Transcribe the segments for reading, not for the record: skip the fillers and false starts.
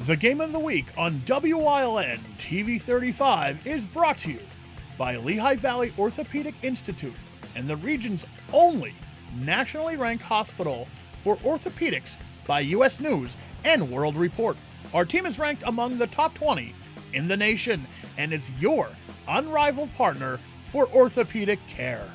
The Game of the Week on WILN TV 35 is brought to you by Lehigh Valley Orthopedic Institute and the region's only nationally ranked hospital for orthopedics by U.S. News and World Report. Our team is ranked among the top 20 in the nation and is your unrivaled partner for orthopedic care.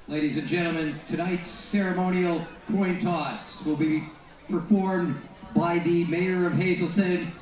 Ladies and gentlemen, tonight's ceremonial coin toss will be performed by the Mayor of Hazleton.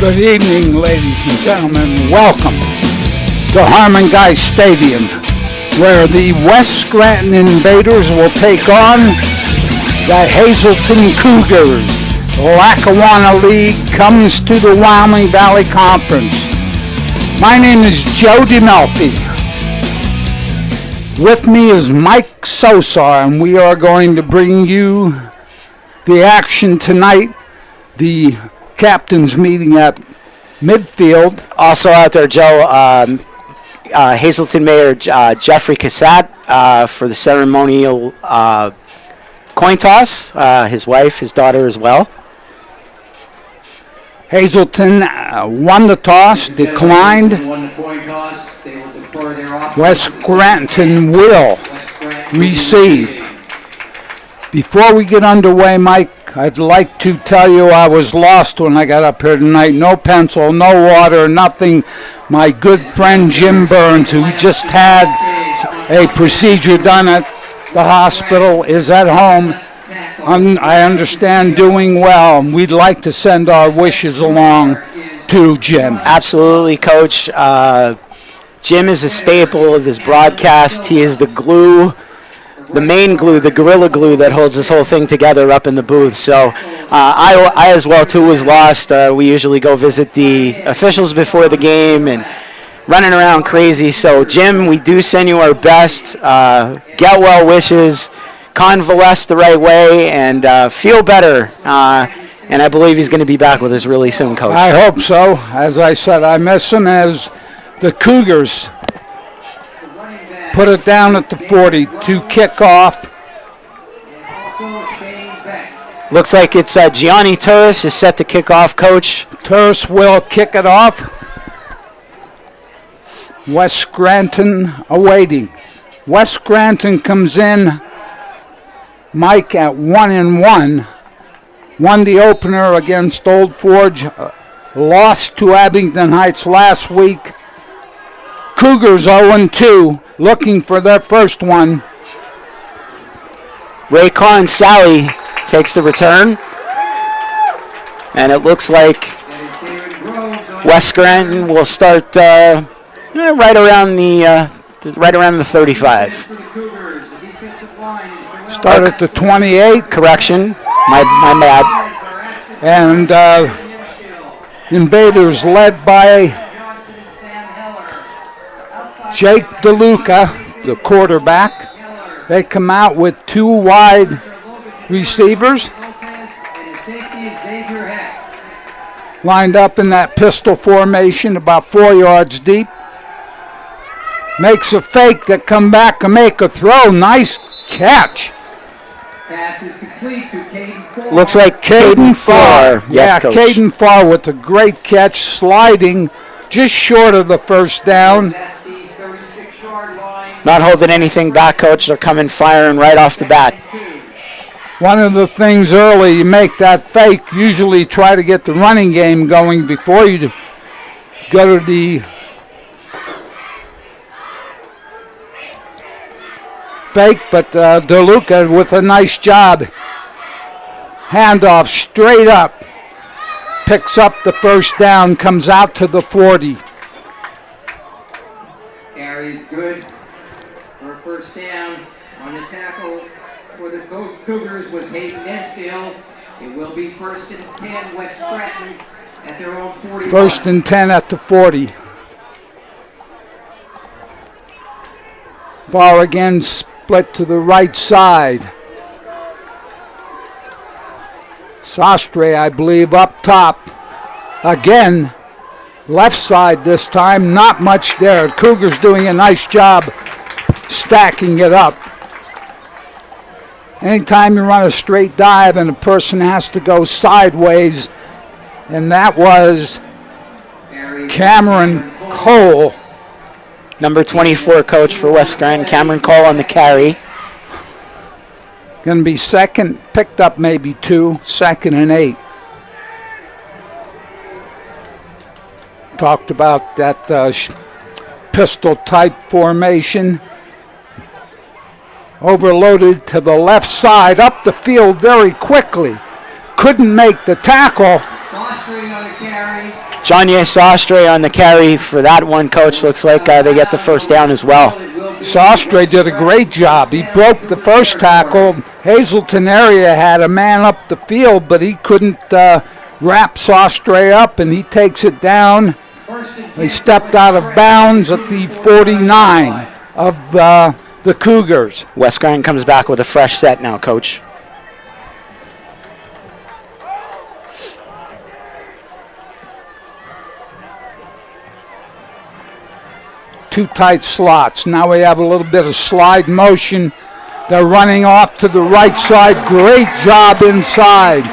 Good evening, ladies and gentlemen. Welcome to Harmon Guy Stadium, where the West Scranton Invaders will take on the Hazleton Cougars. Lackawanna League comes to the Wyoming Valley Conference. My name is Joe DeMelfi. With me is Mike Sosar, and we are going to bring you the action tonight. The captain's meeting at midfield. Also out there, Joe, Hazleton Mayor Jeffrey Cassat for the ceremonial coin toss. His wife, his daughter as well. Hazleton won the toss, declined. West Scranton will receive. Before we get underway, Mike, I'd like to tell you I was lost when I got up here tonight. No pencil, no water, nothing. My good friend Jim Burns, who just had a procedure done at the hospital, is at home. I understand doing well, and we'd like to send our wishes along to Jim. Absolutely, Coach. Jim is a staple of this broadcast. He is the glue. The main glue, the gorilla glue that holds this whole thing together up in the booth. So I as well, too, was lost. We usually go visit the officials before the game and running around crazy. So, Jim, we do send you our best. Get well wishes, convalesce the right way, and feel better. And I believe he's going to be back with us really soon, Coach. I hope so. As I said, I miss him as the Cougars put it down at the 40 to kick off. Looks like it's Gianni Turris is set to kick off, Coach. Turris will kick it off. West Scranton awaiting. West Scranton comes in, Mike, at 1-1. Won the opener against Old Forge. Lost to Abington Heights last week. Cougars 0-2, looking for their first one. Ray Carr Sally takes the return. And it looks like West Scranton will start right around the 35. Start at the 28. Correction, my bad. And Invaders led by Jake DeLuca, the quarterback. They come out with two wide receivers lined up in that pistol formation about 4 yards deep. Makes a fake that come back and make a throw. Nice catch. Pass is complete to Caden Farr. Looks like Caden Farr. Yeah, Yes, Coach. Caden Farr with a great catch, sliding just short of the first down. At the 36-yard line. Not holding anything back, Coach. They're coming firing right off the bat. One of the things early, you make that fake, usually try to get the running game going before you go to the fake, but DeLuca with a nice job. Handoff straight up. Picks up the first down, comes out to the 40. Carries good for a first down. On the tackle for the Cougars was Hayden Denstill. It will be 1st and 10 West Scranton at their own 40. First and 10 at the 40. Farr again split to the right side. Sastre, I believe, up top. Again, left side this time, not much there. Cougars doing a nice job stacking it up. Anytime you run a straight dive and a person has to go sideways, and that was Cameron Cole. Number 24, Coach, for West Scranton. Cameron Cole on the carry. Going to be second, picked up maybe 2, 2nd and 8. Talked about that pistol-type formation. Overloaded to the left side, up the field very quickly. Couldn't make the tackle. Sastre on the carry. Johnny Sastre on the carry for that one, Coach. Looks like they get the first down as well. Sastre did a great job. He broke the first tackle. Hazleton area had a man up the field, but he couldn't wrap Sastre up, and he takes it down. They stepped out of bounds at the 49 of the Cougars. West Scranton comes back with a fresh set now, Coach. Two tight slots. Now we have a little bit of slide motion. They're running off to the right side. Great job inside.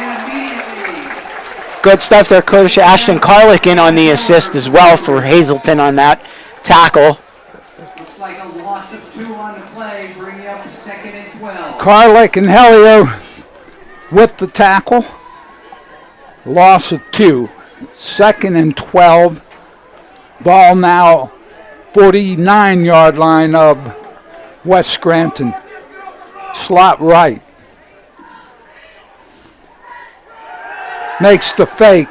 Good stuff there, Coach. Ashton Carlick in on the assist as well for Hazleton on that tackle. Looks like a loss of 2 on the play, bringing up 2nd and 12. Carlick and Helio with the tackle. Loss of 2. 2nd and 12. Ball now 49-yard line of West Scranton. Slot right. Makes the fake.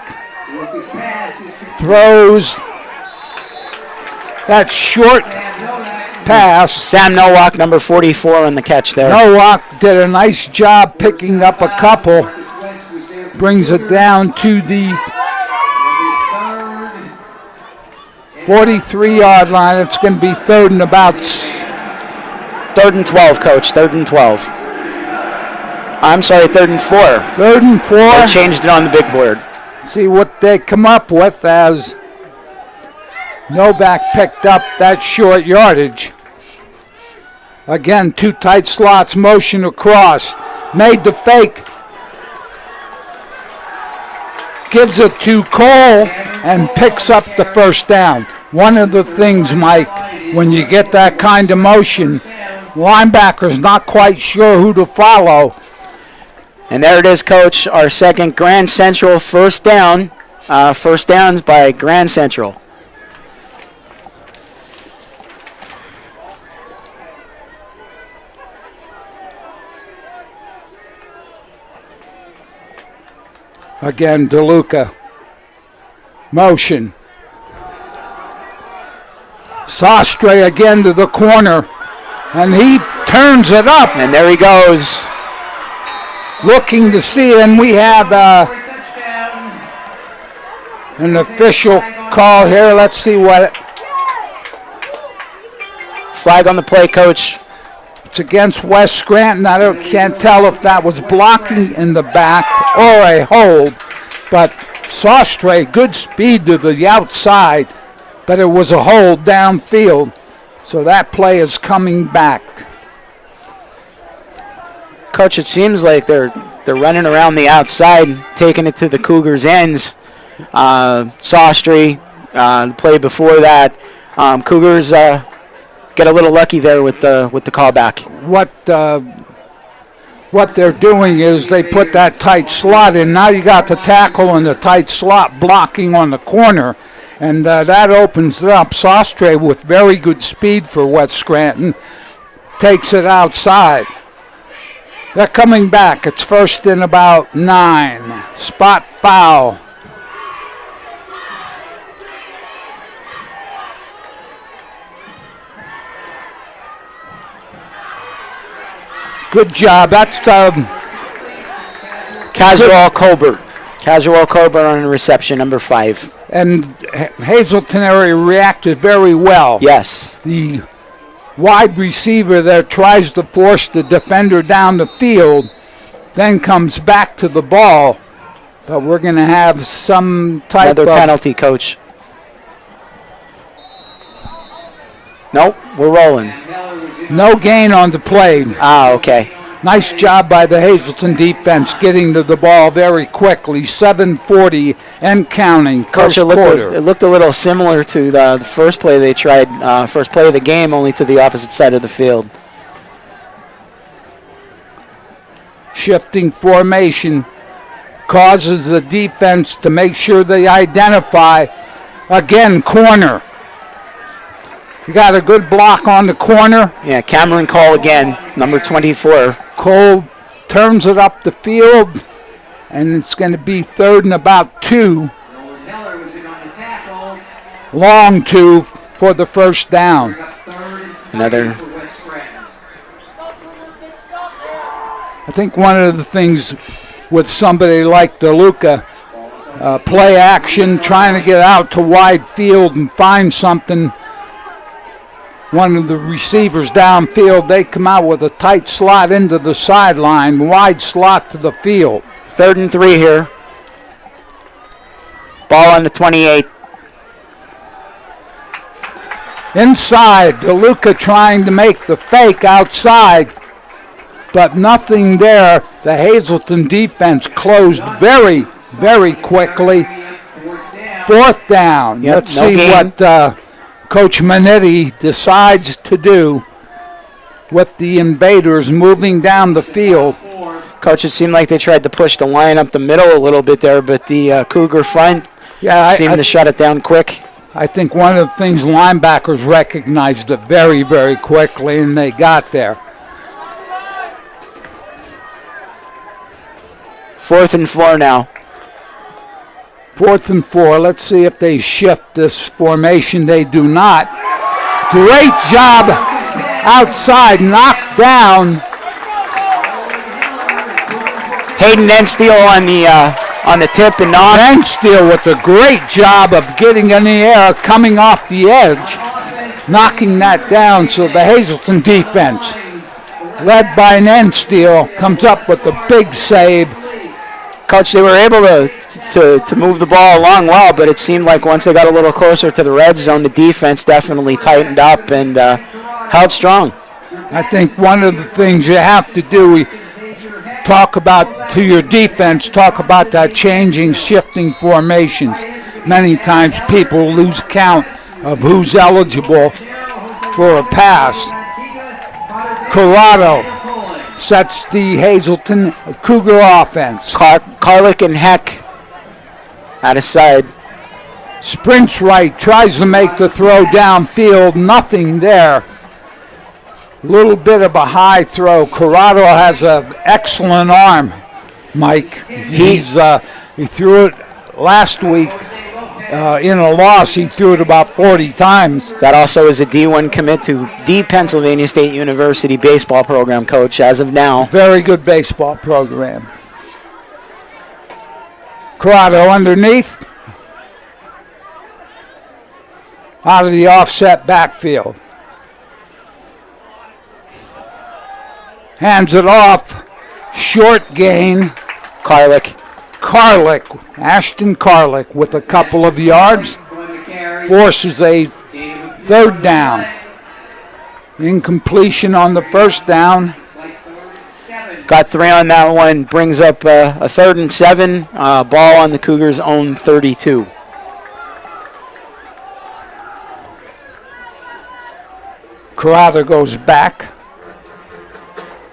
Throws that short pass. Sam Nowak, number 44 on the catch there. Nowak did a nice job picking up a couple. Brings it down to the 43-yard line. It's going to be 3rd and about. 3rd and 12, Coach. 3rd and 12. I'm sorry, 3rd and 4. 3rd and 4. They changed it on the big board. See what they come up with as Novak picked up that short yardage. Again, 2 tight slots, motion across. Made the fake. Gives it to Cole and picks up the first down. One of the things, Mike, when you get that kind of motion, linebacker's not quite sure who to follow. And there it is, Coach, our second Grand Central first down. First downs by Grand Central. Again, DeLuca. Motion. Sastre again to the corner. And he turns it up. And there he goes. Looking to see, and we have an official call here. Let's see what. Flag on the play, Coach. It's against West Scranton. I can't tell if that was blocking in the back or a hold, but Sastre, good speed to the outside, but it was a hold downfield, so that play is coming back. Coach, it seems like they're running around the outside, taking it to the Cougars' ends. Sawstry, the play before that. Cougars get a little lucky there with the callback. What they're doing is they put that tight slot in. Now you got the tackle in the tight slot blocking on the corner, and that opens it up. Sawstry with very good speed for West Scranton takes it outside. They're coming back. It's first and about 9. Spot foul. Good job. That's Casual Colbert. Casual Colbert on reception, number 5. And Hazleton area reacted very well. Yes. The wide receiver there tries to force the defender down the field, then comes back to the ball. But we're going to have some type Another of penalty, Coach. Nope, we're rolling. no gain on the play. Okay. Nice job by the Hazleton defense getting to the ball very quickly. 7:40 and counting. Coach, First quarter. it looked a little similar to the first play they tried, first play of the game, only to the opposite side of the field. Shifting formation causes the defense to make sure they identify. Again, corner. You got a good block on the corner. Yeah, Cameron Cole again, number 24. Cole turns it up the field, and it's going to be third and about 2. Long 2 for the first down. Another. I think one of the things with somebody like DeLuca, play action, trying to get out to wide field and find something. One of the receivers downfield, they come out with a tight slot into the sideline, wide slot to the field. 3rd and 3 here. Ball on the 28. Inside, DeLuca trying to make the fake outside, but nothing there. The Hazleton defense closed very, very quickly. 4th down. Yep, Let's no see gain. what Coach Manetti decides to do with the invaders moving down the field. Coach, it seemed like they tried to push the line up the middle a little bit there, but the Cougar front seemed to shut it down quick. I think one of the things linebackers recognized it very, very quickly, and they got there. 4th and 4 now. 4th and 4. Let's see if they shift this formation. They do not. Great job outside. Knocked down. Hayden Ensteel on the tip and knock. Ensteel with a great job of getting in the air, coming off the edge, knocking that down. So the Hazleton defense, led by an Ensteel, comes up with a big save. Coach, they were able to move the ball along well, but it seemed like once they got a little closer to the red zone, the defense definitely tightened up and held strong. I think one of the things you have to do, we talk about to your defense, talk about that changing, shifting formations. Many times people lose count of who's eligible for a pass. Corrado sets the Hazleton Cougar offense. Carlick and Heck out of side. Sprints right, tries to make the throw downfield, nothing there. Little bit of a high throw. Corrado has an excellent arm, Mike. He threw it last week in a loss. He threw it about 40 times. That also is a D1 commit to the Pennsylvania State University baseball program, Coach, as of now. Very good baseball program. Corrado underneath. Out of the offset backfield. Hands it off. Short gain. Carlick. Ashton Carlick with a couple of yards. Forces a 3rd down. Incompletion on the 1st down. Got 3 on that one. Brings up a 3rd and 7. Ball on the Cougars' own 32. Corrado goes back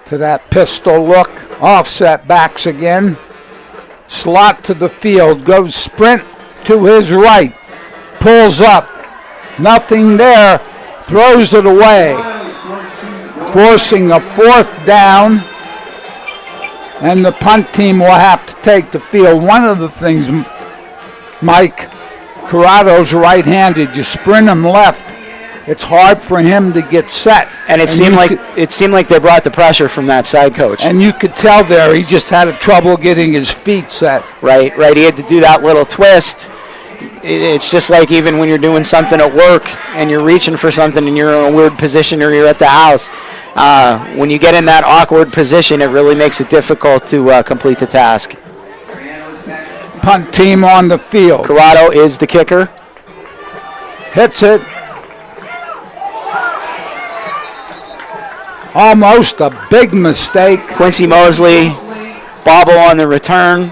to that pistol look. Offset backs again. Slot to the field. Goes sprint to his right. Pulls up. Nothing there. Throws it away. Forcing a 4th down. And the punt team will have to take the field. One of the things, Mike, Corrado's right-handed. You sprint him left, it's hard for him to get set. And it seemed like they brought the pressure from that side, Coach. And you could tell there he just had trouble getting his feet set. Right. He had to do that little twist. It's just like even when you're doing something at work and you're reaching for something and you're in a weird position or you're at the house. When you get in that awkward position, it really makes it difficult to complete the task. Punt team on the field. Corrado is the kicker. Hits it. Almost a big mistake. Quincy Mosley, bobble on the return.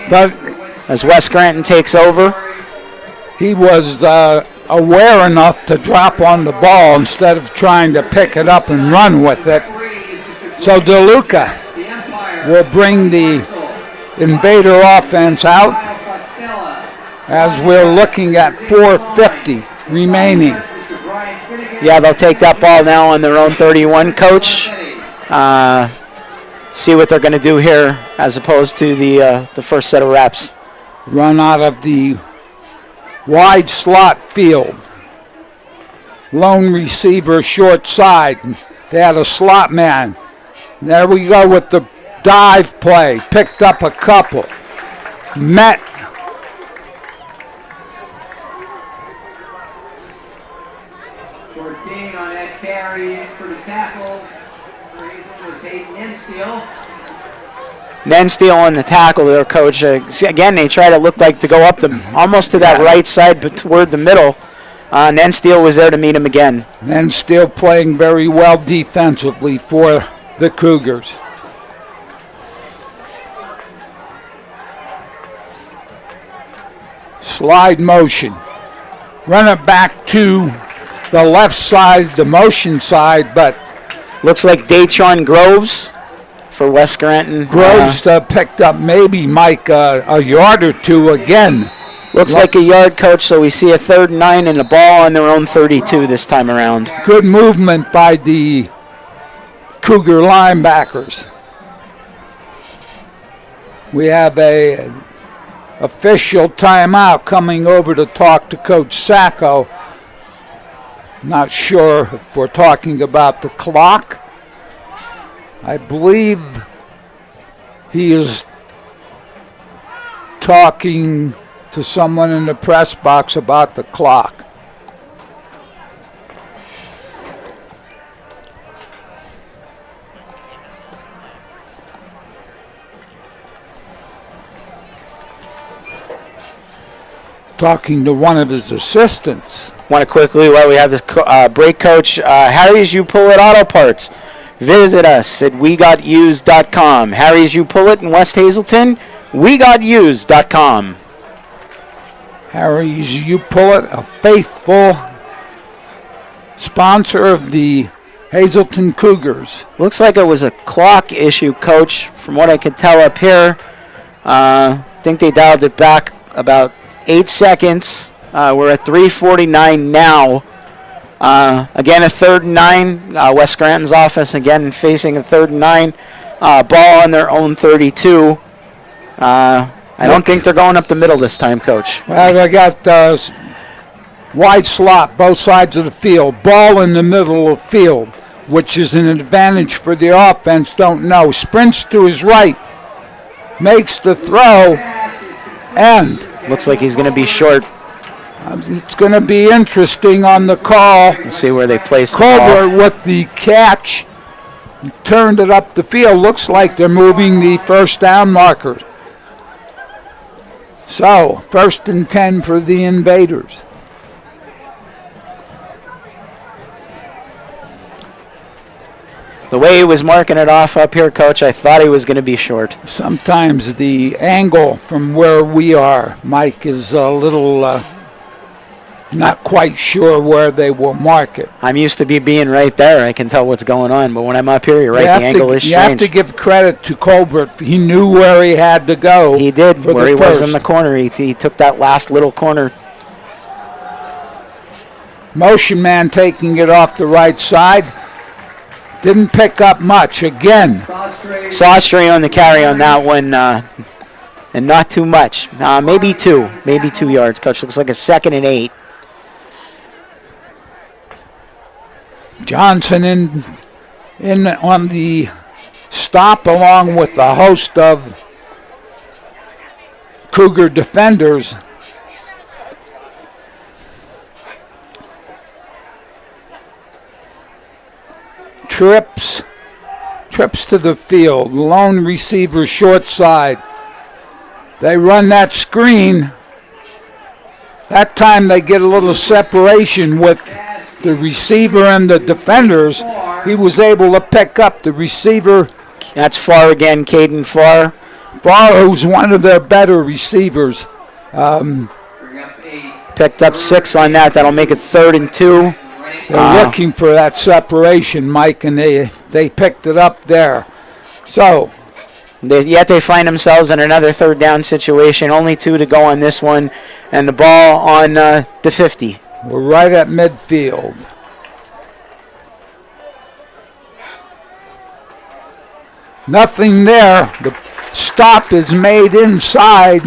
But as West Scranton takes over. He was aware enough to drop on the ball instead of trying to pick it up and run with it. So DeLuca will bring the Invader offense out as we're looking at 4:50 remaining. Yeah, they'll take that ball now on their own 31, Coach. See what they're going to do here as opposed to the first set of reps. Run out of the wide slot field. Lone receiver short side. They had a slot man. There we go with the dive play. Picked up a couple. Met. Short gain on that carry in for the tackle. Hazleton was Hayden Nenstiel. Nenstiel on the tackle there, Coach. Again, they try to look like to go up almost to that right side, but toward the middle. Nenstiel was there to meet him again. Nenstiel playing very well defensively for the Cougars. Slide motion. Run it back to the left side, the motion side, but looks like Daytron Groves for West Scranton. Groves picked up maybe, Mike, a yard or two again. Looks like a yard, Coach, so we see a 3rd and 9 and a ball on their own 32 this time around. Good movement by the Cougar linebackers. We have a official timeout coming over to talk to Coach Sacco. Not sure if we're talking about the clock. I believe he is talking to someone in the press box about the clock. Talking to one of his assistants. Want to quickly, while we have this break, Coach, Harry's You Pull It Auto Parts. Visit us at WeGotUsed.com. Harry's You Pull It in West Hazleton, WeGotUsed.com. Harry's You Pull It, a faithful sponsor of the Hazleton Cougars. Looks like it was a clock issue, Coach, from what I could tell up here. I think they dialed it back about 8 seconds. We're at 3:49 now. Again, a 3rd and 9. West Scranton's office again facing a 3rd and 9. Ball on their own 32. I don't think they're going up the middle this time, Coach. Well, they got wide slot, both sides of the field. Ball in the middle of the field, which is an advantage for the offense. Don't know. Sprints to his right. Makes the throw. And looks like he's going to be short. It's going to be interesting on the call. Let's see where they place Colbert with the catch. Turned it up the field. Looks like they're moving the first down marker. So, 1st and 10 for the Invaders. The way he was marking it off up here, Coach, I thought he was going to be short. Sometimes the angle from where we are, Mike, is a little not quite sure where they will mark it. I'm used to being right there. I can tell what's going on. But when I'm up here, you're right, the angle is strange. You have to give credit to Colbert. He knew where he had to go. He did, where he was in the corner. He took that last little corner. Motion man taking it off the right side. Didn't pick up much. Again, Sawstray on the carry on that one, and not too much. Maybe 2 yards. Coach, looks like a 2nd and 8. Johnson in on the stop along with the host of Cougar defenders. Trips to the field. Lone receiver short side. They run that screen. That time they get a little separation with the receiver and the defenders. He was able to pick up the receiver. That's Farr again, Caden Farr. Farr, who's one of their better receivers. Picked up 6 on that. That'll make it 3rd and 2. They're looking for that separation, Mike, and they picked it up there. So, yet they find themselves in another 3rd down situation. Only 2 to go on this one, and the ball on the 50. We're right at midfield. Nothing there. The stop is made inside.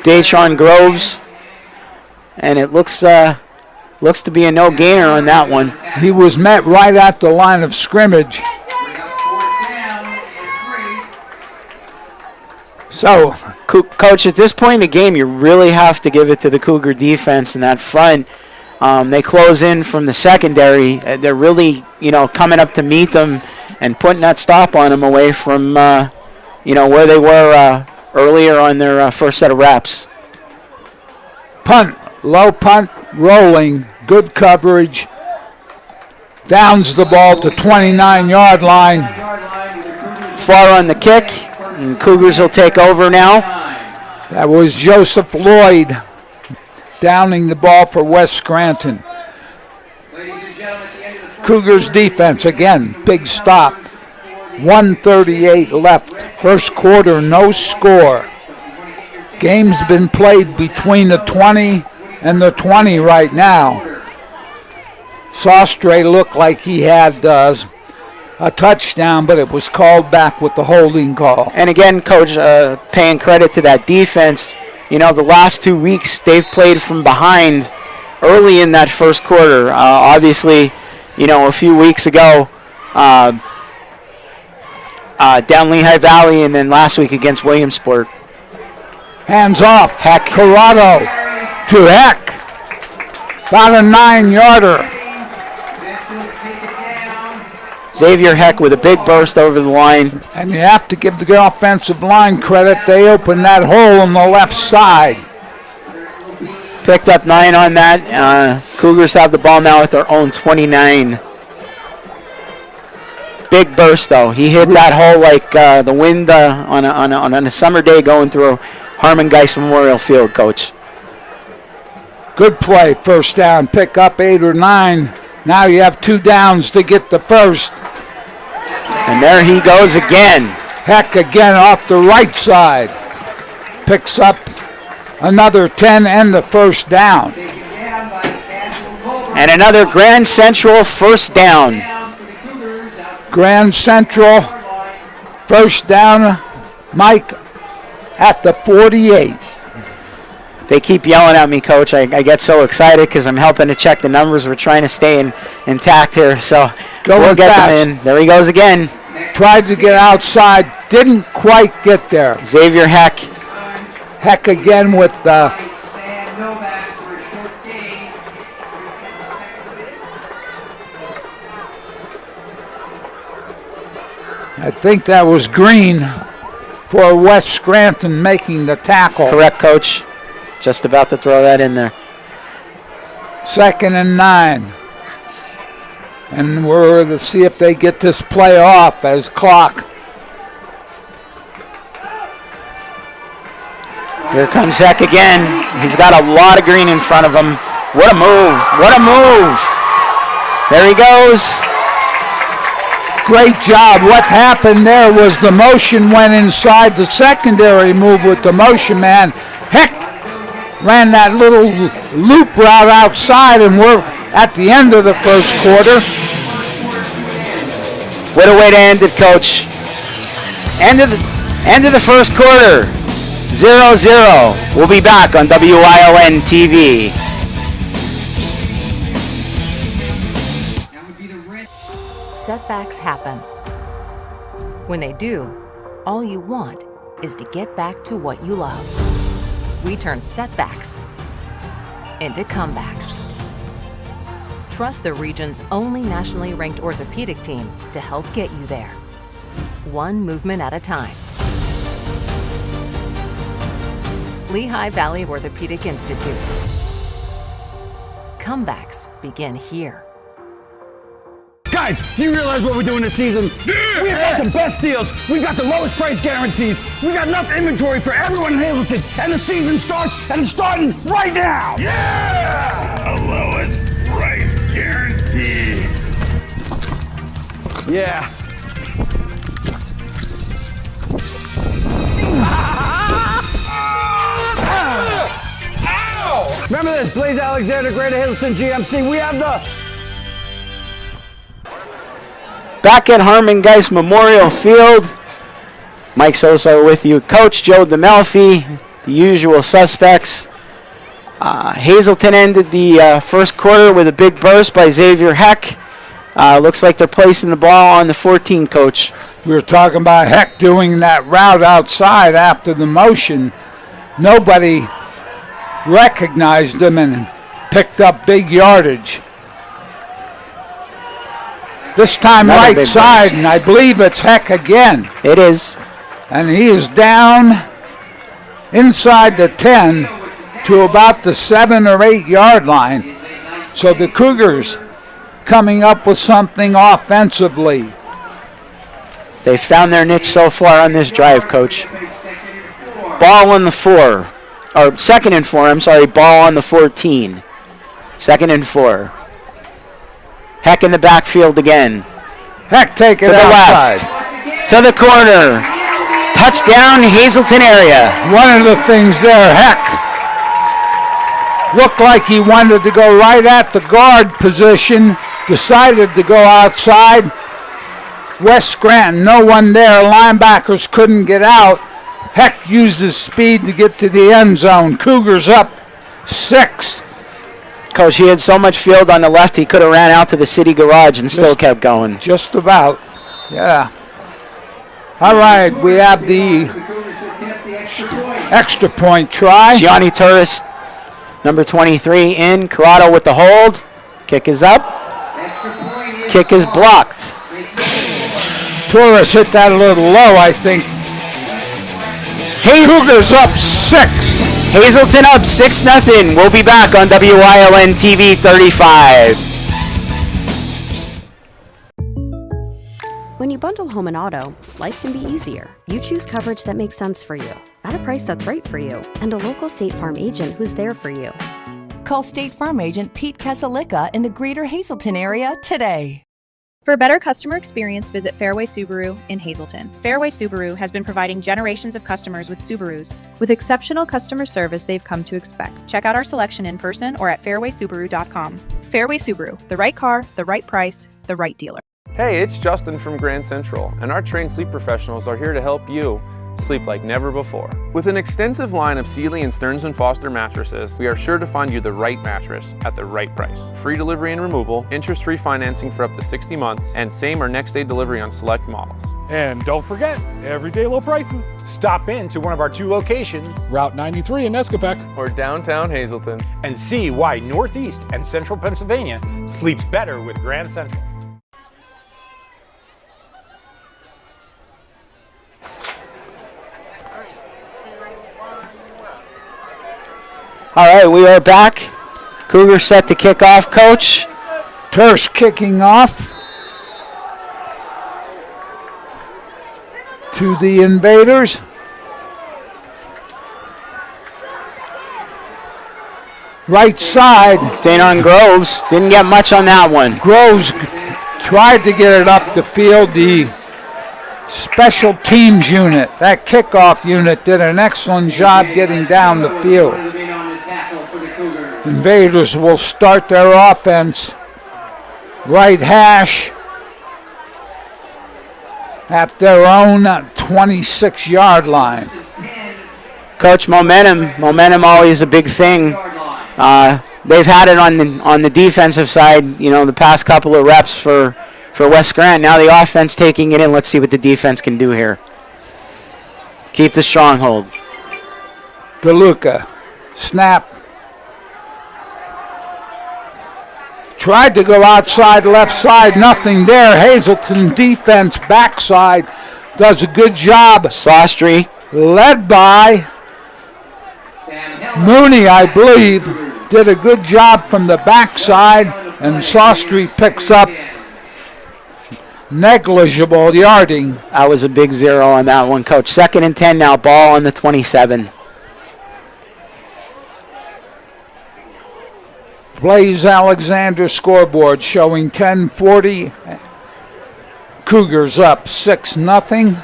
Deshaun Groves, and it looks to be a no-gainer on that one. He was met right at the line of scrimmage. So, Coach, at this point in the game, you really have to give it to the Cougar defense in that front. They close in from the secondary. They're really, coming up to meet them and putting that stop on them away from, where they were earlier on their first set of reps. Punt, low punt, rolling, good coverage. Downs the ball to 29-yard line. Far on the kick, and Cougars will take over now. That was Joseph Lloyd downing the ball for West Scranton. Cougars defense, again, big stop. 1:38 left. First quarter, no score. Game's been played between the 20 and the 20 right now. Sawstray looked like he had a touchdown, but it was called back with the holding call. And again, Coach, paying credit to that defense. The last 2 weeks they've played from behind early in that first quarter. Obviously, a few weeks ago, down Lehigh Valley, and then last week against Williamsport. Hands off. Heck. Corrado to Heck. About a 9-yarder. Xavier Heck with a big burst over the line. And you have to give the offensive line credit. They opened that hole on the left side. Picked up 9 on that. Cougars have the ball now at their own 29. Big burst, though. He hit that hole like the wind on a summer day going through Harmon Geist Memorial Field, Coach. Good play. First down. Pick up 8 or 9. Now you have 2 downs to get the first. And there he goes again. Heck again off the right side. Picks up another 10 and the first down. And another Grand Central first down. Grand Central first down, Mike, at the 48. They keep yelling at me, Coach. I get so excited because I'm helping to check the numbers. We're trying to stay intact here, so we'll get them in. There he goes again. Tried to get outside, didn't quite get there. Xavier Heck. Heck again with I think that was Green for West Scranton making the tackle. Correct, Coach. Just about to throw that in there. 2nd and 9. And we're to see if they get this play off as clock. Here comes Heck again. He's got a lot of green in front of him. What a move. What a move. There he goes. Great job. What happened there was the motion went inside the secondary move with the motion man. Heck ran that little loop route outside, and we're at the end of the first quarter. What a way to end it, Coach. End of the first quarter. 0-0. We'll be back on WILN TV. Setbacks happen. When they do, all you want is to get back to what you love. We turn setbacks into comebacks. Trust the region's only nationally ranked orthopedic team to help get you there, one movement at a time. Lehigh Valley Orthopedic Institute. Comebacks begin here. Guys, do you realize what we're doing this season? Yeah. We've got the best deals. We've got the lowest price guarantees. We got enough inventory for everyone in Hazleton. And the season starts, and it's starting right now. Yeah! The lowest price guarantee. Yeah. Ow! Remember this, Blaze Alexander, Greater Hazleton GMC. We have the... Back at Harmon Geist Memorial Field, Mike Sosa with you. Coach Joe DeMelfi, the usual suspects. Hazleton ended the first quarter with a big burst by Xavier Heck. Looks like they're placing the ball on the 14, Coach. We were talking about Heck doing that route outside after the motion. Nobody recognized him and picked up big yardage. This time right side, and I believe it's Heck again. It is. And he is down inside the 10 to about the 7 or 8 yard line. So the Cougars coming up with something offensively. They found their niche so far on this drive, Coach. Ball on the 4. Or 2nd and 4, I'm sorry. Ball on the 14. 2nd and 4. Heck in the backfield again. Heck take it to the outside. Left. To the corner. Touchdown, Hazleton area. One of the things there, Heck looked like he wanted to go right at the guard position, decided to go outside. West Scranton, no one there. Linebackers couldn't get out. Heck used his speed to get to the end zone. Cougars up 6. Coach, he had so much field on the left, he could have ran out to the city garage and still kept going. Just about, yeah. All right, we have the extra point try. Gianni Turris, number 23, in. Corrado with the hold. Kick is up. Kick is blocked. Torres hit that a little low, I think. Cougars up 6. Hazleton up 6-0. We'll be back on WILN TV 35. When you bundle home and auto, life can be easier. You choose coverage that makes sense for you, at a price that's right for you, and a local State Farm agent who's there for you. Call State Farm agent Pete Kasalika in the Greater Hazleton area today. For a better customer experience, visit Fairway Subaru in Hazleton. Fairway Subaru has been providing generations of customers with Subarus. With exceptional customer service they've come to expect. Check out our selection in person or at fairwaysubaru.com. Fairway Subaru, the right car, the right price, the right dealer. Hey, it's Justin from Grand Central, and our trained sleep professionals are here to help you sleep like never before. With an extensive line of Sealy and Stearns & Foster mattresses, we are sure to find you the right mattress at the right price. Free delivery and removal, interest-free financing for up to 60 months, and same or next day delivery on select models. And don't forget, everyday low prices. Stop in to one of our 2 locations, Route 93 in Escapec, or downtown Hazleton, and see why Northeast and Central Pennsylvania sleeps better with Grand Central. All right, we are back. Cougars set to kick off, Coach. Terse kicking off to the Invaders. Right side. Danon Groves didn't get much on that one. Groves tried to get it up the field. The special teams unit, that kickoff unit, did an excellent job getting down the field. Invaders will start their offense right hash at their own 26-yard line. Coach, momentum always a big thing. They've had it on the defensive side, the past couple of reps for West Scranton. Now the offense taking it in. Let's see what the defense can do here. Keep the stronghold. DeLuca, snap. Tried to go outside left side, nothing there. Hazleton defense backside does a good job. Sostry. Led by Mooney, I believe, did a good job from the backside, and Sostry picks up negligible yarding. That was a big 0 on that one, Coach. 2nd and 10 now, ball on the 27. Blaze Alexander scoreboard showing 10:40. Cougars up 6-0.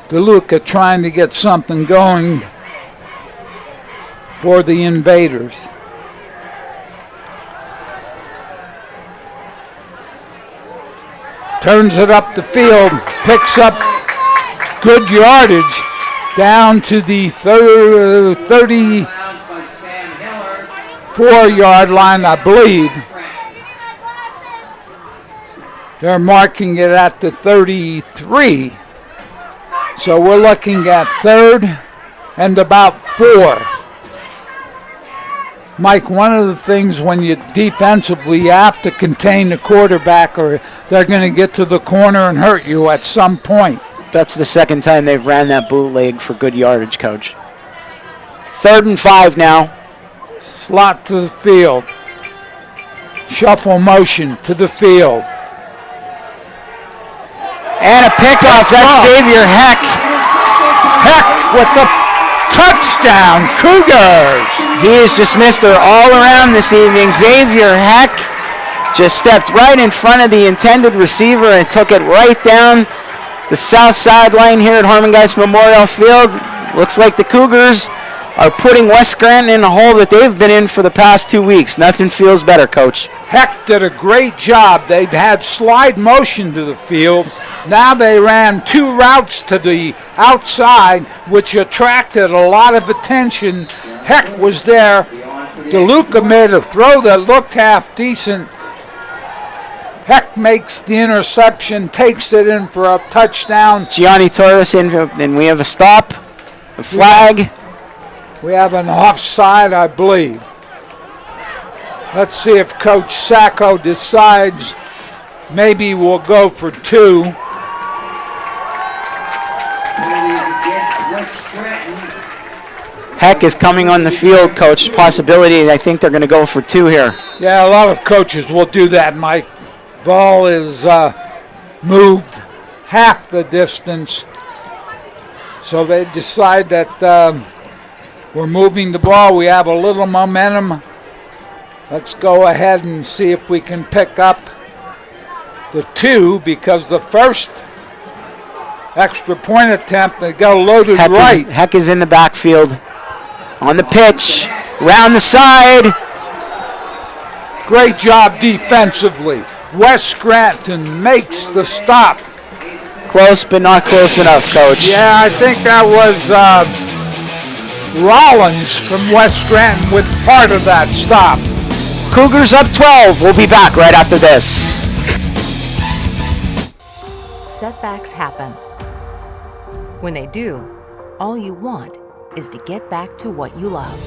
DeLuca trying to get something going for the Invaders. Turns it up the field, picks up good yardage down to the 34-yard line, I believe. They're marking it at the 33. So we're looking at 3rd and about 4. Mike, one of the things when you defensively, you have to contain the quarterback or they're going to get to the corner and hurt you at some point. That's the 2nd time they've ran that bootleg for good yardage, Coach. 3rd and 5 now. Slot to the field. Shuffle motion to the field. And a pickoff. That's Xavier Heck. Heck with the touchdown, Cougars. He is just Mr. All-Around this evening. Xavier Heck just stepped right in front of the intended receiver and took it right down the south sideline here at Harmon Geist Memorial Field. Looks like the Cougars are putting West Scranton in a hole that they've been in for the past 2 weeks. Nothing feels better, Coach. Heck did a great job. They've had slide motion to the field. Now they ran 2 routes to the outside, which attracted a lot of attention. Heck was there. DeLuca made a throw that looked half decent. Heck makes the interception, takes it in for a touchdown. Gianni Torres in, and we have a stop, a flag. We have an offside, I believe. Let's see if Coach Sacco decides maybe we'll go for 2. Heck is coming on the field, Coach. Possibility, I think they're going to go for 2 here. Yeah, a lot of coaches will do that, Mike. Ball is moved half the distance. So they decide that we're moving the ball. We have a little momentum. Let's go ahead and see if we can pick up the 2, because the first extra point attempt, they got loaded right. Heck is in the backfield. On the pitch, round the side. Great job defensively. West Scranton makes the stop. Close, but not close enough, Coach. Yeah, I think that was Rollins from West Scranton with part of that stop. Cougars up 12. We'll be back right after this. Setbacks happen. When they do, all you want is to get back to what you love.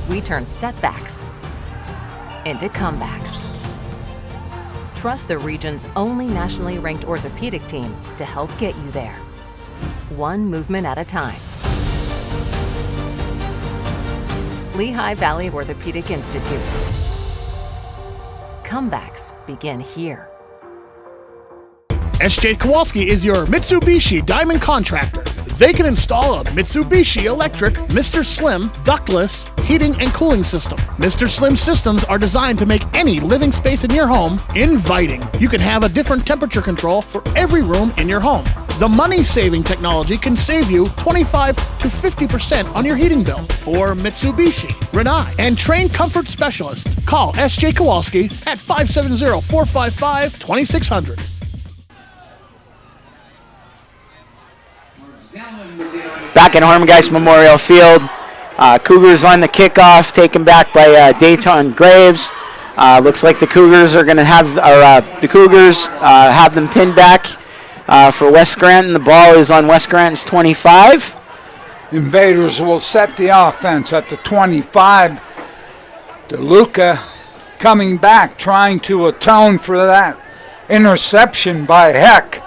We turn setbacks into comebacks. Trust the region's only nationally ranked orthopedic team to help get you there, one movement at a time. Lehigh Valley Orthopedic Institute. Comebacks begin here. SJ Kowalski is your Mitsubishi Diamond contractor. They can install a Mitsubishi electric Mr. Slim ductless heating and cooling system. Mr. Slim systems are designed to make any living space in your home inviting. You can have a different temperature control for every room in your home. The money-saving technology can save you 25 to 50% on your heating bill. For Mitsubishi, Rinnai, and trained comfort specialists, call SJ Kowalski at 570-455-2600. Back at Harmon-Geist Memorial Field. Cougars on the kickoff, taken back by Dayton Graves. Looks like the Cougars are going to have have them pinned back for West Scranton. The ball is on West Scranton's 25. Invaders will set the offense at the 25. DeLuca coming back, trying to atone for that interception by Heck.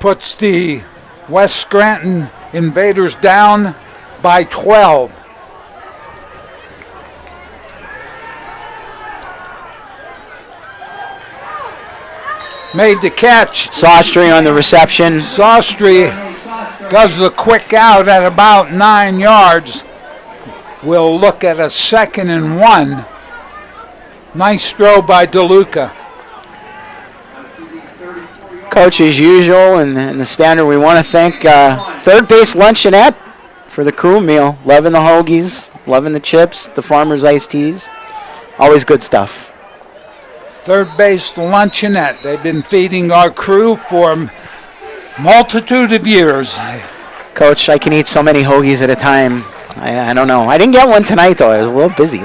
Puts the West Scranton Invaders down by 12. Made the catch. Sastry on the reception. Sastry does the quick out at about 9 yards. We'll look at a 2nd and 1. Nice throw by DeLuca. Coach, as usual, and the standard, we want to thank Third Base Luncheonette for the crew meal. Loving the hoagies, loving the chips, the farmer's iced teas. Always good stuff. Third Base Luncheonette. They've been feeding our crew for multitude of years. Coach, I can eat so many hoagies at a time. I don't know. I didn't get one tonight, though. I was a little busy.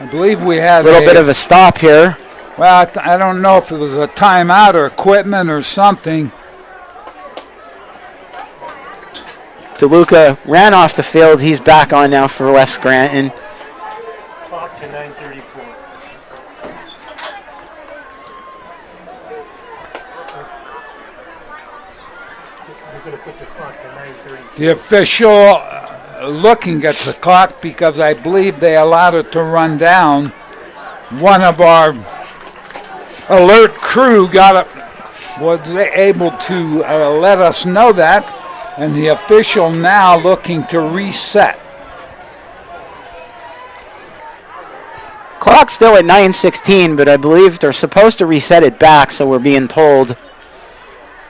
I believe we had a little bit of a stop here. Well, I don't know if it was a timeout or equipment or something. DeLuca ran off the field. He's back on now for West Scranton. Clock to 9:34. They're going to put the clock to 9:34. The official looking at the clock because I believe they allowed it to run down. One of our alert crew was able to let us know that, and the official now looking to reset. Clock's still at 9:16, but I believe they're supposed to reset it back, so we're being told.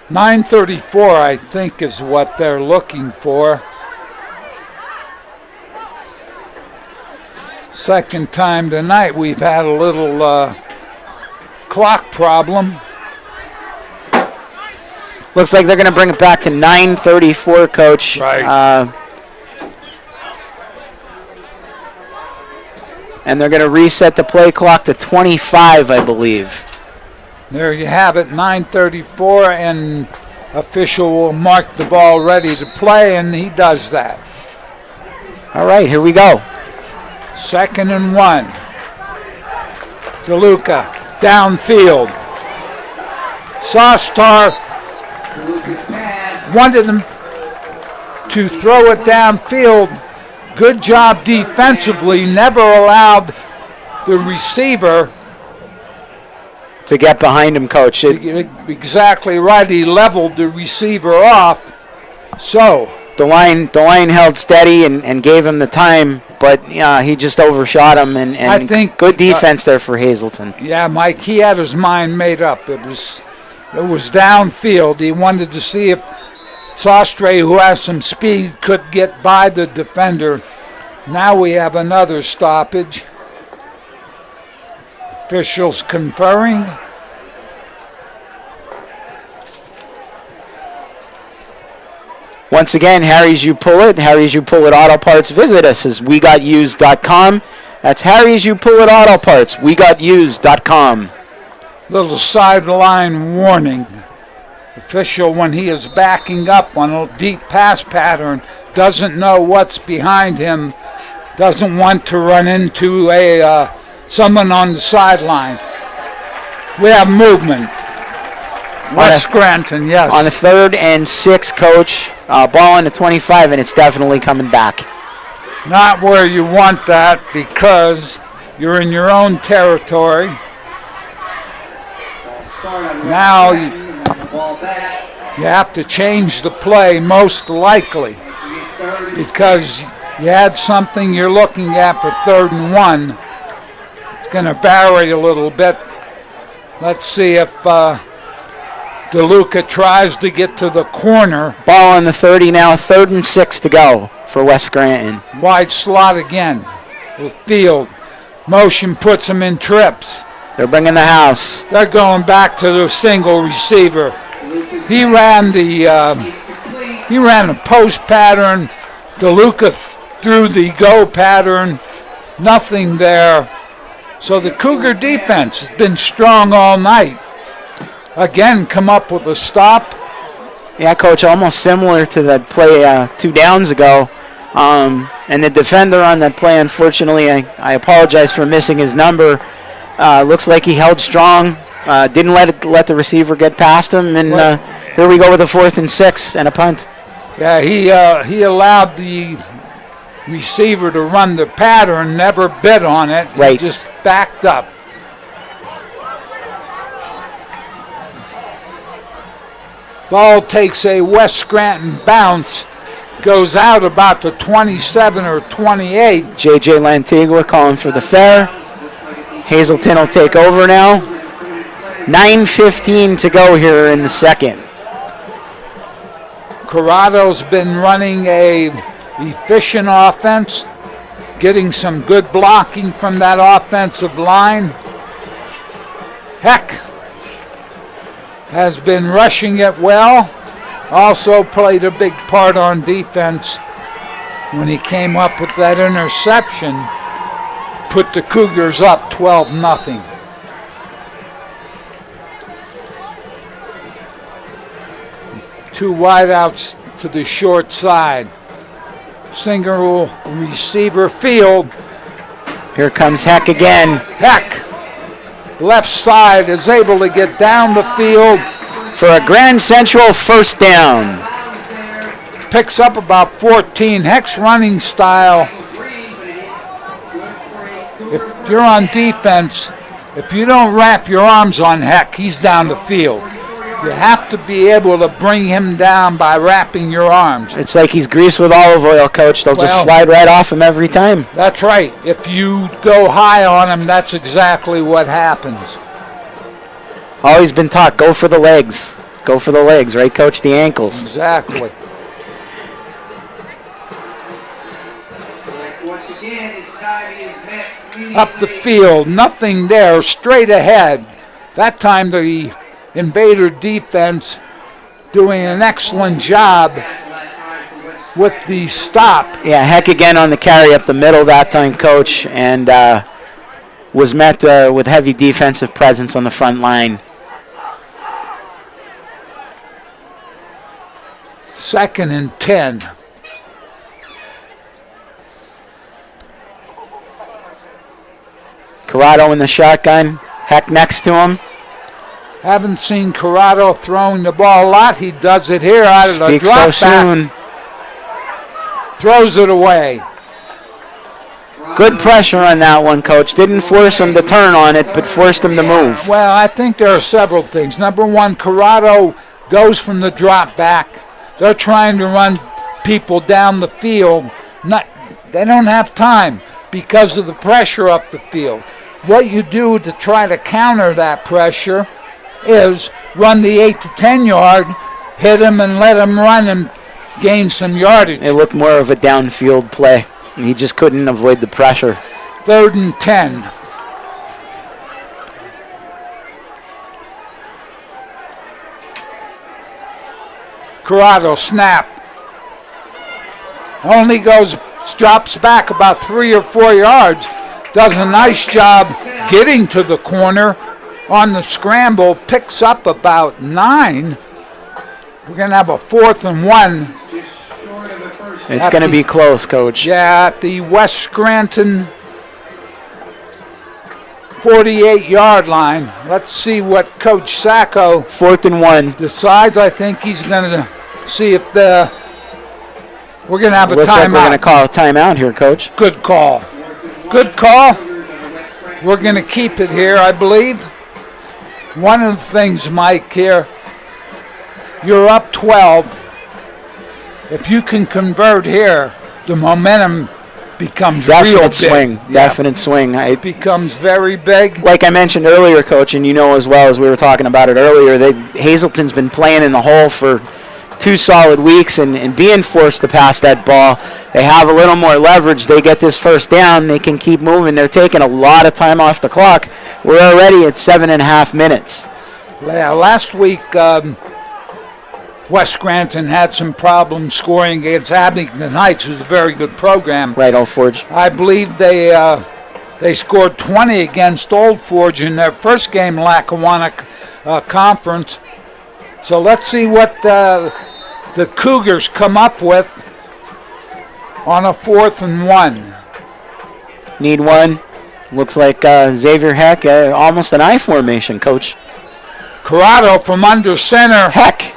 9:34, I think, is what they're looking for. Second time tonight we've had a little clock problem. Looks like they're going to bring it back to 9:34, Coach. Right. And they're going to reset the play clock to 25, I believe. There you have it, 9:34, and official will mark the ball ready to play, and he does that. All right, here we go. 2nd and 1. DeLuca downfield. Sostar wanted him to throw it downfield. Good job defensively. Never allowed the receiver to get behind him, Coach. Exactly right. He leveled the receiver off. So the line held steady and gave him the time, but he just overshot him. And I think good defense there for Hazleton. Yeah, Mike, he had his mind made up. It was downfield. He wanted to see if Sostre, who has some speed, could get by the defender. Now we have another stoppage. Officials conferring. Once again, Harry's You Pull It Auto Parts. Visit us as WeGotUsed.com. That's Harry's You Pull It Auto Parts, WeGotUsed.com. Little sideline warning. Official, when he is backing up on a deep pass pattern, doesn't know what's behind him, doesn't want to run into someone on the sideline. We have movement. West Scranton, yes. On a 3rd and 6, Coach. Ball on the 25, and it's definitely coming back. Not where you want that because you're in your own territory. Now you have to change the play most likely because you had something you're looking at for 3rd and 1. It's going to vary a little bit. Let's see if DeLuca tries to get to the corner. Ball on the 30 now, 3rd and 6 to go for West Scranton. Wide slot again. The field. Motion puts them in trips. They're bringing the house. They're going back to the single receiver. He ran the post pattern. DeLuca threw the go pattern. Nothing there. So the Cougar defense has been strong all night. Again, come up with a stop. Yeah, Coach, almost similar to that play 2 downs ago. And the defender on that play, unfortunately, I apologize for missing his number. Looks like he held strong. Didn't let the receiver get past him. And here we go with a 4th and 6 and a punt. Yeah, he allowed the receiver to run the pattern, never bid on it. Right. He just backed up. Ball takes a West Scranton bounce, goes out about the 27 or 28. J.J. Lantigua calling for the fair. Hazleton will take over now. 9:15 to go here in the second. Corrado's been running a efficient offense, getting some good blocking from that offensive line. Heck has been rushing it well. Also played a big part on defense when he came up with that interception. Put the Cougars up 12-0. Two wideouts to the short side. Single receiver field. Here comes Heck again. Heck, left side, is able to get down the field for a Grand Central 1st down. Picks up about 14. Heck's running style. If you're on defense, if you don't wrap your arms on Heck, he's down the field. You have to be able to bring him down by wrapping your arms. It's like he's greased with olive oil, Coach. They'll just slide right off him every time. That's right. If you go high on him, that's exactly what happens. Always been taught, go for the legs. Go for the legs, right, Coach? The ankles. Exactly. Up the field, nothing there, straight ahead. That time the Invader defense doing an excellent job with the stop. Yeah, Heck again on the carry up the middle that time, Coach, and was met with heavy defensive presence on the front line. 2nd and 10. Corrado in the shotgun. Heck next to him. Haven't seen Corrado throwing the ball a lot. He does it here out of the drop so back. soon. Throws it away. Good pressure on that one, Coach. Didn't force him to turn on it, but forced him to move. Well, I think there are several things. Number one, Corrado goes from the drop back. They're trying to run people down the field. They don't have time because of the pressure up the field. What you do to try to counter that pressure is run the 8 to 10 yard, hit him and let him run and gain some yardage. It looked more of a downfield play. He just couldn't avoid the pressure. 3rd and 10. Corrado snap. Only drops back about 3 or 4 yards. Does a nice job getting to the corner on the scramble. Picks up about 9. We're going to have a 4th and 1. It's going to be close, Coach. Yeah, at the West Scranton 48-yard line. Let's see what Coach Sacco 4th and 1 decides. I think he's going to see if we're going to have a looks timeout. like we're going to call a timeout here, Coach. Good call. Good call. We're going to keep it here, I believe. One of the things, Mike, here, you're up 12. If you can convert here, the momentum becomes real big. Definite swing. It becomes very big. Like I mentioned earlier, Coach, and you know as well as we were talking about it earlier, Hazleton's been playing in the hole for 2 solid weeks and being forced to pass that ball. They have a little more leverage. They get this first down. They can keep moving. They're taking a lot of time off the clock. We're already at 7.5 minutes. Last week, West Scranton had some problems scoring against Abington Heights, who's a very good program. Right, Old Forge. I believe they scored 20 against Old Forge in their first game, Lackawanna Conference. So let's see what the Cougars come up with on a 4th and 1. Need one. Looks like Xavier Heck, almost an I formation, Coach. Corrado from under center. Heck.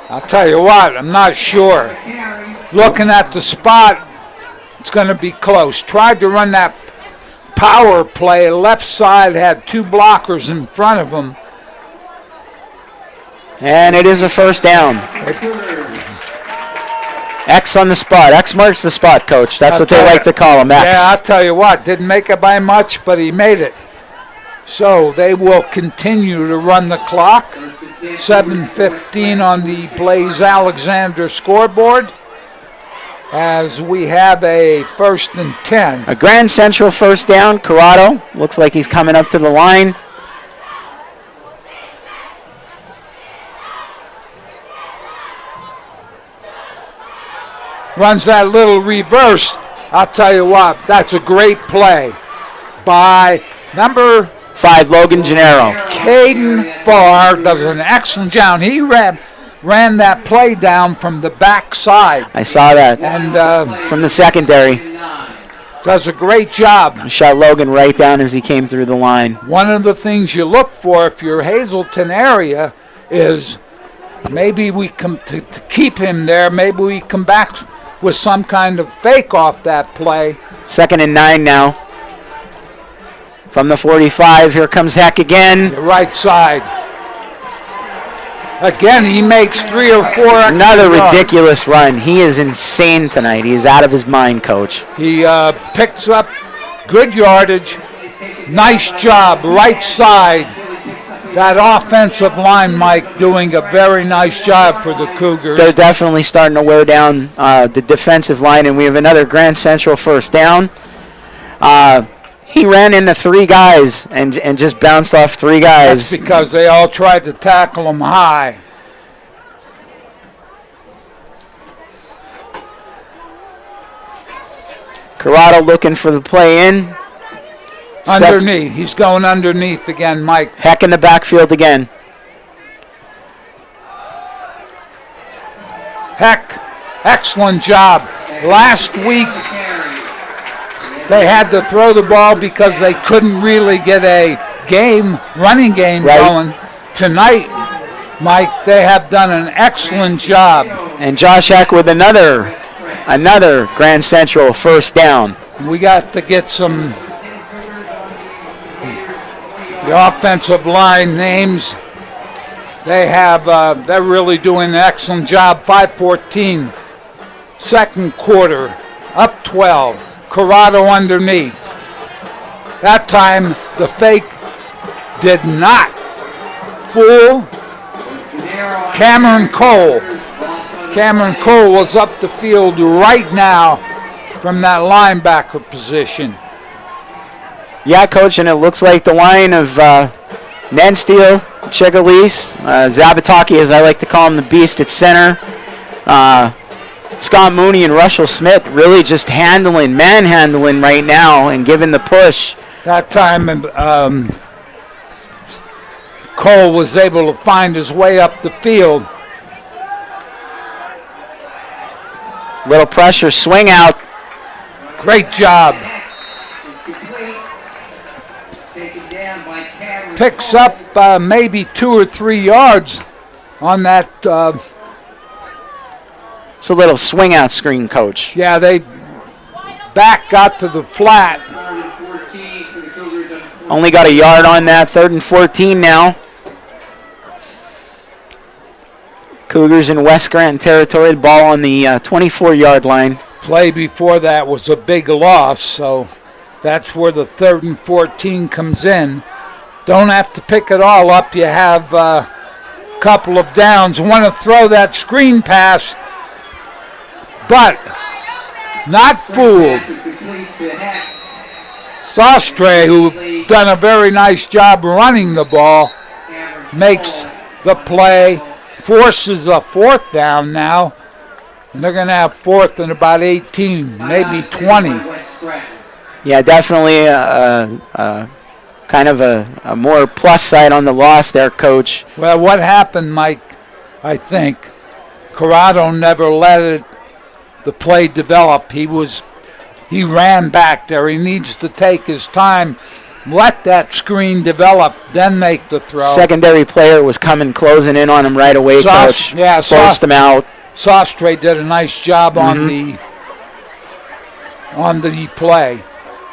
I'll tell you what, I'm not sure. Looking at the spot, it's going to be close. Tried to run that power play. Left side had 2 blockers in front of him. And it is a first down. X on the spot. X marks the spot, Coach. That's what they like to call him, X. Yeah, I'll tell you what, didn't make it by much, but he made it. So they will continue to run the clock. 7:15 on the Blaze Alexander scoreboard as we have a 1st and 10. A Grand Central first down. Corrado looks like he's coming up to the line. Runs that little reverse. I'll tell you what, that's a great play by number 5, Logan Gennaro. Caden Farr does an excellent job. He ran that play down from the back side. I saw that. And from the secondary. Does a great job. Shot Logan right down as he came through the line. One of the things you look for if you're Hazleton area is maybe we come to keep him there. Maybe we come back with some kind of fake off that play. 2nd and 9 now. From the 45, here comes Heck again. The right side. Again, he makes 3 or 4 extra Another runs. ridiculous run. He is insane tonight. He is out of his mind, Coach. He picks up good yardage. Nice job, right side. That offensive line, Mike, doing a very nice job for the Cougars. They're definitely starting to wear down the defensive line, and we have another Grand Central first down. He ran into 3 guys and just bounced off 3 guys. That's because they all tried to tackle him high. Corrado looking for the play in. Underneath. He's going underneath again, Mike. Heck in the backfield again. Heck, excellent job. Last week, they had to throw the ball because they couldn't really get a running game going. Tonight, Mike, they have done an excellent job. And Josh Heck with another Grand Central first down. We got to get the offensive line names. They're really doing an excellent job. 5:14, second quarter, up 12. Corrado underneath. That time the fake did not fool Cameron Cole. Cameron Cole was up the field right now from that linebacker position. Yeah, Coach, and it looks like the line of Nensteel, Chigalese, Zabataki, as I like to call him, the beast at center, Scott Mooney and Russell Smith really just manhandling right now and giving the push. That time Cole was able to find his way up the field. Little pressure, swing out. Great job. picks up maybe 2 or 3 yards on that. It's a little swing out screen, Coach. Yeah, they back got to the flat. Only got a yard on that. 3rd and 14 now. Cougars in West Scranton territory. The ball on the 24-yard line. Play before that was a big loss, so that's where the 3rd and 14 comes in. Don't have to pick it all up. You have a couple of downs. Want to throw that screen pass, but not fooled. Sostre, who done a very nice job running the ball, makes the play, forces a 4th down now, and they're going to have 4th and about 18, maybe 20. Yeah, definitely kind of a more plus side on the loss there, Coach. Well, what happened, Mike, I think, Corrado never let the play develop. He ran back there. He needs to take his time, let that screen develop, then make the throw. Secondary player was closing in on him right away, Coach. Yeah, forced him out. Sostre did a nice job on the play.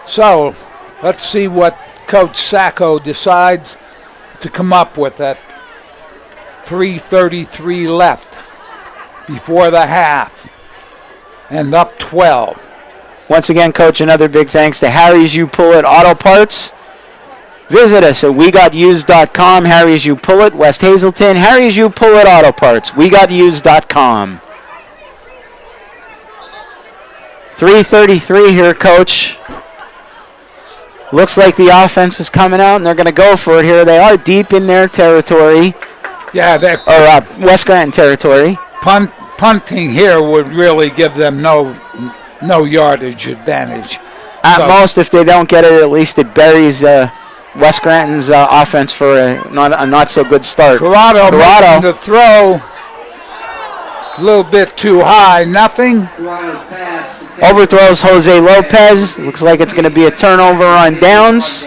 So let's see what Coach Sacco decides to come up with at 3:33 left before the half, and up 12. Once again, Coach, another big thanks to Harry's You Pull It Auto Parts. Visit us at WeGotUsed.com. Harry's You Pull It, West Hazleton. Harry's You Pull It Auto Parts, WeGotUsed.com. 3:33 here, Coach. Looks like the offense is coming out, and they're going to go for it here. They are deep in their territory. Yeah, they're West Scranton territory. Punting here would really give them no yardage advantage. At most, if they don't get it, at least it buries West Scranton's offense for a not so good start. Corrado making the throw a little bit too high. Nothing. Overthrows Jose Lopez. Looks like it's going to be a turnover on downs.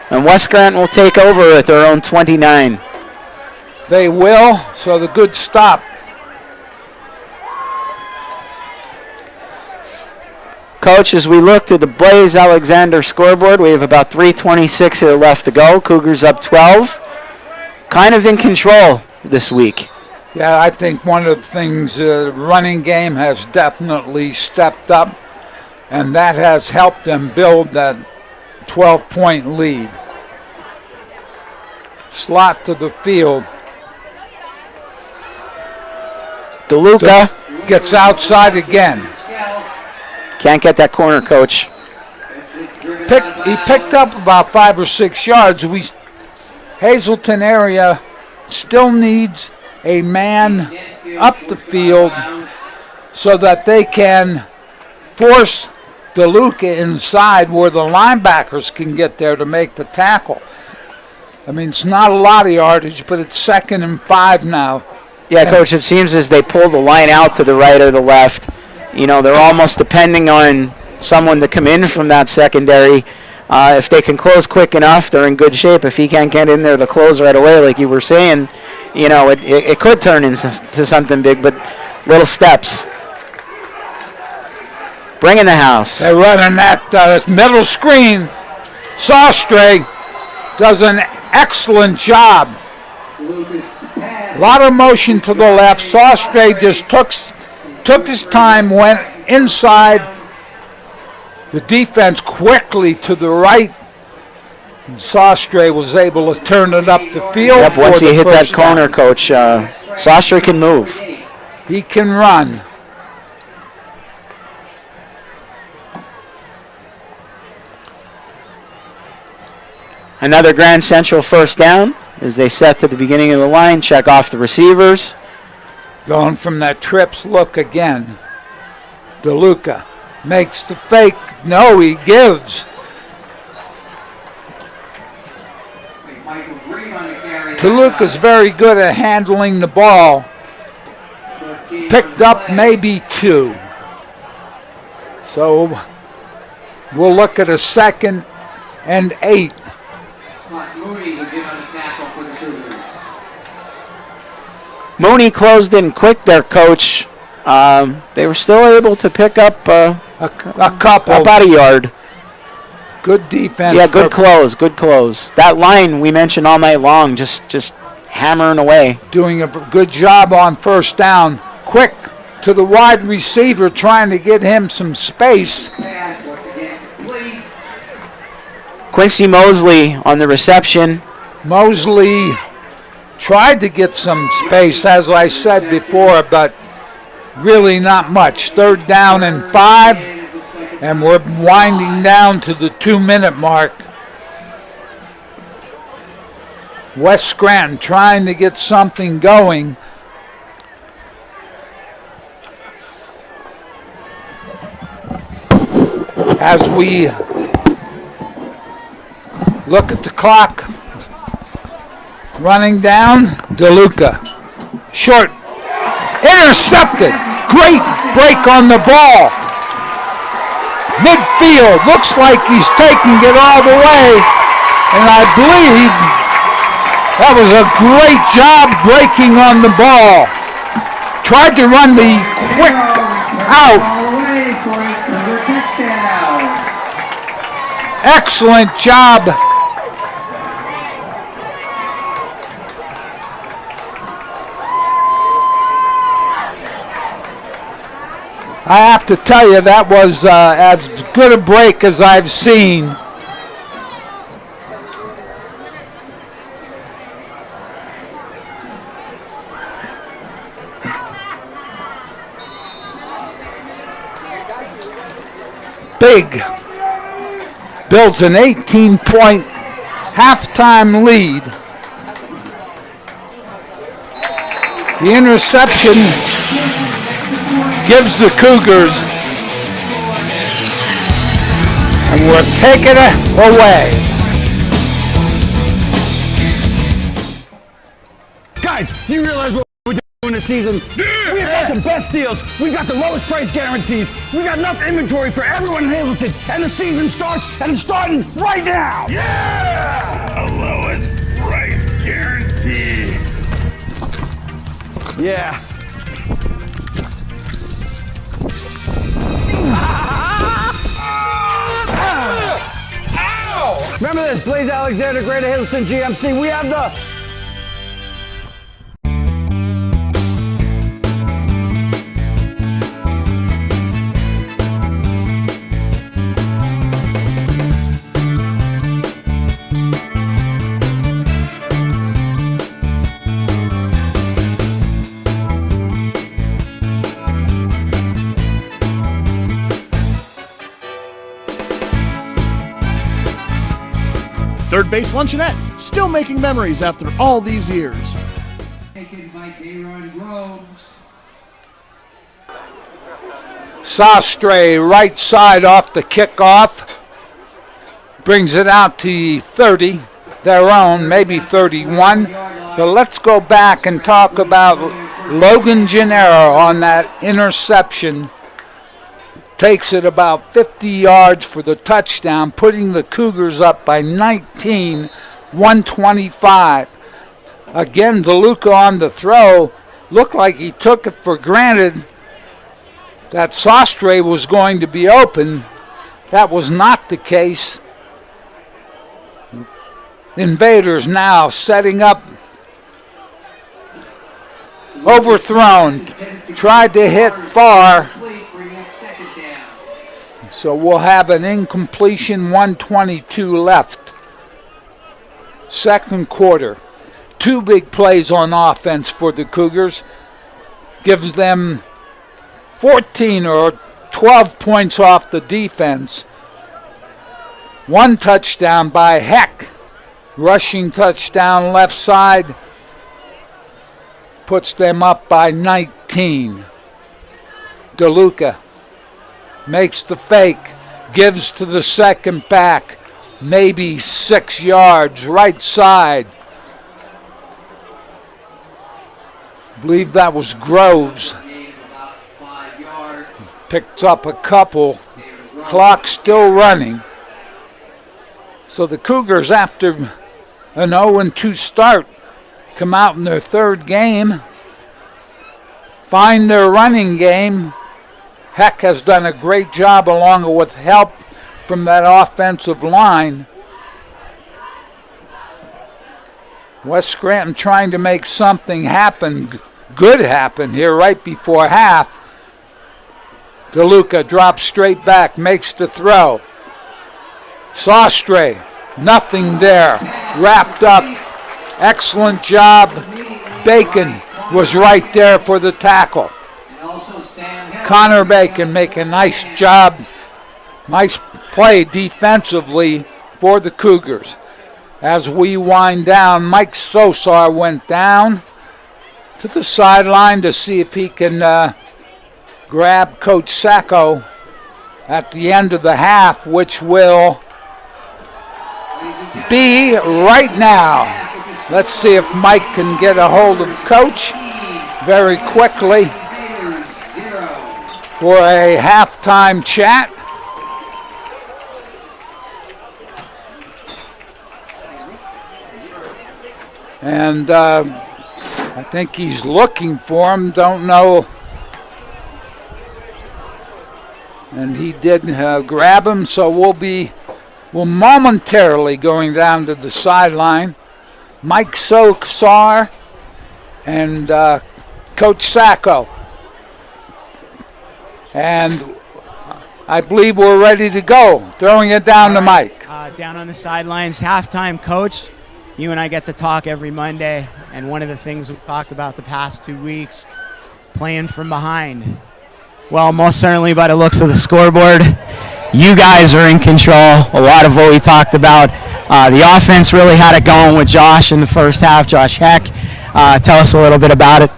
And West Scranton will take over at their own 29. They will, so the good stop. Coach, as we look to the Blaze Alexander scoreboard, we have about 3:26 here left to go. Cougars up 12. Kind of in control this week. Yeah, I think one of the things, the running game has definitely stepped up, and that has helped them build that 12-point lead. Slot to the field. DeLuca gets outside again. Can't get that corner, Coach. He picked up about 5 or 6 yards. Hazleton area still needs a man up the field so that they can force DeLuca inside where the linebackers can get there to make the tackle. I mean, it's not a lot of yardage, but it's 2nd and 5 now. Yeah, Coach, it seems as they pull the line out to the right or the left, you know, they're almost depending on someone to come in from that secondary. If they can close quick enough, they're in good shape. If he can't get in there to close right away, like you were saying, you know, it could turn into something big, but little steps. Bringing the house. They're running that middle screen. Sostre does an excellent job. A lot of motion to the left. Sostre just took his time, went inside. The defense quickly to the right. And Sostre was able to turn it up the field. Yep, once he hit that corner, Coach, Sostre can move. He can run. Another Grand Central first down as they set to the beginning of the line, check off the receivers. Going from that trips look again. DeLuca makes the fake. No, he gives. DeLuca's very good at handling the ball. Picked up maybe 2. So we'll look at a 2nd and 8. Mooney was in on the tackle for the Cougars. Mooney closed in quick there, Coach. They were still able to pick up a couple. About a yard. Good defense. Yeah, good close, good close. That line we mentioned all night long, just hammering away. Doing a good job on first down. Quick to the wide receiver, trying to get him some space. Quincy Mosley on the reception. Mosley tried to get some space, as I said before, but really not much. 3rd down and 5, and we're winding down to the 2-minute mark. West Scranton trying to get something going. As we look at the clock, running down, DeLuca. Short, intercepted. Great break on the ball. Midfield, looks like he's taking it all the way, and I believe that was a great job breaking on the ball. Tried to run the quick out. Excellent job. I have to tell you, that was as good a break as I've seen. Big builds an 18-point halftime lead. The interception gives the Cougars, and we're taking it away. Guys, do you realize what we're doing this season? Yeah. We've got the best deals. We've got the lowest price guarantees. We've got enough inventory for everyone in Hazleton, and the season starts, and it's starting right now. Yeah! The lowest price guarantee. Yeah. Ow! Remember this, Blaze Alexander, Greater Hazleton GMC. We have the Third Base Luncheonette, still making memories after all these years. Taken by Dayron Groves. Sastre, right side off the kickoff. Brings it out to 30, their own, maybe 31. But let's go back and talk about Logan Gennaro on that interception. Takes it about 50 yards for the touchdown, putting the Cougars up by 19, 125. Again, DeLuca on the throw. Looked like he took it for granted that Sastre was going to be open. That was not the case. Invaders now setting up. Overthrown. Tried to hit far. So we'll have an incompletion, 1:22 left. Second quarter. 2 big plays on offense for the Cougars. Gives them 14 or 12 points off the defense. 1 touchdown by Heck. Rushing touchdown left side. Puts them up by 19. DeLuca makes the fake, gives to the second back, maybe 6 yards, right side. I believe that was Groves. Picked up a couple. Clock still running. So the Cougars, after an 0-2 start, come out in their third game, find their running game. Heck has done a great job along with help from that offensive line. West Scranton trying to make something happen, good happen here right before half. DeLuca drops straight back, makes the throw. Sostre, nothing there, wrapped up. Excellent job. Bacon was right there for the tackle. Connor Bacon making a nice job, nice play defensively for the Cougars. As we wind down, Mike Sosar went down to the sideline to see if he can grab Coach Sacco at the end of the half, which will be right now. Let's see if Mike can get a hold of Coach very quickly for a halftime chat. And I think he's looking for him, don't know. And he did grab him, so we'll momentarily going down to the sideline. Mike Sosar and Coach Sacco. And I believe we're ready to go. Throwing it down to Mike. Down on the sidelines, halftime, Coach. You and I get to talk every Monday, and one of the things we talked about the past 2 weeks, playing from behind. Well, most certainly by the looks of the scoreboard, you guys are in control. A lot of what we talked about. The offense really had it going with Josh in the first half. Josh Heck, tell us a little bit about it.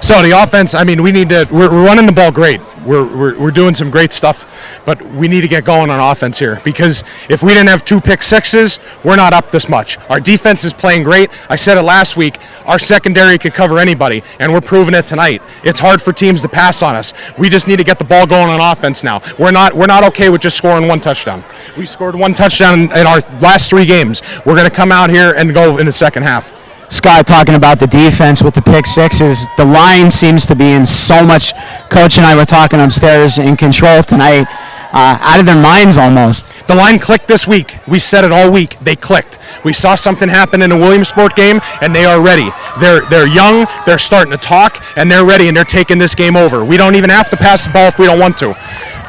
So the offense, I mean, we're running the ball great. We're doing some great stuff, but we need to get going on offense here, because if we didn't have 2 pick sixes, we're not up this much. Our defense is playing great. I said it last week, our secondary could cover anybody, and we're proving it tonight. It's hard for teams to pass on us. We just need to get the ball going on offense now. We're not okay with just scoring 1 touchdown. We scored 1 touchdown in our last 3 games. We're going to come out here and go in the second half. Scott, talking about the defense with the pick sixes, the line seems to be in so much. Coach and I were talking upstairs, in control tonight, out of their minds almost. The line clicked this week. We said it all week. They clicked. We saw something happen in the Williamsport game, and they are ready. They're young, they're starting to talk, and they're ready, and they're taking this game over. We don't even have to pass the ball if we don't want to,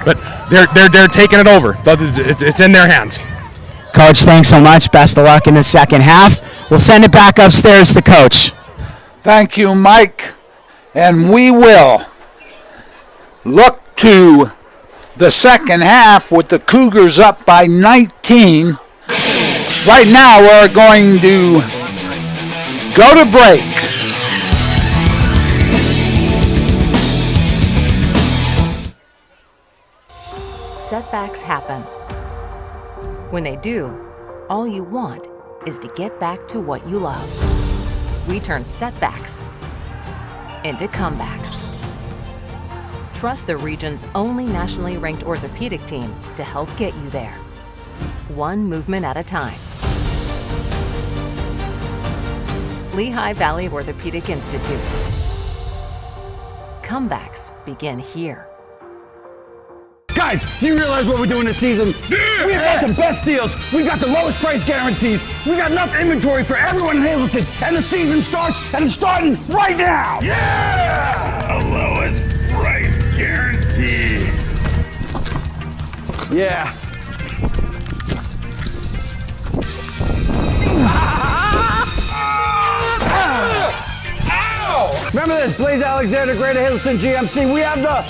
but they're taking it over. It's in their hands. Coach, thanks so much. Best of luck in the second half. We'll send it back upstairs to Coach. Thank you, Mike. And we will look to the second half with the Cougars up by 19. Right now, we're going to go to break. Setbacks happen. When they do, all you want is to get back to what you love. We turn setbacks into comebacks. Trust the region's only nationally ranked orthopedic team to help get you there, one movement at a time. Lehigh Valley Orthopedic Institute. Comebacks begin here. Guys, do you realize what we're doing this season? Yeah. We've got the best deals. We've got the lowest price guarantees. We got enough inventory for everyone in Hazleton. And the season starts, and it's starting right now. Yeah! The lowest price guarantee. Yeah. Ow! Remember this, Blaze Alexander, Greater Hazleton GMC. We have the...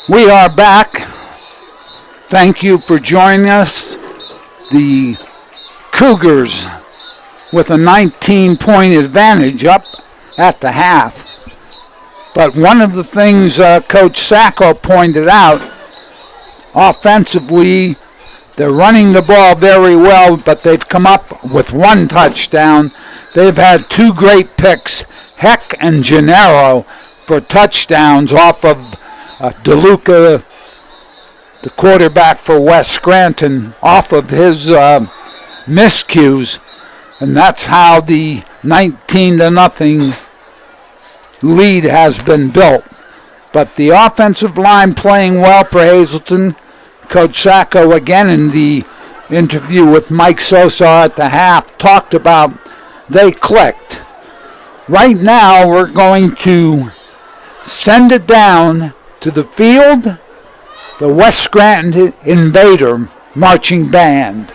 We are back. Thank you for joining us. The Cougars with a 19-point advantage up at the half. But one of the things Coach Sacco pointed out, offensively, they're running the ball very well, but they've come up with 1 touchdown. They've had 2 great picks. Heck and Gennaro for touchdowns off of DeLuca, the quarterback for West Scranton, off of his miscues. And that's how the 19-0 lead has been built. But the offensive line playing well for Hazleton. Coach Sacco, again in the interview with Mike Sosa at the half, talked about they clicked. Right now we're going to send it down to the field, the West Scranton Invader Marching Band.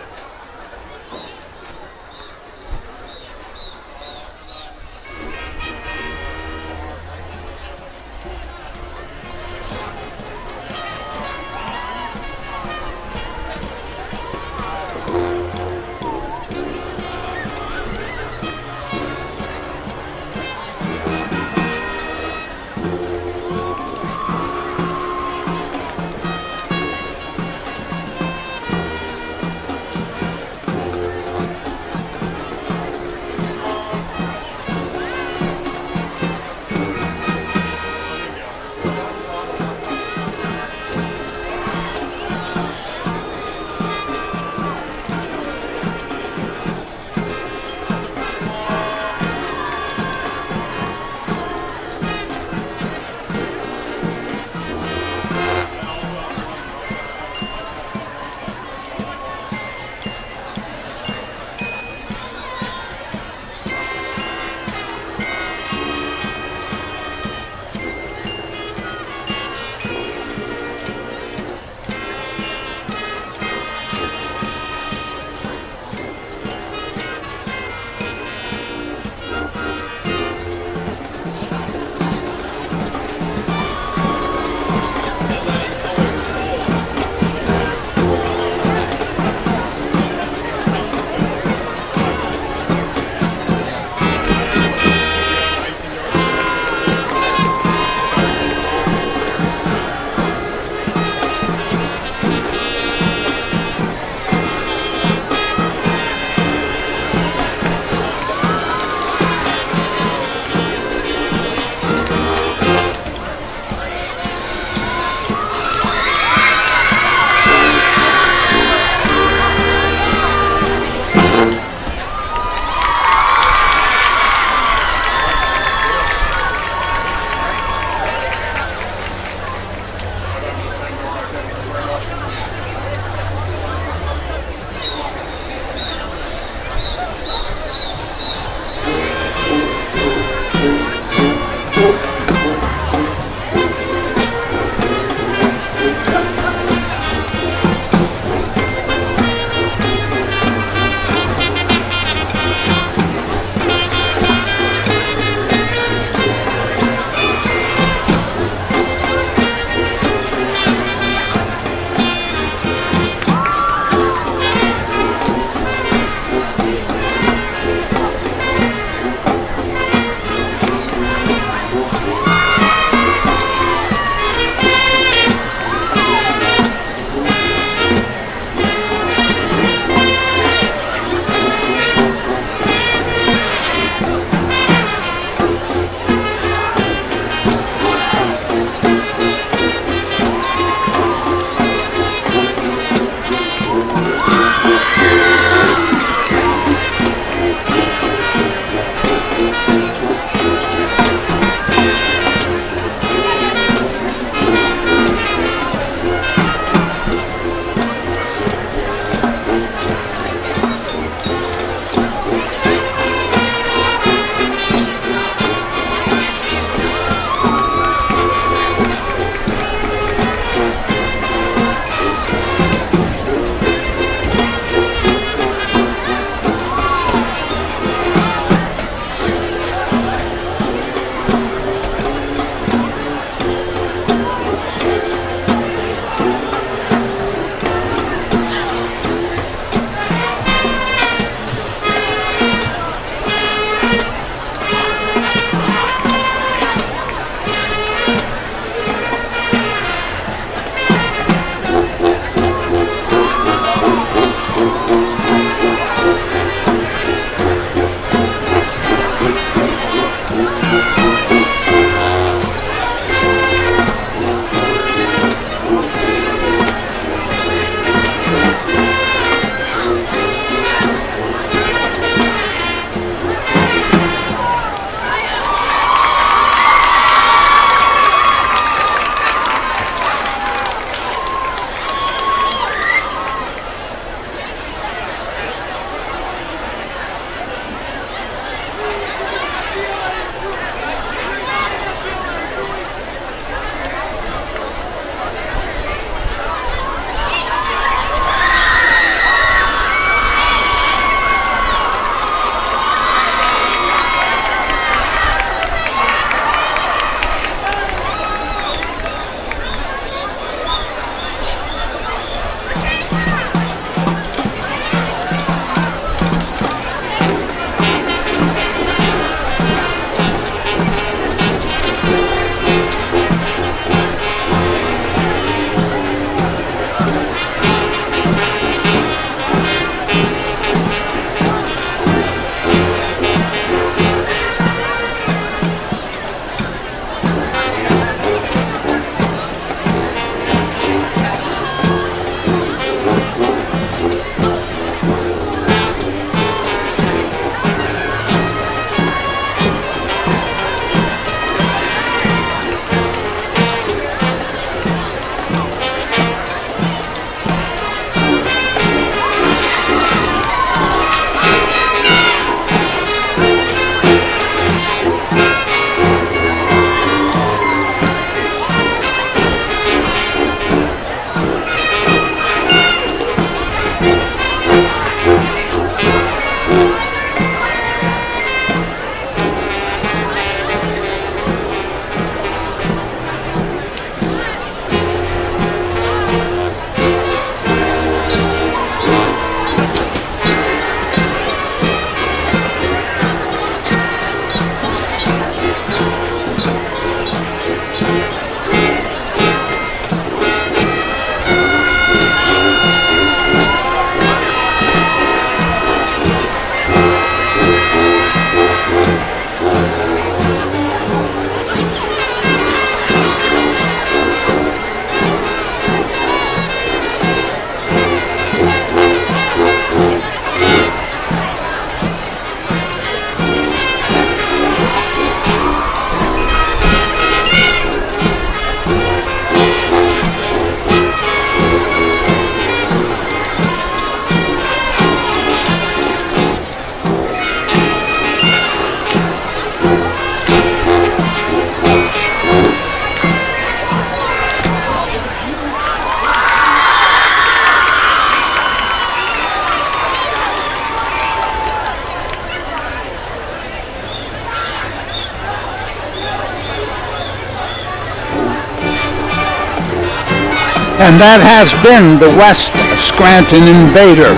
And that has been the West Scranton Invader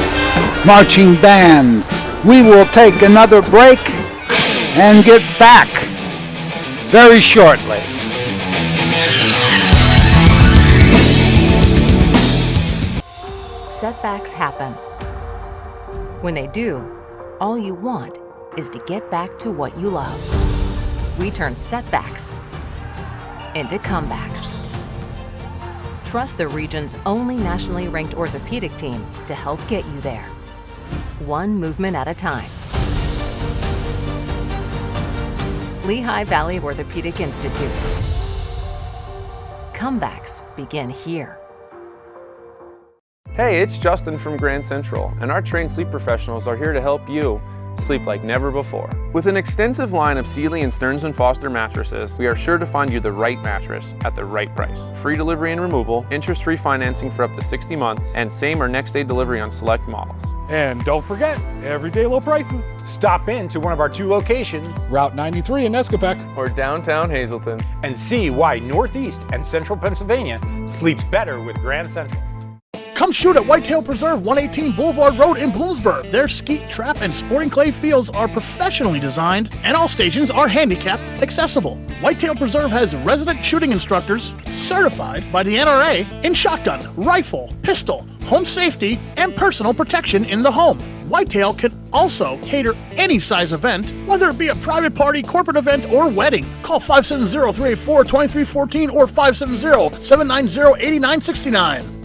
Marching Band. We will take another break and get back very shortly. Setbacks happen. When they do, all you want is to get back to what you love. We turn setbacks into comebacks. Trust the region's only nationally ranked orthopedic team to help get you there, one movement at a time. Lehigh Valley Orthopedic Institute. Comebacks begin here. Hey, it's Justin from Grand Central, and our trained sleep professionals are here to help you sleep like never before. With an extensive line of Sealy and Stearns & Foster mattresses, we are sure to find you the right mattress at the right price. Free delivery and removal, interest-free financing for up to 60 months, and same or next day delivery on select models. And don't forget, everyday low prices. Stop in to one of our 2 locations, Route 93 in Escapec, or downtown Hazleton, and see why Northeast and Central Pennsylvania sleeps better with Grand Central. Come shoot at Whitetail Preserve, 118 Boulevard Road in Bloomsburg. Their skeet, trap, and sporting clay fields are professionally designed, and all stations are handicapped accessible. Whitetail Preserve has resident shooting instructors certified by the NRA in shotgun, rifle, pistol, home safety, and personal protection in the home. Whitetail can also cater any size event, whether it be a private party, corporate event, or wedding. Call 570-384-2314 or 570-790-8969.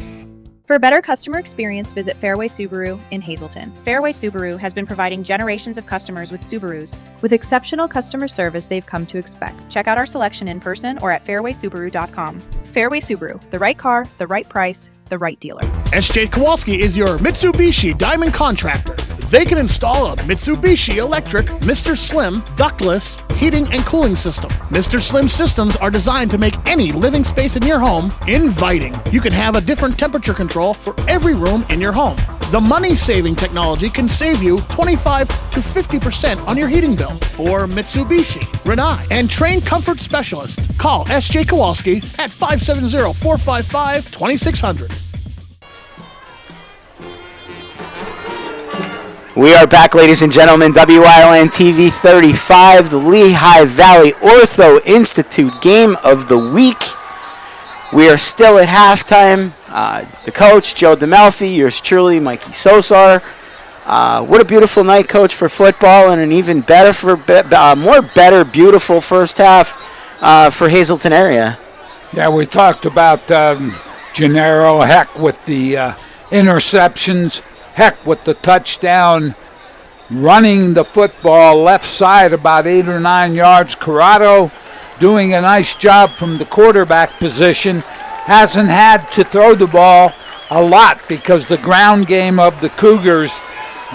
For a better customer experience, visit Fairway Subaru in Hazleton. Fairway Subaru has been providing generations of customers with Subarus. With exceptional customer service they've come to expect. Check out our selection in person or at fairwaysubaru.com. Fairway Subaru, the right car, the right price, the right dealer. SJ Kowalski is your Mitsubishi Diamond contractor. They can install a Mitsubishi electric Mr. Slim ductless heating and cooling system. Mr. Slim systems are designed to make any living space in your home inviting. You can have a different temperature control for every room in your home. The money-saving technology can save you 25 to 50% on your heating bill. For Mitsubishi, Rinnai, and trained comfort specialists, call S.J. Kowalski at 570-455-2600. We are back, ladies and gentlemen. WILN TV 35, the Lehigh Valley Ortho Institute Game of the Week. We are still at halftime. The coach, Joe DeMelfi, yours truly, Mikey Sosar. What a beautiful night, Coach, for football, and an even better, beautiful first half for Hazleton area. Yeah, we talked about Gennaro, heck with the interceptions, heck with the touchdown, running the football left side about 8 or 9 yards. Corrado doing a nice job from the quarterback position. Hasn't had to throw the ball a lot because the ground game of the Cougars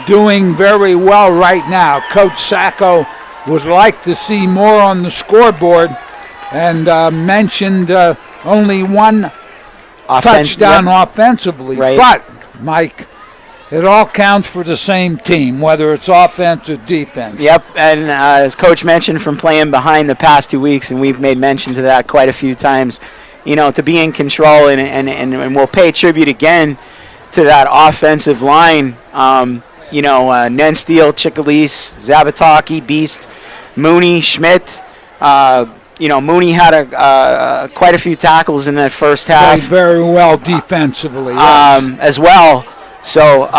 doing very well right now. Coach Sacco would like to see more on the scoreboard and mentioned only one touchdown offensively. Right. But, Mike, it all counts for the same team, whether it's offense or defense. Yep, and as Coach mentioned from playing behind the past 2 weeks, and we've made mention to that quite a few times, you know, to be in control, and we'll pay tribute again to that offensive line. Nen Steele, Chickalise, Zabataki, Beast, Mooney, Schmidt. Mooney had quite a few tackles in that first half. Played very well defensively, yes. As well. So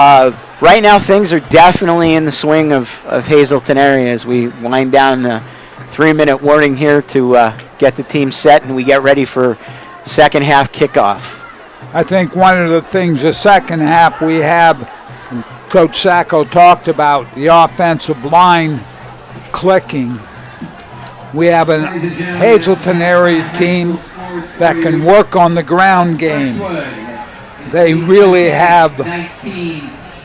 right now things are definitely in the swing of Hazleton area as we wind down the 3-minute warning here to get the team set and we get ready for second half kickoff. I think one of the things the second half we have, Coach Sacco talked about, the offensive line clicking. We have a Hazleton area team that can work on the ground game. They really have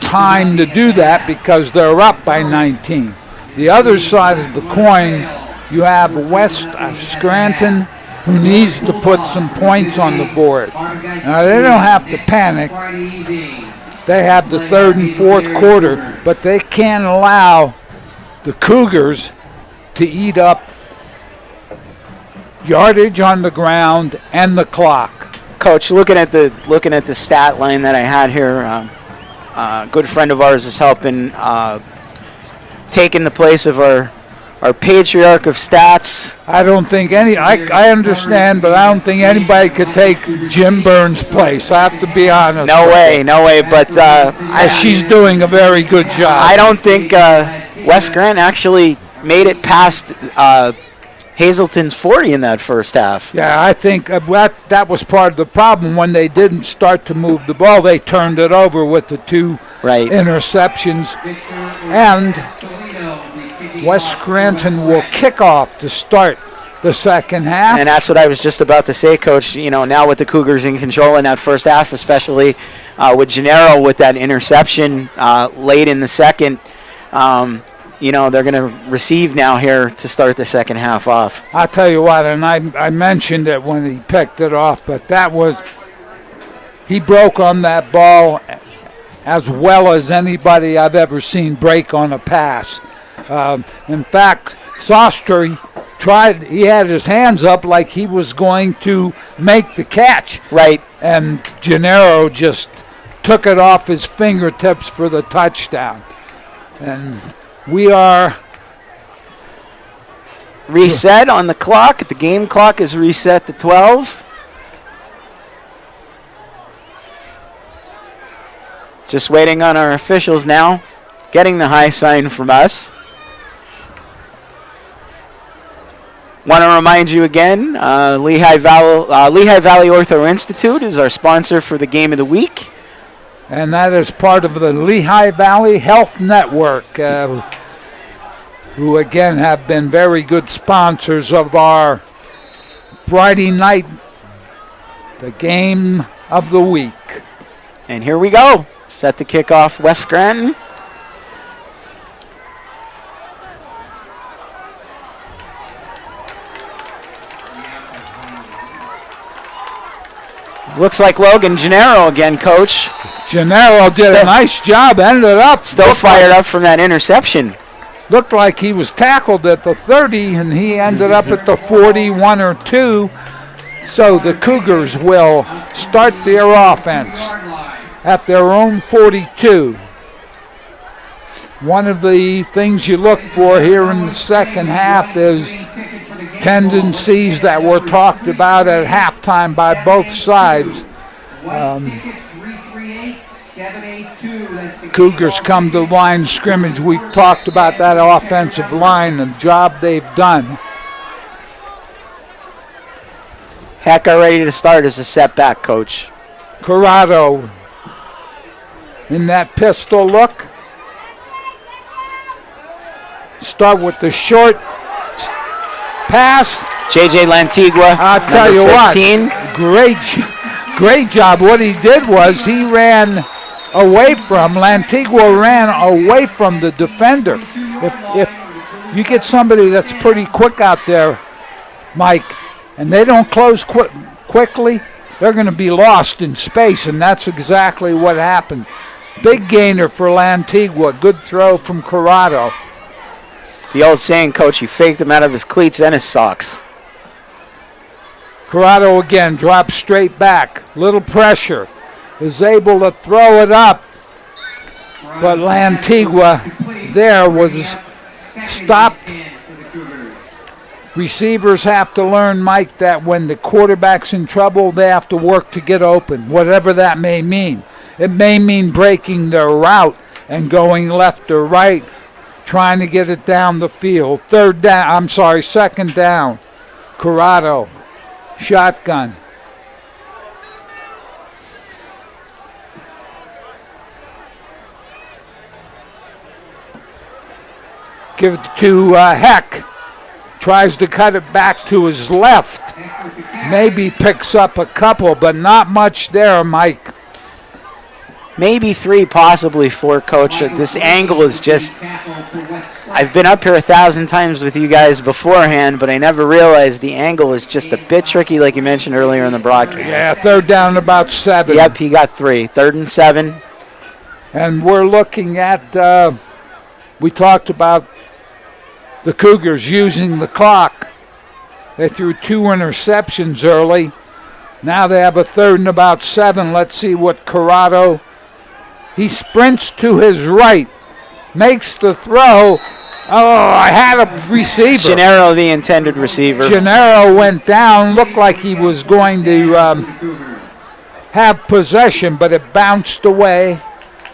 time to do that because they're up by 19. The other side of the coin, you have West Scranton, who needs to put some points on the board. Now, they don't have to panic. They have the third and fourth quarter, but they can't allow the Cougars to eat up yardage on the ground and the clock. Coach, looking at the stat line that I had here, a good friend of ours is helping, taking the place of our patriarch of stats. I don't think I understand, but I don't think anybody could take Jim Burns' place. I have to be honest. No way. But she's doing a very good job. I don't think West Scranton actually made it past Hazleton's 40 in that first half. Yeah, I think that was part of the problem. When they didn't start to move the ball, they turned it over with the two interceptions. And West Scranton will kick off to start the second half. And that's what I was just about to say, Coach. Now with the Cougars in control in that first half, especially with Gennaro with that interception late in the second, they're going to receive now here to start the second half off. I'll tell you what, and I mentioned it when he picked it off, but he broke on that ball as well as anybody I've ever seen break on a pass. In fact, Soster he had his hands up like he was going to make the catch. Right. And Gennaro just took it off his fingertips for the touchdown. And we are reset on the clock. The game clock is reset to 12. Just waiting on our officials now, getting the high sign from us. Want to remind you again, Lehigh Valley Ortho Institute is our sponsor for the game of the week. And that is part of the Lehigh Valley Health Network, who again have been very good sponsors of our Friday night, the game of the week. And here we go. Set to kick off West Scranton. Looks like Logan Gennaro again, Coach. Gennaro did a nice job, ended up. Still fired up from that interception. Looked like he was tackled at the 30, and he ended up at the 41 or 2. So the Cougars will start their offense at their own 42. One of the things you look for here in the second half is tendencies that were talked about at halftime by both sides. Cougars come to line scrimmage. We've talked about that offensive line and the job they've done. Hecka ready to start as a setback, Coach. Corrado in that pistol look. Start with the short pass. J.J. Lantigua, I'll tell you 15. What, great job. What he did was he ran away from, Lantigua ran away from the defender. If you get somebody that's pretty quick out there, Mike, and they don't close quickly, they're going to be lost in space, and that's exactly what happened. Big gainer for Lantigua. Good throw from Corrado. The old saying, Coach, he faked him out of his cleats and his socks. Corrado again drops straight back. Little pressure. Is able to throw it up. But Lantigua there was stopped. Receivers have to learn, Mike, that when the quarterback's in trouble, they have to work to get open, whatever that may mean. It may mean breaking their route and going left or right, trying to get it down the field. Second down. Corrado, shotgun. Give it to Heck. Tries to cut it back to his left. Maybe picks up a couple, but not much there, Mike. Maybe 3, possibly 4, Coach. This angle is just, I've been up here 1,000 times with you guys beforehand, but I never realized the angle is just a bit tricky, like you mentioned earlier in the broadcast. Yeah, third down about 7. Yep, he got 3. 3rd and 7. And we're looking at, we talked about the Cougars using the clock. They threw 2 interceptions early. Now they have a 3rd and about 7. Let's see what Corrado. He sprints to his right, makes the throw. Oh, I had a receiver. Gennaro, the intended receiver. Gennaro went down, looked like he was going to have possession, but it bounced away.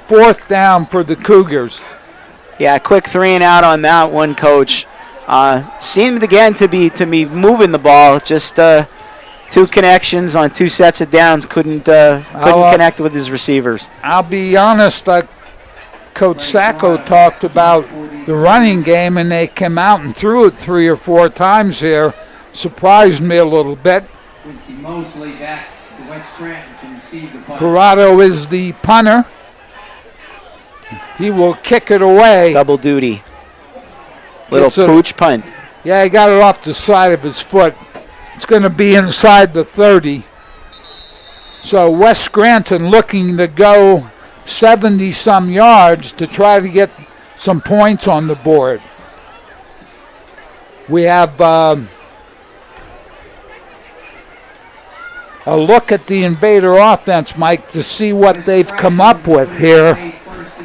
4th down for the Cougars. Yeah, quick 3 and out on that one, Coach. Seemed again to be moving the ball. Just 2 connections on 2 sets of downs. Couldn't connect with his receivers. I'll be honest. Coach Sacco talked about the running game, and they came out and threw it 3 or 4 times here. Surprised me a little bit. Corrado is the punter. He will kick it away. Double duty. Little pooch punt. Yeah, he got it off the side of his foot. It's going to be inside the 30. So West Scranton looking to go 70-some yards to try to get some points on the board. We have a look at the Invader offense, Mike, to see what they've come up with here in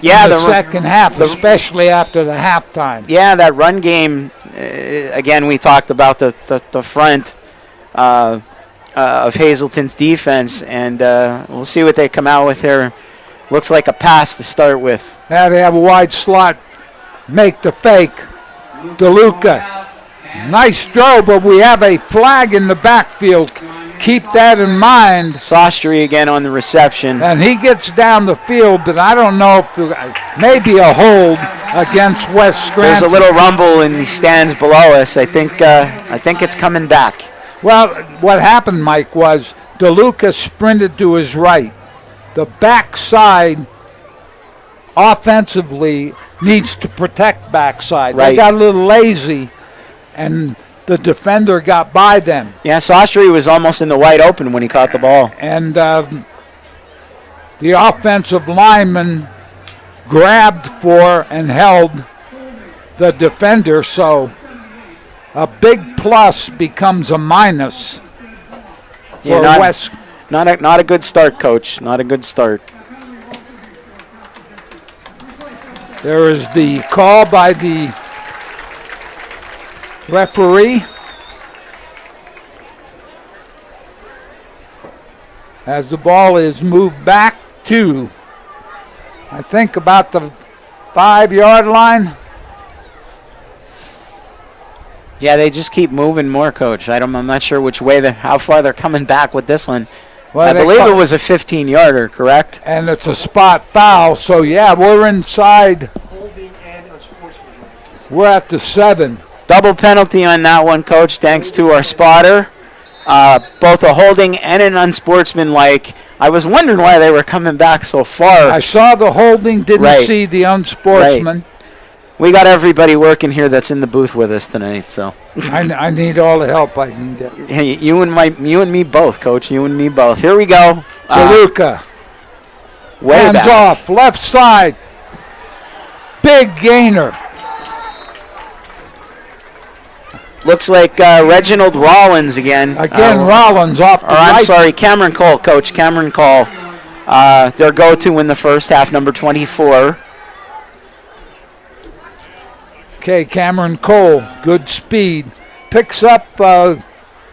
the second half, especially after the halftime. Yeah, that run game, again, we talked about the front of Hazleton's defense, and we'll see what they come out with here. Looks like a pass to start with. Now they have a wide slot, make the fake. DeLuca, nice throw, but we have a flag in the backfield. Keep that in mind. Sostry again on the reception. And he gets down the field, but I don't know if maybe a hold against West Scranton. There's a little rumble in the stands below us. I think it's coming back. Well, what happened, Mike, was DeLuca sprinted to his right. The backside offensively needs to protect backside. Right. They got a little lazy, and the defender got by them. Yeah, Sostry was almost in the wide open when he caught the ball. And the offensive lineman grabbed for and held the defender, so a big plus becomes a minus for West. Not a good start, Coach. Not a good start. There is the call by the referee. As the ball is moved back to, I think, about the 5-yard line. Yeah, they just keep moving more, Coach. I'm not sure which way how far they're coming back with this one. Well, I believe it was a 15-yarder, correct? And it's a spot foul, so yeah, we're inside. Holding and unsportsmanlike. We're at the 7. Double penalty on that one, Coach, thanks to our spotter. Both a holding and an unsportsmanlike. I was wondering why they were coming back so far. I saw the holding, didn't see the unsportsman. Right. We got everybody working here that's in the booth with us tonight, so. I need all the help I can get. Hey, you and me both, Coach. You and me both. Here we go. DeLuca. Hands back. off, left side. Big gainer. Looks like Reginald Rollins again. Rollins off the right. I'm sorry, Cameron Cole, Coach. Cameron Cole. Their go-to in the first half, number 24. Okay, Cameron Cole, good speed. Picks up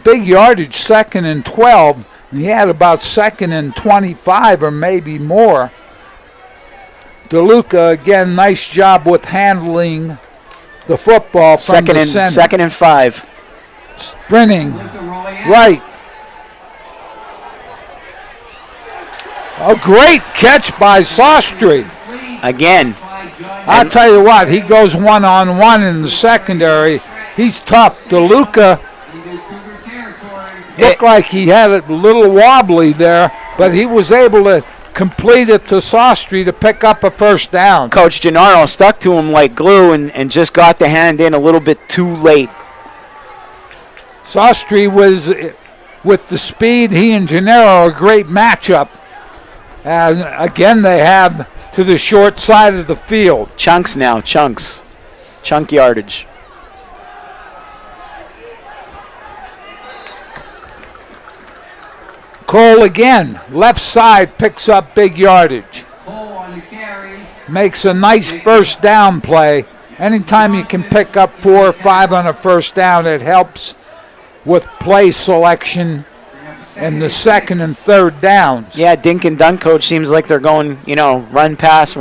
big yardage, 2nd and 12. And he had about 2nd and 25 or maybe more. DeLuca, again, nice job with handling the football from the center. 2nd and 5. Sprinting right. A great catch by Sostry. Again. I'll tell you what, he goes one-on-one in the secondary. He's tough. DeLuca looked like he had it a little wobbly there, but he was able to complete it to Sostry to pick up a first down. Coach Gennaro stuck to him like glue and just got the hand in a little bit too late. Sostry was, with the speed, he and Gennaro are a great matchup. And again, they have to the short side of the field. Chunks now, chunks. Chunk yardage. Cole again, left side, picks up big yardage. Cole on the carry. Makes a nice first down play. Anytime you can pick up 4 or 5 on a first down, it helps with play selection and the second and third downs. Yeah, Dink and Dunk coach seems like they're going, run pass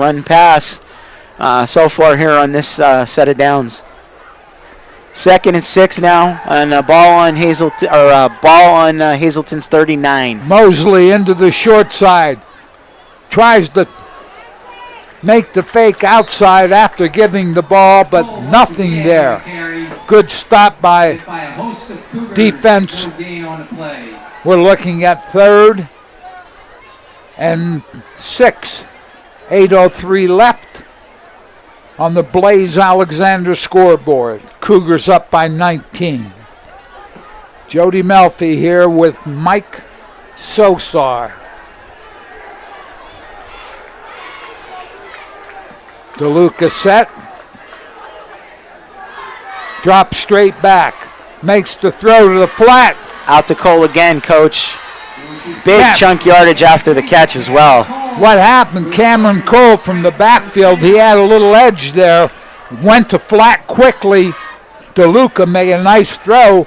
so far here on this set of downs. 2nd and 6 now, and a ball on Hazleton's 39. Mosley into the short side, tries to make the fake outside after giving the ball, but nothing there. Good stop by defense. We're looking at 3rd and 6. 8:03 left on the Blaze Alexander scoreboard. Cougars up by 19. Jody Melfi here with Mike Sosar. DeLuca set. Drops straight back. Makes the throw to the flat. Out to Cole again, coach. Big chunk yardage after the catch as well. What happened? Cameron Cole from the backfield, he had a little edge there. Went to flat quickly. DeLuca made a nice throw.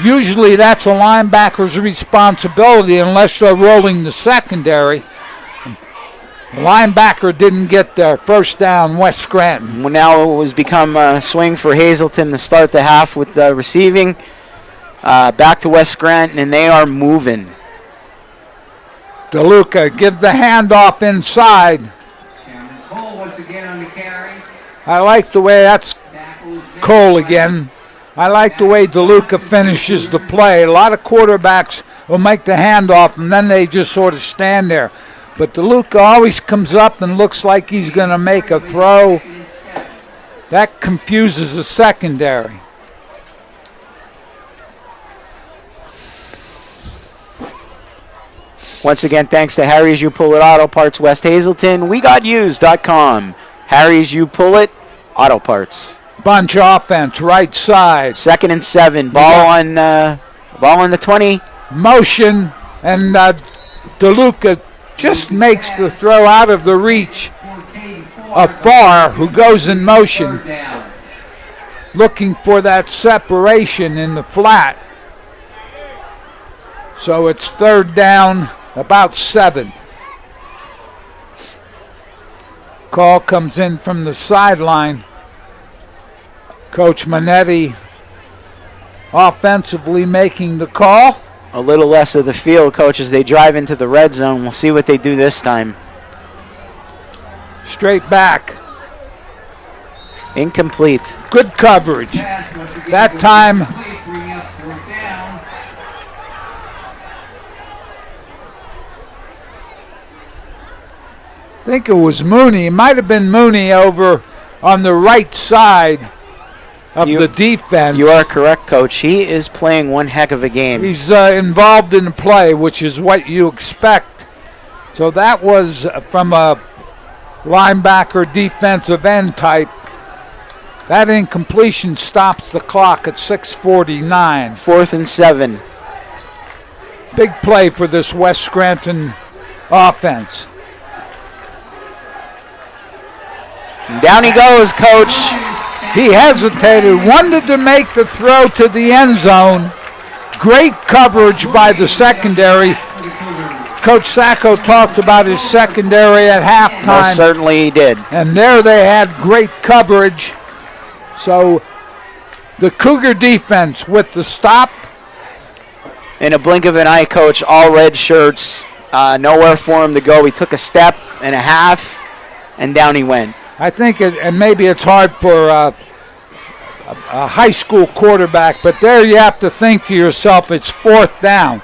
Usually that's a linebacker's responsibility unless they're rolling the secondary. The linebacker didn't get there. First down, West Scranton. Well, now it was become a swing for Hazleton to start the half with receiving. Back to West Scranton, and they are moving. DeLuca give the handoff inside. Cole once again on the carry. I like the way that's Cole again. I like the way DeLuca finishes the play. A lot of quarterbacks will make the handoff, and then they just sort of stand there. But DeLuca always comes up and looks like he's going to make a throw. That confuses the secondary. Once again, thanks to Harry's You Pull It Auto Parts West Hazleton. WeGotUsed.com. Harry's You Pull It Auto Parts. Bunch offense, right side. 2nd and 7. Ball on the 20. Motion, and DeLuca just makes the throw out of the reach of Farr, who goes in motion, looking for that separation in the flat. So it's 3rd down, about 7. Call comes in from the sideline. Coach Manetti offensively making the call. A little less of the field, coach, as they drive into the red zone. We'll see what they do this time. Straight back. Incomplete. Good coverage. That time I think it was Mooney. It might have been Mooney over on the right side of the defense. You are correct, Coach. He is playing one heck of a game. He's involved in the play, which is what you expect. So that was from a linebacker defensive end type. That incompletion stops the clock at 6:49. 4th and 7. Big play for this West Scranton offense. And down he goes, Coach. He hesitated, wanted to make the throw to the end zone. Great coverage by the secondary. Coach Sacco talked about his secondary at halftime. Most certainly he did. And there they had great coverage. So the Cougar defense with the stop. In a blink of an eye, Coach, all red shirts. Nowhere for him to go. He took a step and a half, and down he went. I think, and maybe it's hard for a high school quarterback, but there you have to think to yourself, it's 4th down.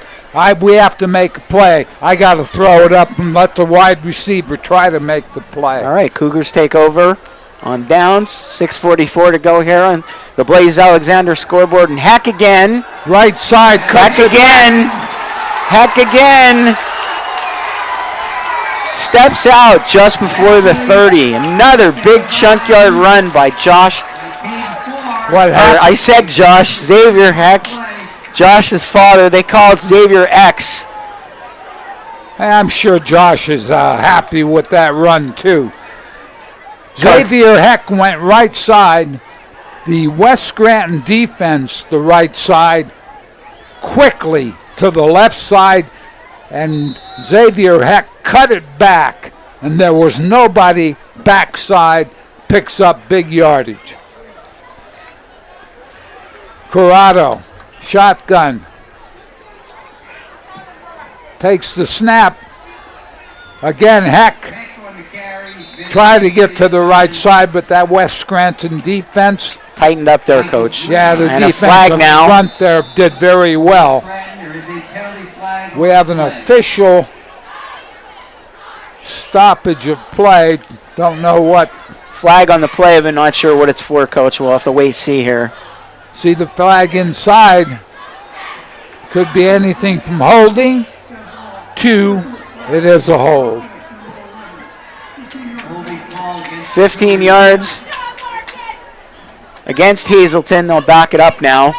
We have to make a play. I got to throw it up and let the wide receiver try to make the play. All right, Cougars take over on downs. 6:44 to go here on the Blaze Alexander scoreboard. And Heck again. Right side. Heck again. Heck again. Steps out just before the 30. Another big chunk yard run by Josh. What happened? I said Josh. Xavier Heck. Josh's father. They call it Xavier X. I'm sure Josh is happy with that run, too. Xavier Heck went right side. The West Scranton defense, the right side, quickly to the left side, and Xavier Heck cut it back, and there was nobody backside, picks up big yardage. Corrado, shotgun, takes the snap. Again, Heck tried to get to the right side, but that West Scranton defense tightened up there, Coach. Yeah, the and defense a flag up now. front there did very well. We have an official stoppage of play. Don't know what. Flag on the play, but not sure what it's for, Coach. We'll have to wait and see here. See the flag inside. Could be anything from holding to it is a hold. 15 yards against Hazleton. They'll back it up now.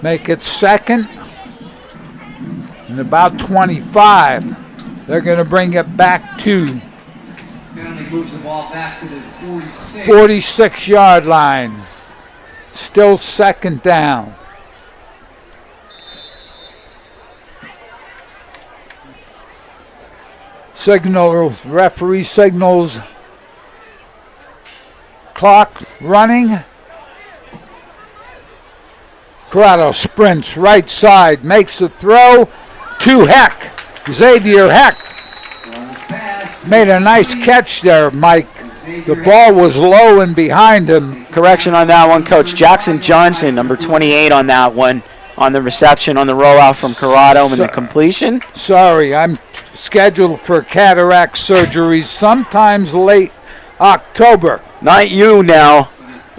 Make it second and about 25. They're going to bring it back to Moves the ball back to the 46-yard line. Still second down. Referee signals clock running. Corrado sprints right side, makes the throw to Heck. Xavier Heck made a nice catch there, Mike. The ball was low and behind him. Correction on that one, Coach. Jackson Johnson, number 28 on that one, on the reception, on the rollout from Corrado and the completion. Sorry, I'm scheduled for cataract surgery sometimes late October. Not you now.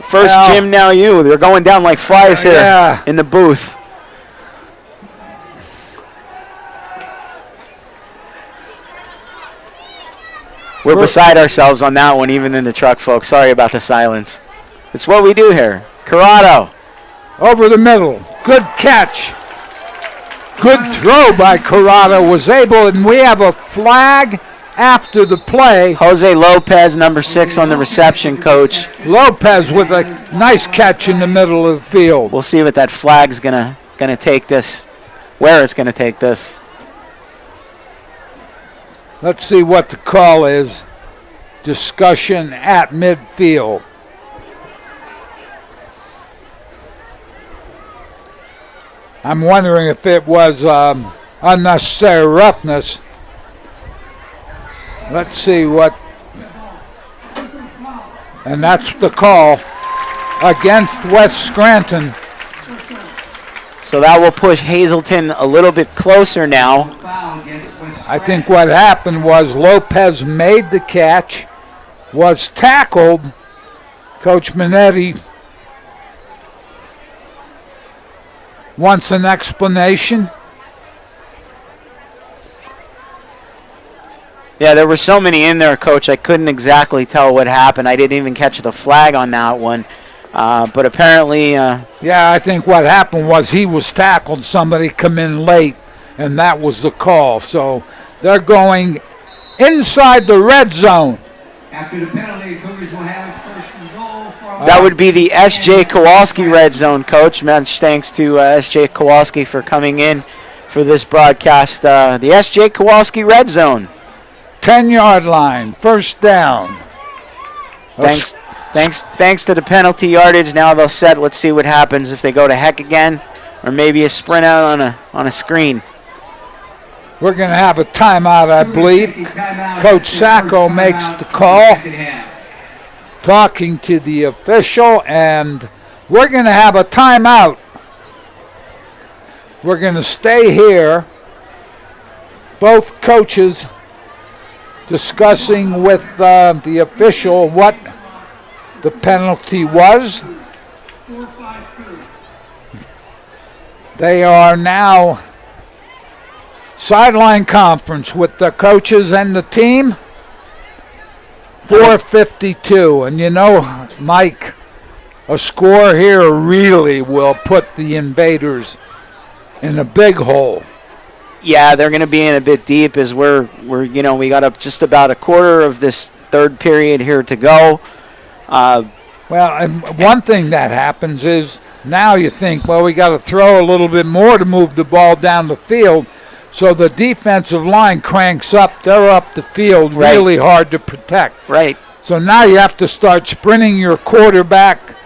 First Jim, now you. They're going down like flies here in the booth. We're beside ourselves on that one, even in the truck, folks. Sorry about the silence. It's what we do here. Corrado. Over the middle. Good catch. Good throw by Corrado. Was able, and we have a flag after the play. Jose Lopez, number 6 on the reception, Coach. Lopez with a nice catch in the middle of the field. We'll see what that flag's gonna take this, where it's gonna take this. Let's see what the call is. Discussion at midfield. I'm wondering if it was unnecessary roughness. Let's see what. And that's the call against West Scranton. So that will push Hazleton a little bit closer now. I think what happened was Lopez made the catch, was tackled. Coach Minetti wants an explanation. Yeah, there were so many in there, Coach. I couldn't exactly tell what happened. I didn't even catch the flag on that one. But apparently... yeah, I think what happened was he was tackled. Somebody come in late, and that was the call. So they're going inside the red zone. After the penalty, Cougars will have first and goal from... That would be the S.J. Kowalski red zone, Coach. Much thanks to S.J. Kowalski for coming in for this broadcast. The S.J. Kowalski red zone. 10-yard line, first down. Thanks to the penalty yardage. Now they'll set. Let's see what happens if they go to Heck again, or maybe a sprint out on a screen. We're going to have a timeout, I believe. Coach Sacco makes the call, talking to the official, and we're going to have a timeout. We're going to stay here. Both coaches discussing with the official what the penalty was. They are now sideline conference with the coaches and the team. 4:52, and you know, Mike, a score here really will put the Invaders in a big hole. Yeah, they're going to be in a bit deep as we got up just about a quarter of this third period here to go. Well, and one thing that happens is now you think, well, we got to throw a little bit more to move the ball down the field. So the defensive line cranks up. They're up the field really hard to protect. Right. So now you have to start sprinting your quarterback,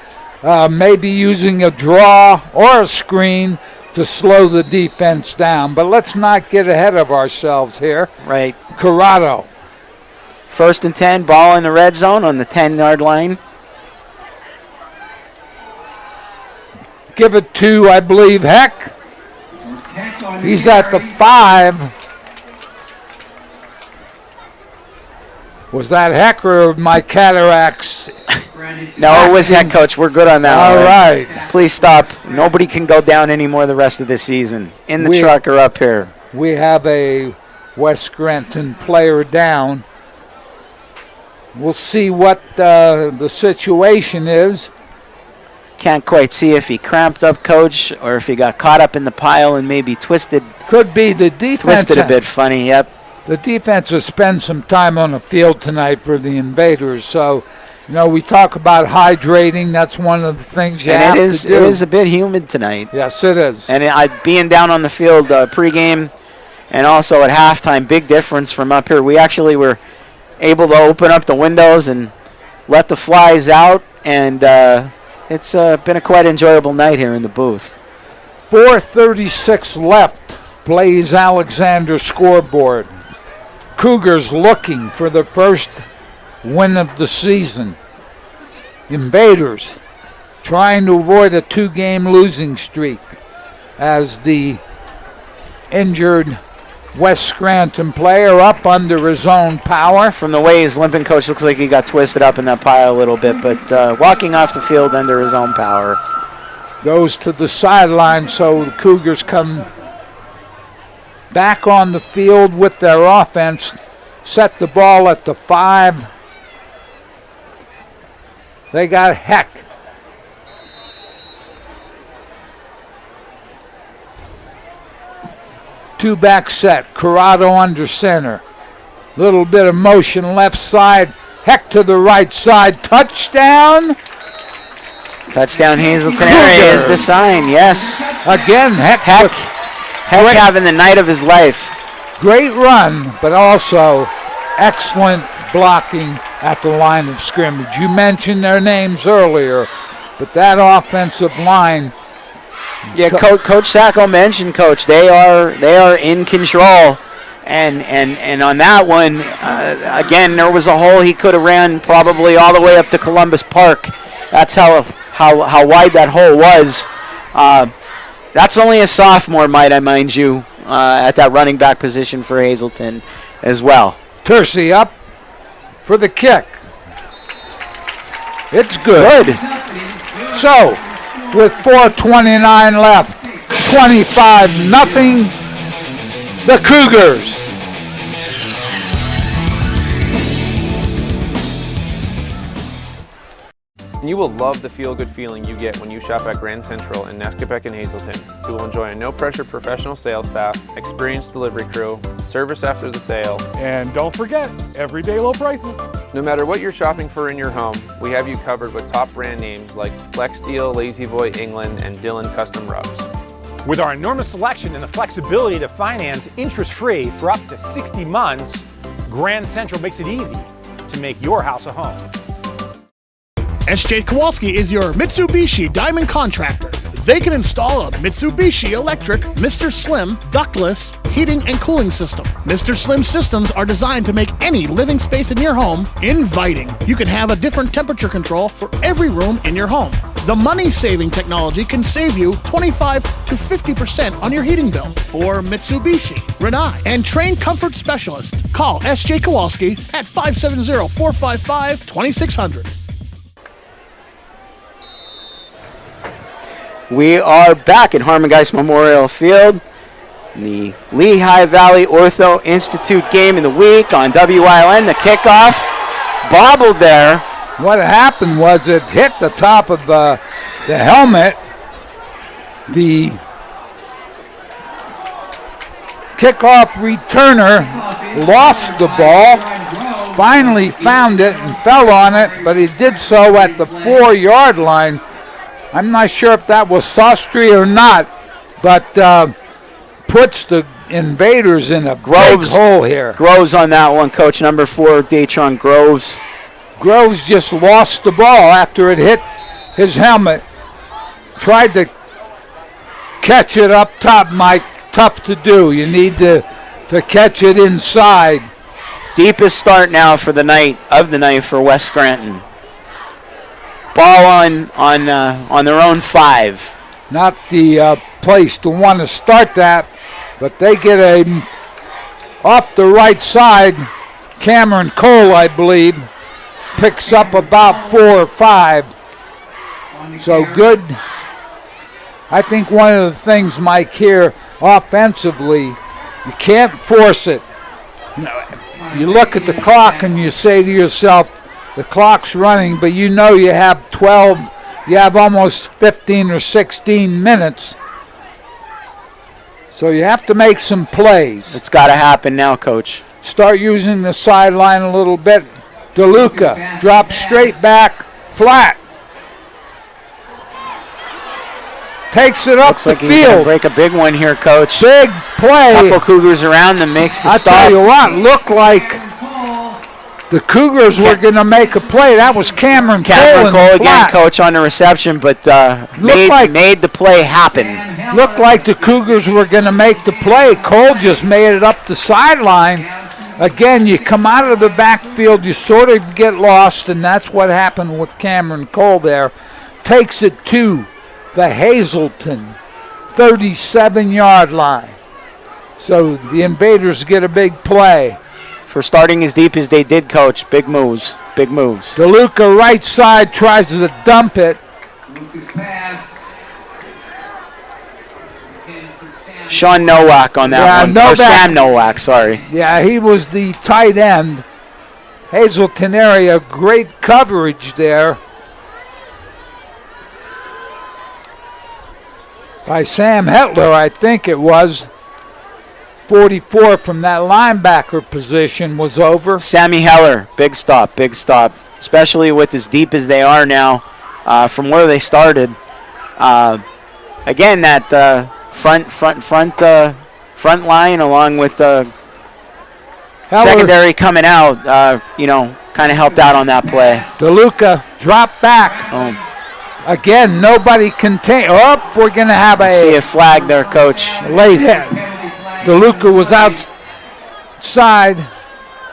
maybe using a draw or a screen to slow the defense down. But let's not get ahead of ourselves here. Right. Corrado. 1st and 10, ball in the red zone on the 10-yard line. Give it to, I believe, Heck. He's at the 5. Was that Heck or my cataracts? No, it was Heck, Coach. We're good on that. All right. Please stop. Nobody can go down anymore the rest of the season. In the truck or up here. We have a West Scranton player down. We'll see what the situation is. Can't quite see if he cramped up, Coach, or if he got caught up in the pile and maybe twisted. Could be the defense. Twisted a bit funny, yep. The defense will spend some time on the field tonight for the Invaders. So, we talk about hydrating. That's one of the things you have to do. It is a bit humid tonight. Yes, it is. And being down on the field pregame and also at halftime, big difference from up here. We actually were able to open up the windows and let the flies out, and it's been a quite enjoyable night here in the booth. 4:36 left. Blaze Alexander scoreboard. Cougars looking for the first win of the season. Invaders trying to avoid a 2-game losing streak as the injured West Scranton player up under his own power. From the way he's limping, Coach, looks like he got twisted up in that pile a little bit, but walking off the field under his own power. Goes to the sideline, so the Cougars come back on the field with their offense, set the ball at the 5. They got Heck. Two-back set, Corrado under center. Little bit of motion left side, Heck to the right side, touchdown. Touchdown Hazleton area is the sign, yes. Again, Heck having the night of his life. Great run, but also excellent blocking at the line of scrimmage. You mentioned their names earlier, but that offensive line. Yeah, Coach Sacco mentioned, Coach, they are in control. And on that one, again, there was a hole he could have ran probably all the way up to Columbus Park. That's how wide that hole was. That's only a sophomore, might I mind you, at that running back position for Hazleton as well. Tercy up for the kick. It's good. So, with 4:29 left, 25-0, the Cougars. You will love the feel-good feeling you get when you shop at Grand Central in Nescopeck and Hazleton. You will enjoy a no-pressure professional sales staff, experienced delivery crew, service after the sale, and don't forget, everyday low prices. No matter what you're shopping for in your home, we have you covered with top brand names like Flex Steel, Lazy Boy England, and Dillon Custom Rugs. With our enormous selection and the flexibility to finance interest-free for up to 60 months, Grand Central makes it easy to make your house a home. SJ Kowalski is your Mitsubishi Diamond Contractor. They can install a Mitsubishi electric Mr. Slim ductless heating and cooling system. Mr. Slim systems are designed to make any living space in your home inviting. You can have a different temperature control for every room in your home. The money-saving technology can save you 25 to 50% on your heating bill. For Mitsubishi, Rinnai, and trained comfort specialists, call SJ Kowalski at 570-455-2600. We are back at Harmon Geist Memorial Field. The Lehigh Valley Ortho Institute game of the week on WILN. The kickoff bobbled there. What happened was it hit the top of the helmet. The kickoff returner lost the ball, finally found it and fell on it, but he did so at the 4-yard line. I'm not sure if that was Sastry or not, but puts the Invaders in a big hole here. Groves on that one, Coach. Number 4, Datron Groves. Groves just lost the ball after it hit his helmet. Tried to catch it up top, Mike. Tough to do. You need to catch it inside. Deepest start now for the night for West Scranton. Ball on their own 5. Not the place to want to start that, but they get a off the right side. Cameron Cole, I believe, picks up about 4 or 5. So good. I think one of the things, Mike, here offensively, you can't force it. You look at the clock and you say to yourself, the clock's running, but you know you have 12, you have almost 15 or 16 minutes. So you have to make some plays. It's got to happen now, Coach. Start using the sideline a little bit. DeLuca drops straight back, flat. Takes it up Looks the like he's field. gonna break a big one here, Coach. Big play. Couple Cougars around them, makes the stop. I'll tell you what, looked like the Cougars were going to make a play. That was Cameron Cole again, Coach, on the reception, but made the play happen. Looked like the Cougars were going to make the play. Cole just made it up the sideline. Again, you come out of the backfield, you sort of get lost, and that's what happened with Cameron Cole there. Takes it to the Hazleton 37-yard line. So the Invaders get a big play. For starting as deep as they did, Coach, big moves, big moves. DeLuca right side tries to dump it. Sean Nowak on that one, or Sam Nowak, sorry. Yeah, he was the tight end. Hazleton area, great coverage there by Sam Hetler, I think it was. 44 from that linebacker position was over. Sammy Heller, big stop, especially with as deep as they are now from where they started. Again, that front line along with the secondary coming out, kind of helped out on that play. DeLuca dropped back. Again, nobody contain. Oh, we're going to have see a flag there, Coach. Late hit. DeLuca was outside,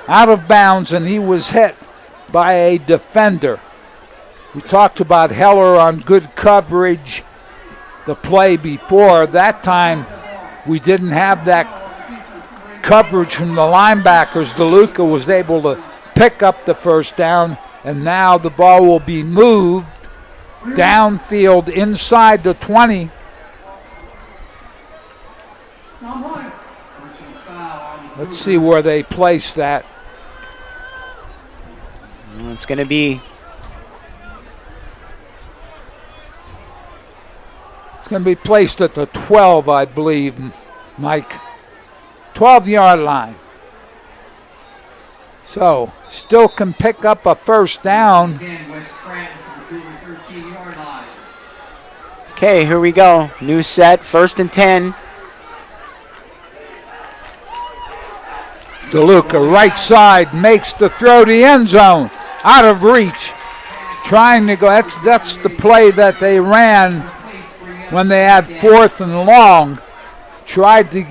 out of bounds, and he was hit by a defender. We talked about Heller on good coverage the play before. That time, we didn't have that coverage from the linebackers. DeLuca was able to pick up the first down, and now the ball will be moved downfield inside the 20. Let's see where they place that. It's going to be... It's going to be placed at the 12, I believe, Mike. 12-yard line. So, still can pick up a first down. Okay, here we go. New set, 1st and 10. DeLuca, right side, makes the throw to the end zone. Out of reach. Trying to go. That's the play that they ran when they had 4th and long. Tried to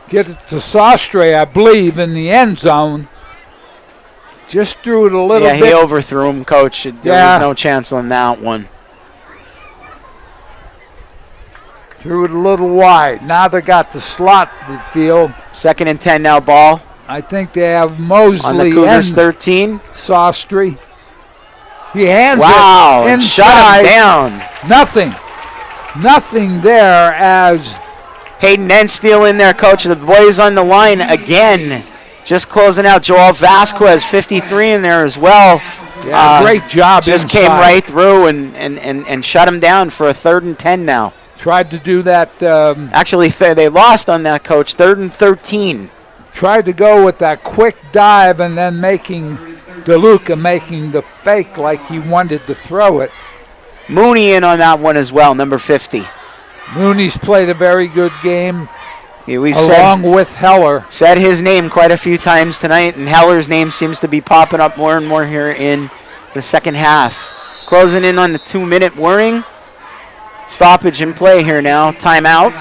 get it to Sastre, I believe, in the end zone. Just threw it a little bit. Yeah, he overthrew him, Coach. There was no chance on that one. Threw it a little wide. Now they got the slot to the field. 2nd and 10 now, ball. I think they have Mosley on the Cougars 13. Sastry. He hands it inside. Shut him down. Nothing there as Hayden Ensteel in there, Coach. The boys on the line again. Just closing out. Joel Vasquez, 53 in there as well. Yeah, great job Just inside. came right through and shut him down for a 3rd and 10 now. Tried to do that. Actually, they lost on that, Coach. 3rd and 13. Tried to go with that quick dive and then DeLuca making the fake like he wanted to throw it. Mooney in on that one as well, number 50. Mooney's played a very good game. Yeah, we've along with Heller. Said his name quite a few times tonight, and Heller's name seems to be popping up more and more here in the second half. Closing in on the 2-minute warning. Stoppage in play here now. Timeout.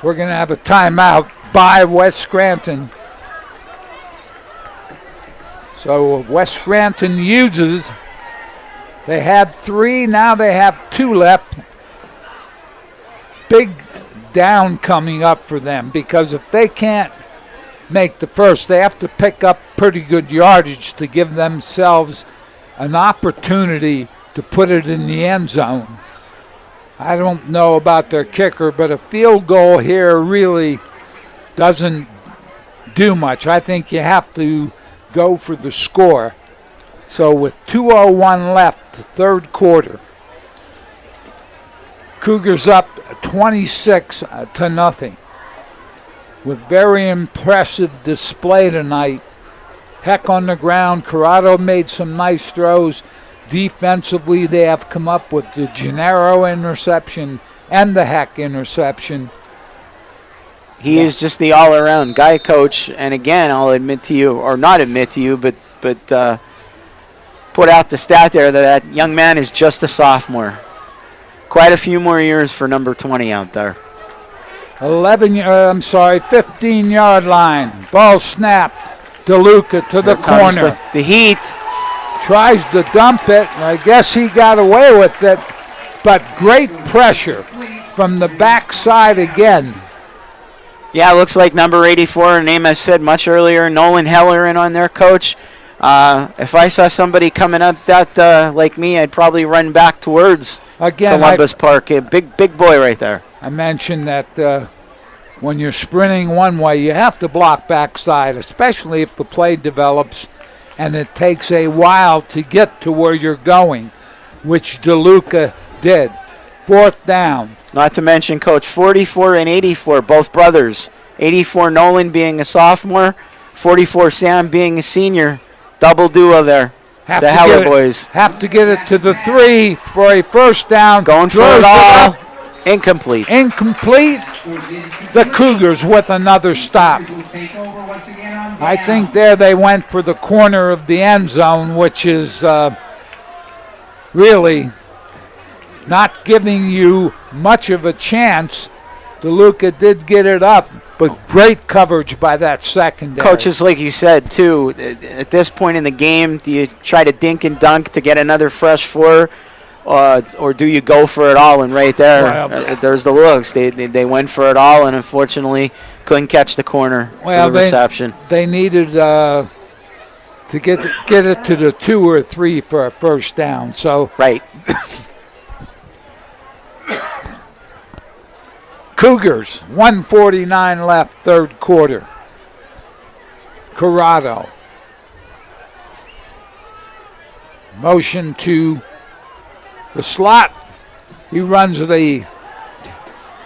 We're going to have a timeout by West Scranton. So West Scranton uses. They had 3, now they have 2 left. Big down coming up for them, because if they can't make the first, they have to pick up pretty good yardage to give themselves an opportunity to put it in the end zone. I don't know about their kicker, but a field goal here really doesn't do much. I think you have to go for the score. So with 2:01 left, the 3rd quarter, Cougars up 26-0 with very impressive display tonight. Heck on the ground. Corrado made some nice throws. Defensively, they have come up with the Gennaro interception and the Heck interception. He is just the all-around guy, Coach. And again, I'll admit to you, or not admit to you, but put out the stat there that young man is just a sophomore. Quite a few more years for number 20 out there. 15-yard line. Ball snapped. DeLuca to the corner. The heat. Tries to dump it. I guess he got away with it, but great pressure from the backside again. Yeah, it looks like number 84, a name I said much earlier, Nolan Heller in on there, Coach. If I saw somebody coming up that like me, I'd probably run back towards Columbus Park. A big boy right there. I mentioned that when you're sprinting one way, you have to block backside, especially if the play develops and it takes a while to get to where you're going, which DeLuca did. 4th down. Not to mention, Coach, 44 and 84, both brothers. 84 Nolan being a sophomore, 44 Sam being a senior. Double duo there. The Heller boys. Have to get it to the 3 for a 1st down. Going for it all. Incomplete. The Cougars with another stop. I think there they went for the corner of the end zone, which is really not giving you much of a chance. DeLuca did get it up, but great coverage by that secondary. Coaches, like you said, too, at this point in the game, do you try to dink and dunk to get another fresh 4, or do you go for it all? And right there, there's the looks. They went for it all, and unfortunately couldn't catch the corner for the reception. They needed to get it to the 2 or 3 for a 1st down. So right. Cougars, 1:49 left, 3rd quarter. Corrado. Motion to the slot. He runs the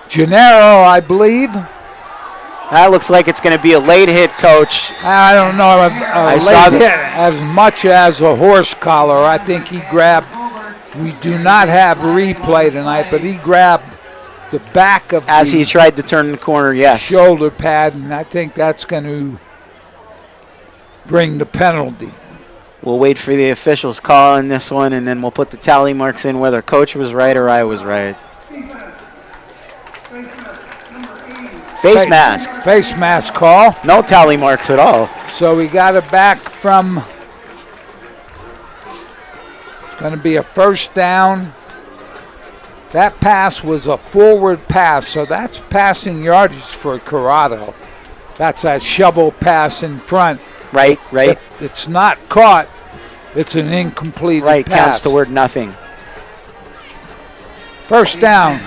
Gennaro, I believe. That looks like it's going to be a late hit, Coach. I don't know. I saw late hit as much as a horse collar. I think he grabbed. We do not have replay tonight, but he grabbed the back of as he tried to turn the corner, yes. Shoulder pad, and I think that's going to bring the penalty. We'll wait for the officials' call on this one, and then we'll put the tally marks in whether Coach was right or I was right. Face mask. Face mask call. No tally marks at all. So we got it back from, it's going to be a 1st down. That pass was a forward pass, so that's passing yardage for Corrado. That's that shovel pass in front. Right. It's not caught. It's an incomplete pass. Counts toward nothing. 1st down.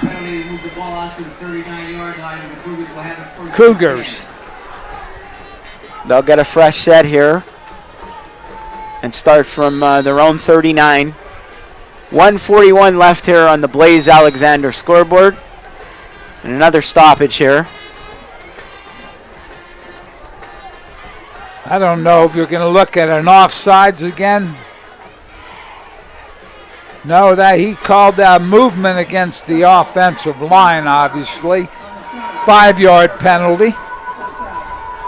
Cougars. They'll get a fresh set here. and start from their own 39. 1:41 left here on the Blaze Alexander scoreboard. And another stoppage here. I don't know if you're going to look at an offsides again. No, that he called that movement against the offensive line, obviously. 5-yard penalty.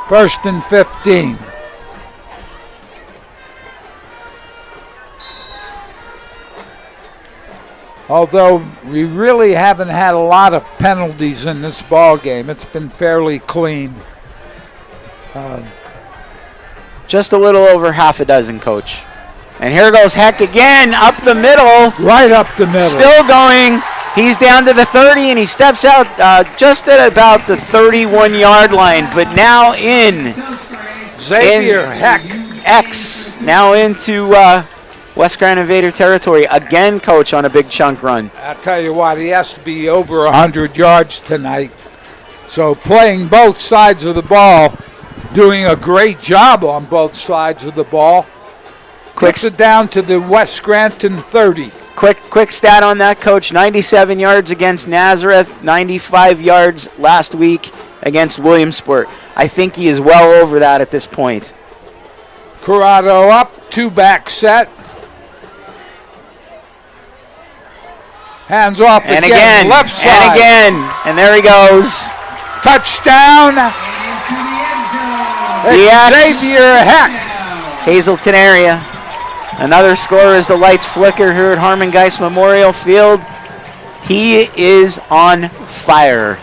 1st and 15. Although we really haven't had a lot of penalties in this ball game. It's been fairly clean. Just a little over half a dozen, Coach. And here goes Heck again, up the middle. Right up the middle. Still going. He's down to the 30, and he steps out just at about the 31-yard line, but now in. Xavier Heck. X, now into West Scranton Invader territory. Again, Coach, on a big chunk run. I'll tell you what, he has to be over 100 yards tonight. So playing both sides of the ball, doing a great job on both sides of the ball. Kicks it down to the West Scranton 30. Quick stat on that, Coach. 97 yards against Nazareth, 95 yards last week against Williamsport. I think he is well over that at this point. Corrado up, 2-back set. Hands off and again, left side. And again, and there he goes. Touchdown. Xavier Heck. Hazleton area. Another score as the lights flicker here at Harmon Geist Memorial Field. He is on fire.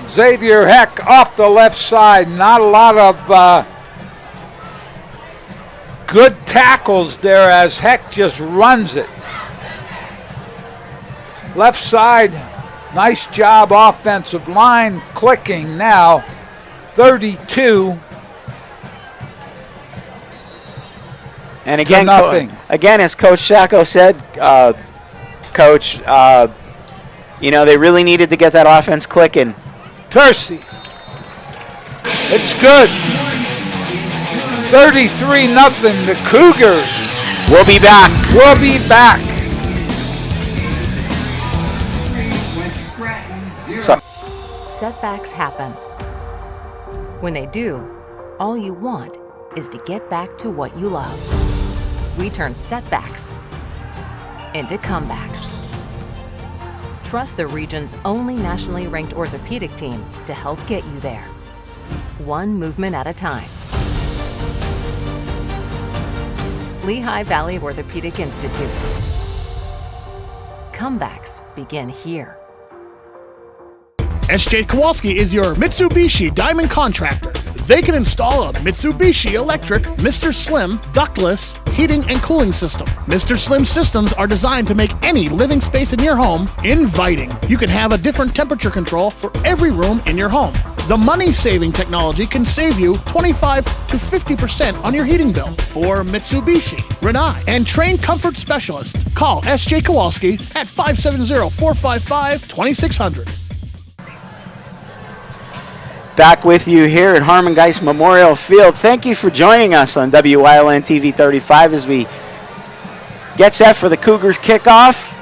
Xavier Heck off the left side. Not a lot of good tackles there as Heck just runs it. Left side, nice job, offensive line clicking now. 32. And again, nothing. Again, as Coach Sacco said, Coach, you know, they really needed to get that offense clicking. Kersey. It's good. 33-0. The Cougars. We'll be back. We'll be back. Setbacks happen. When they do, all you want is to get back to what you love. We turn setbacks into comebacks. Trust the region's only nationally ranked orthopedic team to help get you there, one movement at a time. Lehigh Valley Orthopedic Institute. Comebacks begin here. SJ Kowalski is your Mitsubishi Diamond contractor. They can install a Mitsubishi electric Mr. Slim ductless heating and cooling system. Mr. Slim systems are designed to make any living space in your home inviting. You can have a different temperature control for every room in your home. The money-saving technology can save you 25 to 50% on your heating bill. For Mitsubishi, Renai, and trained comfort specialists, call SJ Kowalski at 570-455-2600. Back with you here at Harmon Geist Memorial Field. Thank you for joining us on WYLN TV 35 as we get set for the Cougars kickoff.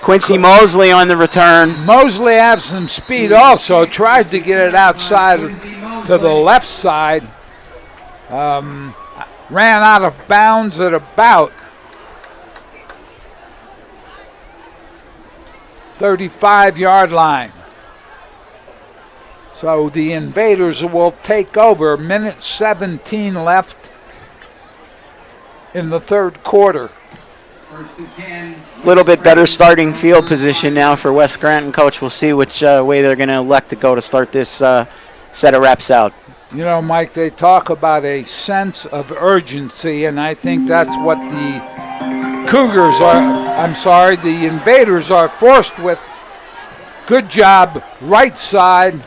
Quincy Mosley on the return. Mosley has some speed also. Tried to get it outside to the left side. Ran out of bounds at about 35-yard line. So the Invaders will take over. Minute 17 left in the third quarter. A little bit better starting field position now for West Scranton, Coach. We'll see which way they're going to elect to go to start this set of reps out. You know, Mike, they talk about a sense of urgency, and I think that's what the Cougars are, the Invaders are forced with. Good job, right side,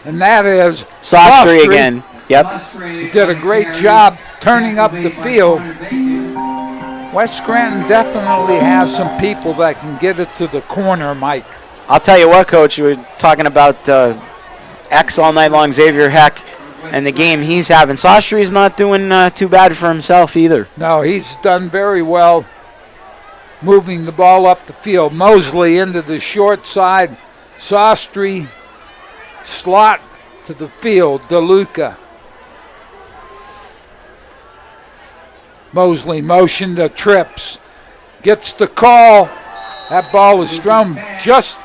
and that is Sastry again. Yep. He did a great job turning up the field. West Scranton definitely has some people that can get it to the corner, Mike. I'll tell you what, Coach, we were talking about X all night long, Xavier Heck, and the game he's having. Sastry's not doing too bad for himself either. No, he's done very well moving the ball up the field. Mosley into the short side. Sastry slot to the field. DeLuca. Mosley motion to trips. Gets the call. That ball is thrown just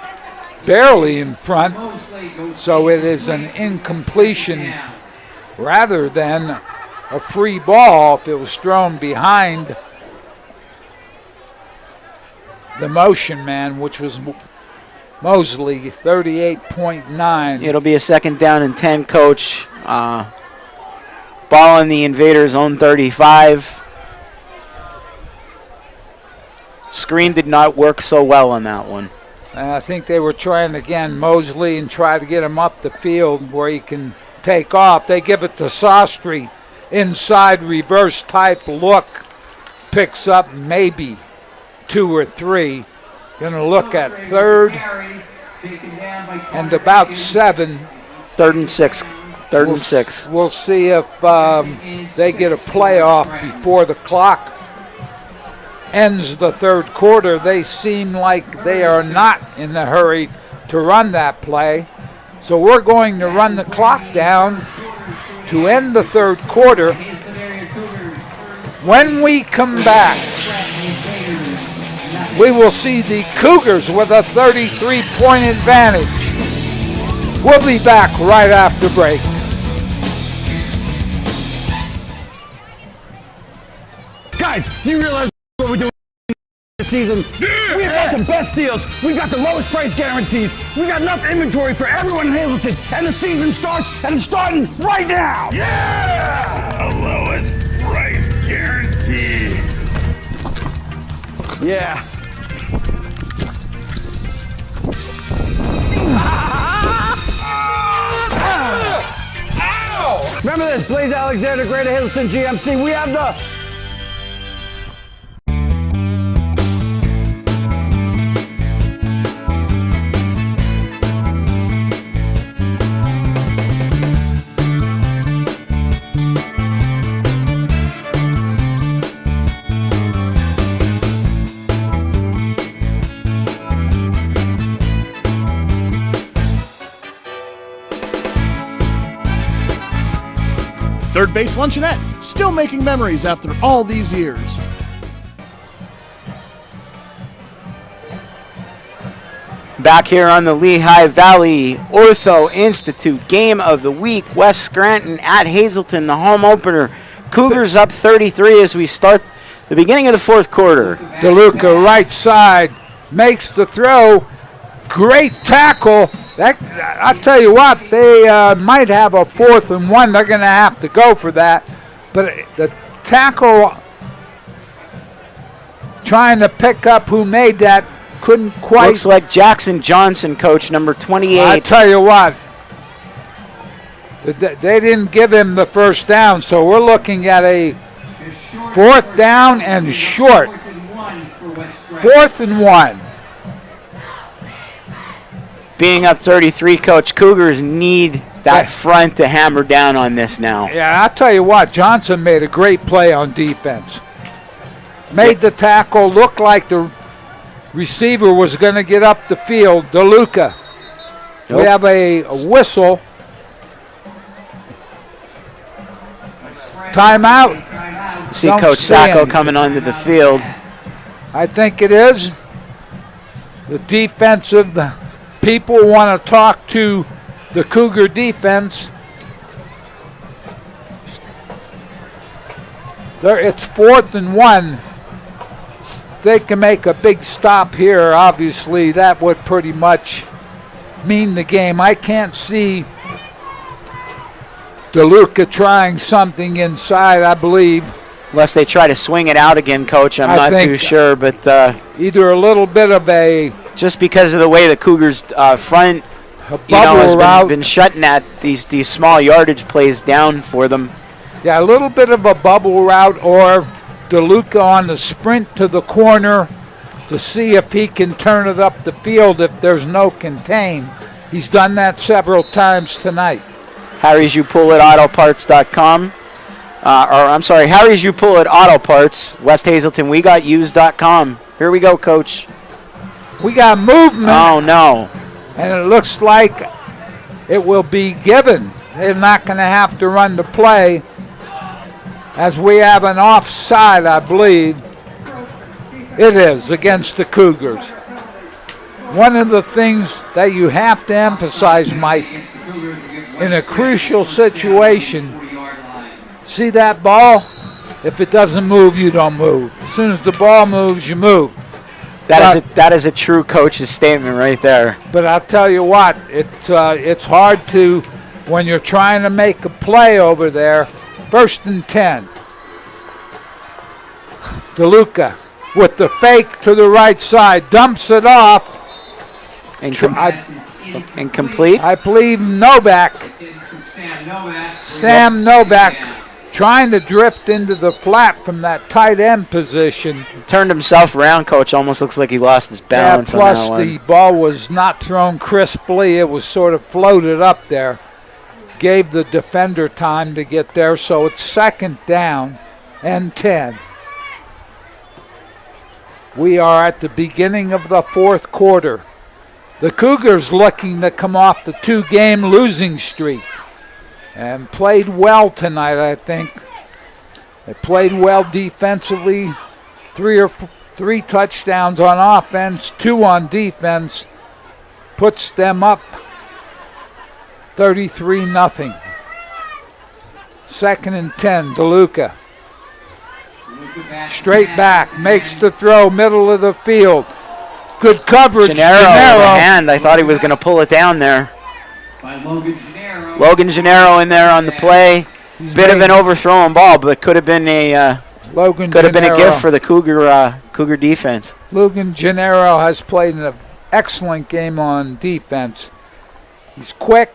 barely in front. So it is an incompletion rather than a free ball if it was thrown behind the motion man, which was Mosley, 38.9. It'll be a 2nd down and 10, Coach. Ball in the Invaders' own 35. Screen did not work so well on that one. And I think they were trying again, Mosley, and try to get him up the field where he can take off. They give it to Sastry. Inside reverse type look. Picks up maybe 2 or 3. Going to look at 3rd and about 7. 3rd and 6. 3rd and 6. We'll see if they get a playoff before the clock ends the 3rd quarter. They seem like they are not in a hurry to run that play. So we're going to run the clock down to end the 3rd quarter. When we come back, we will see the Cougars with a 33-point advantage. We'll be back right after break. Guys, do you realize what we're doing this season? Yeah. We've got the best deals. We've got the lowest price guarantees. We got enough inventory for everyone in Hazleton. And the season starts, and it's starting right now. Yeah! The lowest price guarantee. Yeah. Ow! Remember this, Blaze Alexander, Greater Hazleton GMC. We have the Third Base Luncheonette, still making memories after all these years. Back here on the Lehigh Valley Ortho Institute Game of the Week. West Scranton at Hazleton, the home opener. Cougars up 33 as we start the beginning of the 4th quarter. DeLuca right side makes the throw. Great tackle. That, I tell you what, they might have a 4th and 1. They're going to have to go for that. But the tackle trying to pick up who made that couldn't quite. Looks like Jackson Johnson, Coach, number 28. I tell you what, they didn't give him the first down, so we're looking at a 4th down and short. 4th and 1. Being up 33, Coach, Cougars need that front to hammer down on this now. Yeah, I'll tell you what, Johnson made a great play on defense. Made the tackle look like the receiver was going to get up the field. DeLuca. We have a whistle. Timeout. See Coach Sacco coming onto the field. I think it is. The defensive people want to talk to the Cougar defense. It's 4th and 1. They can make a big stop here. Obviously, that would pretty much mean the game. I can't see DeLuca trying something inside, I believe. Unless they try to swing it out again, Coach. I'm not too sure, but either a little bit of a just because of the way the Cougars front, has been shutting at these small yardage plays down for them. Yeah, a little bit of a bubble route, or DeLuca on the sprint to the corner to see if he can turn it up the field if there's no contain. He's done that several times tonight. Harry's You Pull It Autoparts.com. Harry's You Pull It Auto Parts, West Hazleton. We got used.com. Here we go, Coach. We got movement. Oh, no. And it looks like it will be given. They're not going to have to run the play, as we have an offside, I believe. It is against the Cougars. One of the things that you have to emphasize, Mike, in a crucial situation, see that ball? If it doesn't move, you don't move. As soon as the ball moves, you move. That is a true coach's statement right there. But I'll tell you what, it's hard to, when you're trying to make a play over there, 1st and 10. DeLuca with the fake to the right side, dumps it off. Incomplete? I believe Novak. Sam Novak trying to drift into the flat from that tight end position. Turned himself around, Coach. Almost looks like he lost his balance on that one. Plus, the ball was not thrown crisply. It was sort of floated up there. Gave the defender time to get there, so it's 2nd down and 10. We are at the beginning of the 4th quarter. The Cougars looking to come off the 2-game losing streak and played well tonight, I think. They played well defensively, 3 touchdowns on offense, 2 on defense, puts them up 33-0. 2nd and 10, DeLuca. Straight back, makes the throw, middle of the field. Good coverage. Gennaro with a hand. I thought he was going to pull it down there. Logan Gennaro in there on the play. Bit of an overthrown ball, but could have been a gift for the Cougar defense. Logan Gennaro has played an excellent game on defense. He's quick,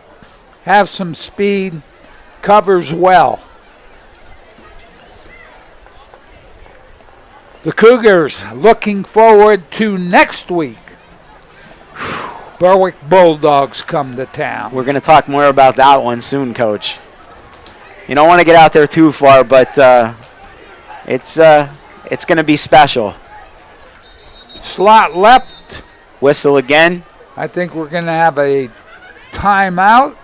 has some speed, covers well. The Cougars looking forward to next week. Berwick Bulldogs come to town. We're going to talk more about that one soon, Coach. You don't want to get out there too far, but it's going to be special. Slot left. Whistle again. I think we're going to have a timeout.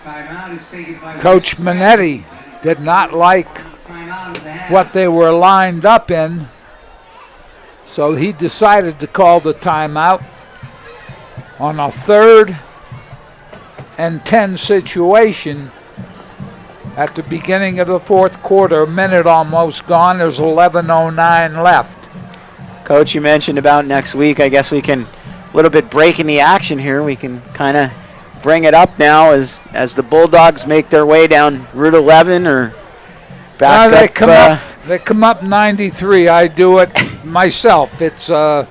Timeout is taken by Coach Minetti did not like what they were lined up in, so he decided to call the timeout on a 3rd and 10 situation at the beginning of the 4th quarter. A minute almost gone. There's 11:09 left. Coach, you mentioned about next week. I guess we can, a little bit breaking the action here, we can kind of bring it up now as the Bulldogs make their way down Route 11 or back up. They come up 93. I do it myself. It's a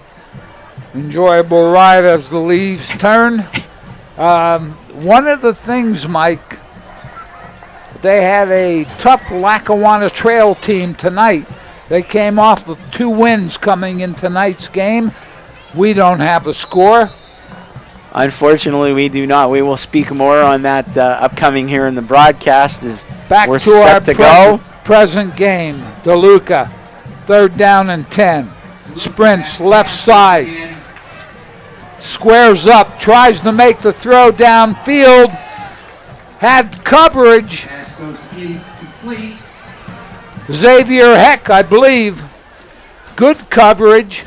enjoyable ride as the leaves turn. One of the things, Mike, they had a tough Lackawanna Trail team tonight. They came off of 2 wins coming in tonight's game. We don't have a score. Unfortunately, we do not. We will speak more on that upcoming here in the broadcast as we're set to go. Present game, DeLuca, 3rd down and 10. Sprints left side. Squares up, tries to make the throw downfield. Had coverage. Xavier Heck, I believe. Good coverage.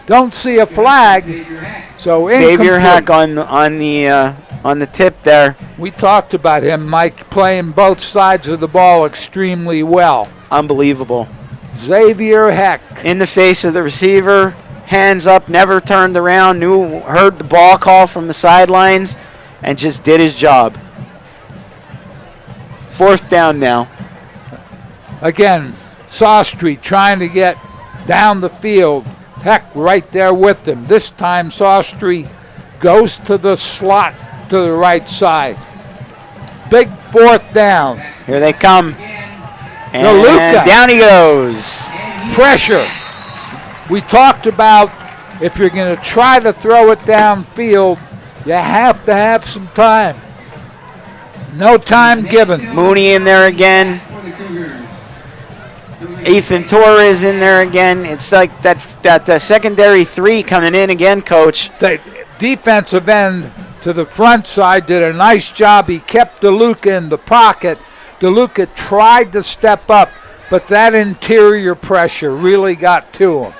Don't see a flag. So Xavier Heck on the tip there. We talked about him, Mike, playing both sides of the ball extremely well. Unbelievable. Xavier Heck. In the face of the receiver, hands up, never turned around, heard the ball call from the sidelines, and just did his job. 4th down now. Again, Sawstreet trying to get down the field. Heck right there with him. This time Sawstreet goes to the slot to the right side. Big 4th down. Here they come. And DeLuca. Down he goes. Pressure. We talked about if you're going to try to throw it downfield, You have to have some time. No time given. Mooney in there again. Ethan Torres in there again. It's like that secondary three coming in again, Coach. The defensive end to the front side did a nice job. He kept DeLuca in the pocket. DeLuca tried to step up, but that interior pressure really got to him.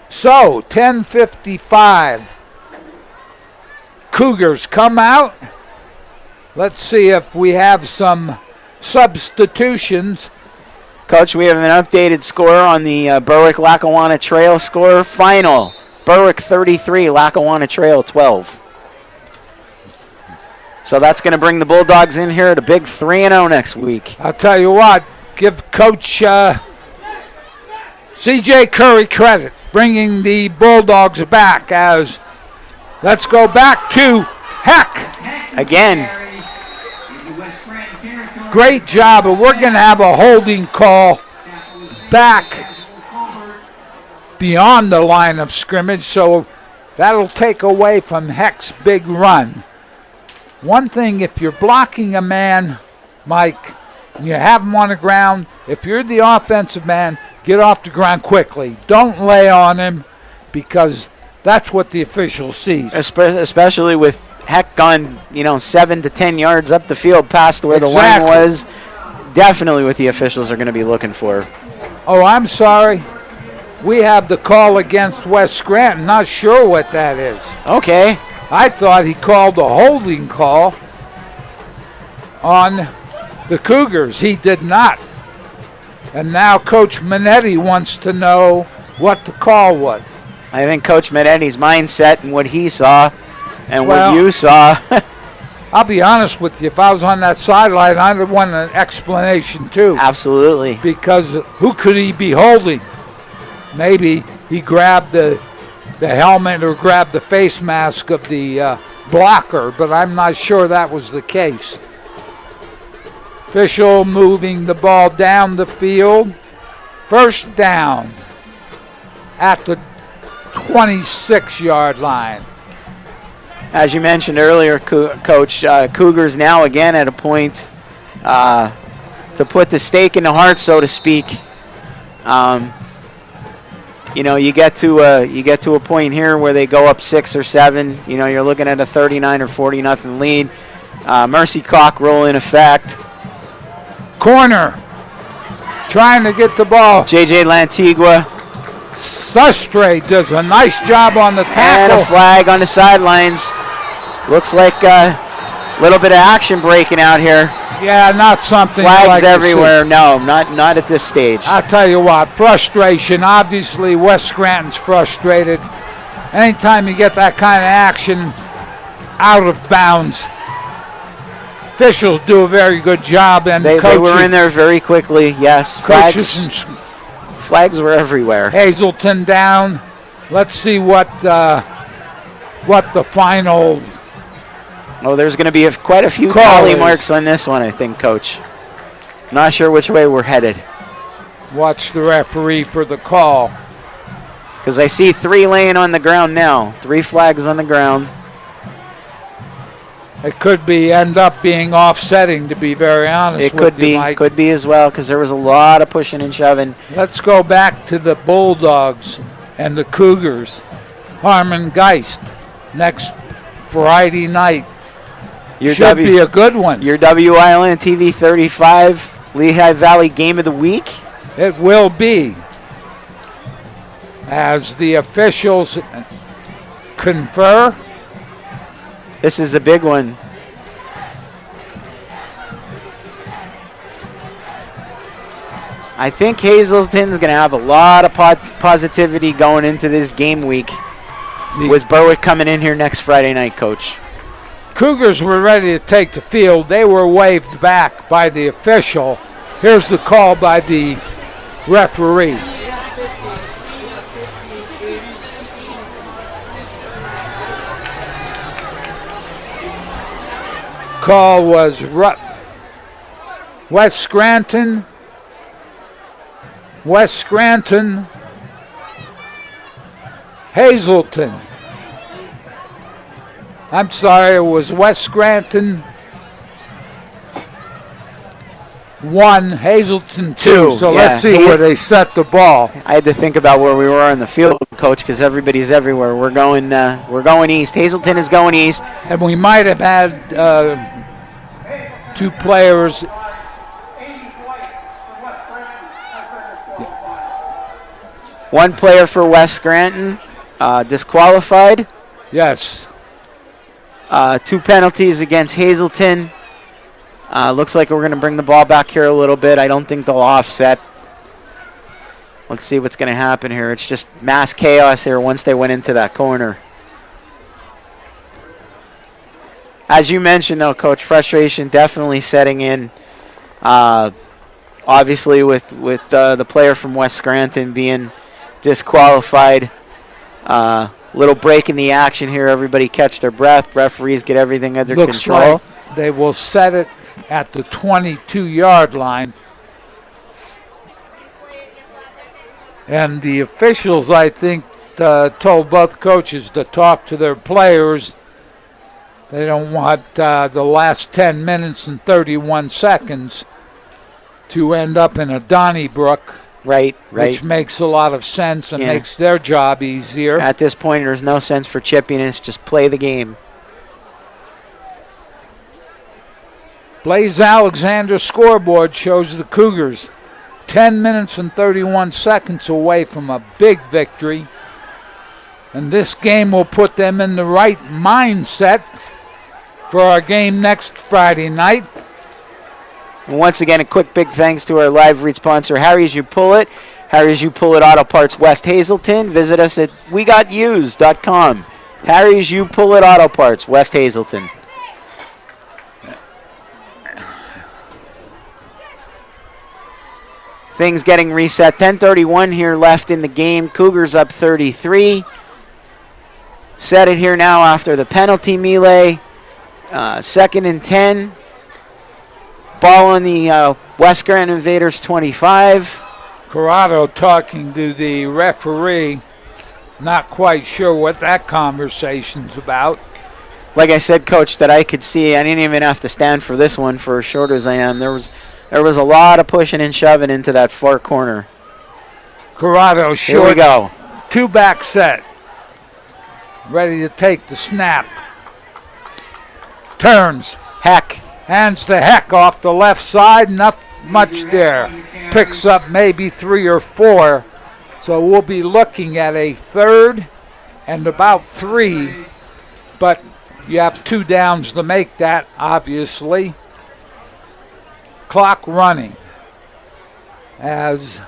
So, 10:55. Cougars come out. Let's see if we have some substitutions. Coach, we have an updated score on the Berwick-Lackawanna Trail score. Final, Berwick 33, Lackawanna Trail 12. So that's going to bring the Bulldogs in here at a big 3-0 next week. I'll tell you what, give Coach C.J. Curry credit, bringing the Bulldogs back as let's go back to Heck. Again. Great job, but we're going to have a holding call back beyond the line of scrimmage, so that'll take away from Heck's big run. One thing, if you're blocking a man, Mike, and you have him on the ground, if you're the offensive man, get off the ground quickly. Don't lay on him because that's what the official sees. Especially with Heck gone, 7 to 10 yards up the field past where the line was. Definitely what the officials are going to be looking for. Oh, I'm sorry. We have the call against West Scranton. Not sure what that is. Okay. I thought he called a holding call on the Cougars. He did not. And now Coach Minetti wants to know what the call was. I think Coach Minetti's mindset and what he saw and what you saw. I'll be honest with you. If I was on that sideline, I'd want an explanation too. Absolutely. Because who could he be holding? Maybe he grabbed the helmet or grabbed the face mask of the blocker, but I'm not sure that was the case. Official moving the ball down the field. First down at the 26-yard line. As you mentioned earlier, Coach, Cougars now again at a point to put the stake in the heart, so to speak. You get to a point here where they go up 6 or 7. You're looking at a 39 or 40-0 lead. Mercy cock roll in effect. Corner, trying to get the ball. J.J. Lantigua. Sustre does a nice job on the tackle. And a flag on the sidelines. Looks like a little bit of action breaking out here. Yeah, not something flags like everywhere. No, not at this stage. I'll tell you what, frustration. Obviously, West Scranton's frustrated. Anytime you get that kind of action out of bounds, officials do a very good job. And they were in there very quickly. Yes, flags were everywhere. Hazleton down. Let's see what the final. Oh, there's going to be quite a few tally marks on this one, I think, Coach. Not sure which way we're headed. Watch the referee for the call. Because I see 3 laying on the ground now. 3 flags on the ground. It could end up being offsetting, to be very honest with you, Mike. It could be as well, because there was a lot of pushing and shoving. Let's go back to the Bulldogs and the Cougars. Harmon Geist next Friday night. Should be a good one. Your WILN TV 35 Lehigh Valley Game of the Week. It will be, as the officials confer. This is a big one. I think Hazleton's going to have a lot of positivity going into this game week with Berwick coming in here next Friday night, Coach. Cougars were ready to take the field. They were waved back by the official. Here's the call by the referee. Call was West Scranton, Hazleton. I'm sorry, it was West Scranton 1, Hazleton 2. So let's see where they set the ball. I had to think about where we were on the field, Coach, because everybody's everywhere. We're going east. Hazleton is going east. And we might have had 2 players. One player for West Scranton disqualified. Yes. 2 penalties against Hazleton. Looks like we're going to bring the ball back here a little bit. I don't think they'll offset. Let's see what's going to happen here. It's just mass chaos here once they went into that corner. As you mentioned, though, Coach, frustration definitely setting in. Obviously, with the player from West Scranton being disqualified. Little break in the action here. Everybody catch their breath. Referees get everything under control. Like they will set it at the 22-yard line. And the officials, I think, told both coaches to talk to their players. They don't want the last 10 minutes and 31 seconds to end up in a Donnybrook. Right. Which makes a lot of sense and makes their job easier. At this point, there's no sense for chippiness. Just play the game. Blaze Alexander's scoreboard shows the Cougars 10 minutes and 31 seconds away from a big victory. And this game will put them in the right mindset for our game next Friday night. And once again, a quick big thanks to our live read sponsor, Harry's You Pull It. Harry's You Pull It Auto Parts West Hazleton. Visit us at wegotused.com. Harry's You Pull It Auto Parts West Hazleton. Things getting reset. 10:31 here left in the game. Cougars up 33. Set it here now after the penalty melee. 2nd and 10. Ball on the West Scranton Invaders 25. Corrado talking to the referee. Not quite sure what that conversation's about. Like I said, Coach, that I could see. I didn't even have to stand for this one for as short as I am. There was a lot of pushing and shoving into that far corner. Corrado short. Here we go. 2-back set. Ready to take the snap. Turns. Heck. Hands the Heck off the left side. Not much there. Picks up maybe 3 or 4. So we'll be looking at a 3rd and about 3. But you have 2 downs to make that, obviously. Clock running as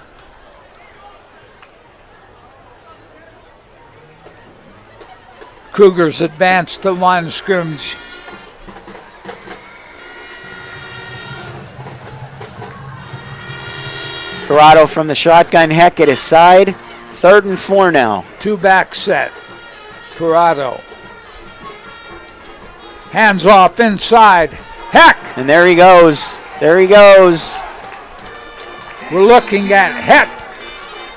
Cougars advance to line of scrimmage. Corrado from the shotgun. Heck at his side. 3rd and 4 now. 2-back set. Corrado. Hands off inside. Heck! And there he goes. There he goes. We're looking at Heck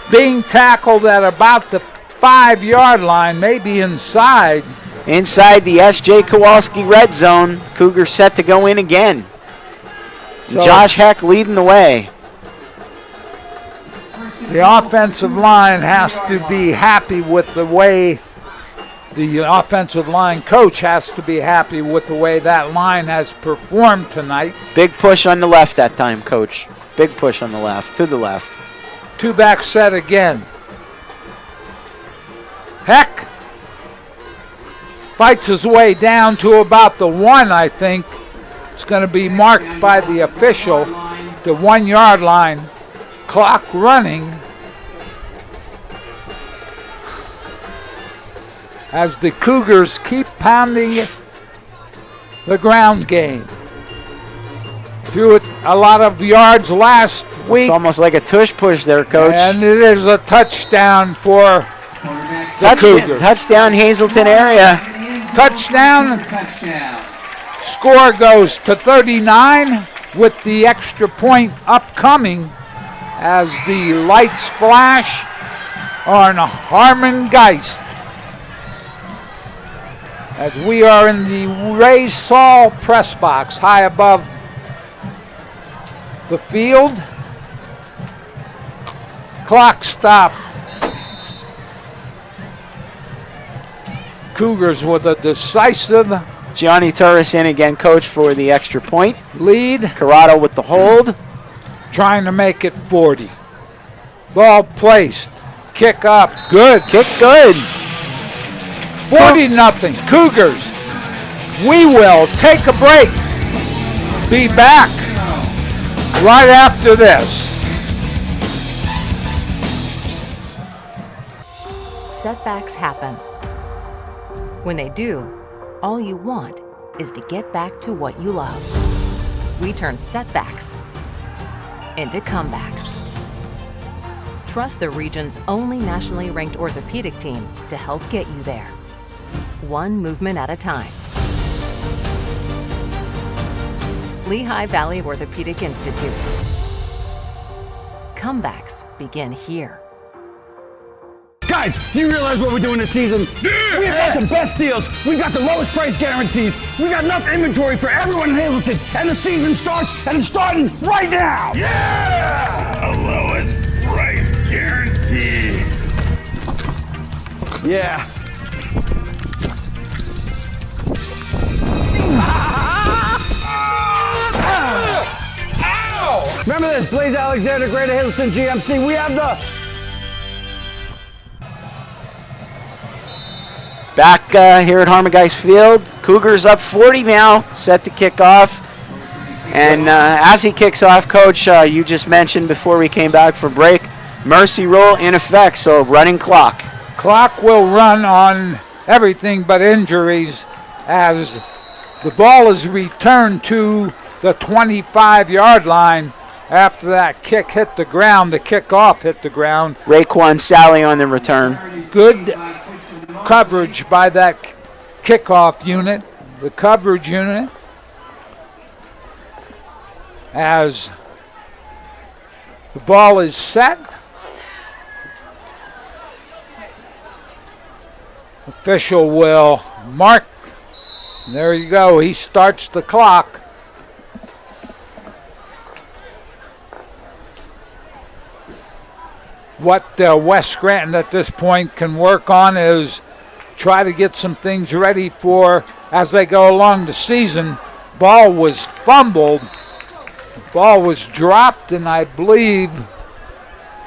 being tackled at about the 5-yard line, maybe inside. Inside the S.J. Kowalski red zone. Cougars set to go in again. So Josh Heck leading the way. The offensive line has to be happy with the way the offensive line coach has to be happy with the way that line has performed tonight. Big push on the left that time, Coach. Big push on the left, to the left. 2-back set again. Heck fights his way down to about the 1, I think. It's going to be marked by the official, the 1-yard line. Clock running as the Cougars keep pounding the ground game. Threw it a lot of yards last week. It's almost like a tush push there, Coach. And it is a touchdown for the Cougars. Touchdown Hazleton area. Touchdown. Score goes to 39 with the extra point upcoming as the lights flash on Harmon Geist. as we are in the Ray Saul press box high above the field. Clock stopped. Cougars with a decisive Gianni Turris in again, coach, for the extra point. Lead. Corrado with the hold. Trying to make it 40. Ball placed. Kick up. Good. Kick good. 40-0. Cougars. We will take a break. Be back right after this. Setbacks happen. When they do, all you want is to get back to what you love. We turn setbacks into comebacks. Trust the region's only nationally ranked orthopedic team to help get you there, one movement at a time. Lehigh Valley Orthopedic Institute. Comebacks begin here. Guys, do you realize what we're doing this season? Yeah. We've got the best deals. We've got the lowest price guarantees. We've got enough inventory for everyone in Hazleton. And the season starts, and it's starting right now. Yeah! The lowest price guarantee. Yeah. Ow! Remember this, Blaze Alexander, Greater Hazleton GMC. We have the... Back here at Harmon-Geist Field. Cougars up 40 now, set to kick off. And as he kicks off, Coach, you just mentioned before we came back for break, mercy rule in effect, so running clock. Clock will run on everything but injuries as the ball is returned to the 25-yard line after that kick hit the ground. The kickoff hit the ground. Raekwon Sally on the return. Good coverage by that kickoff unit, the coverage unit, as the ball is set. Official will mark. There you go. He starts the clock. What West Scranton at this point can work on is try to get some things ready for as they go along the season. Ball was fumbled. Ball was dropped, and I believe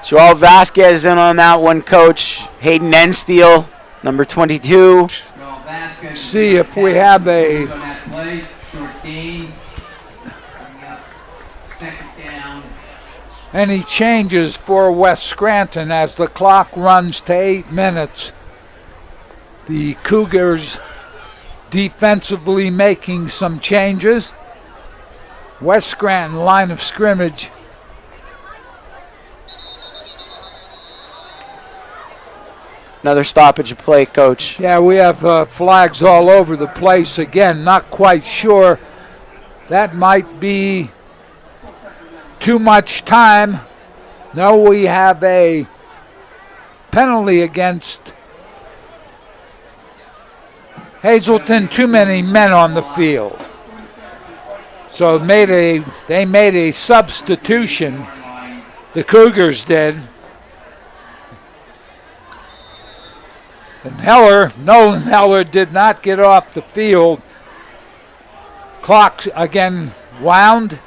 Joel Vasquez in on that one, Coach. Hayden Ensteel, number 22. See if we have a any changes for West Scranton as the clock runs to 8 minutes. The Cougars defensively making some changes. West Scranton line of scrimmage. Another stoppage of play, Coach. Yeah, we have flags all over the place. Again, not quite sure. That might be too much time. No, we have a penalty against Hazleton. Too many men on the field. So they made a substitution. The Cougars did. And Nolan Heller did not get off the field. Clock again wound.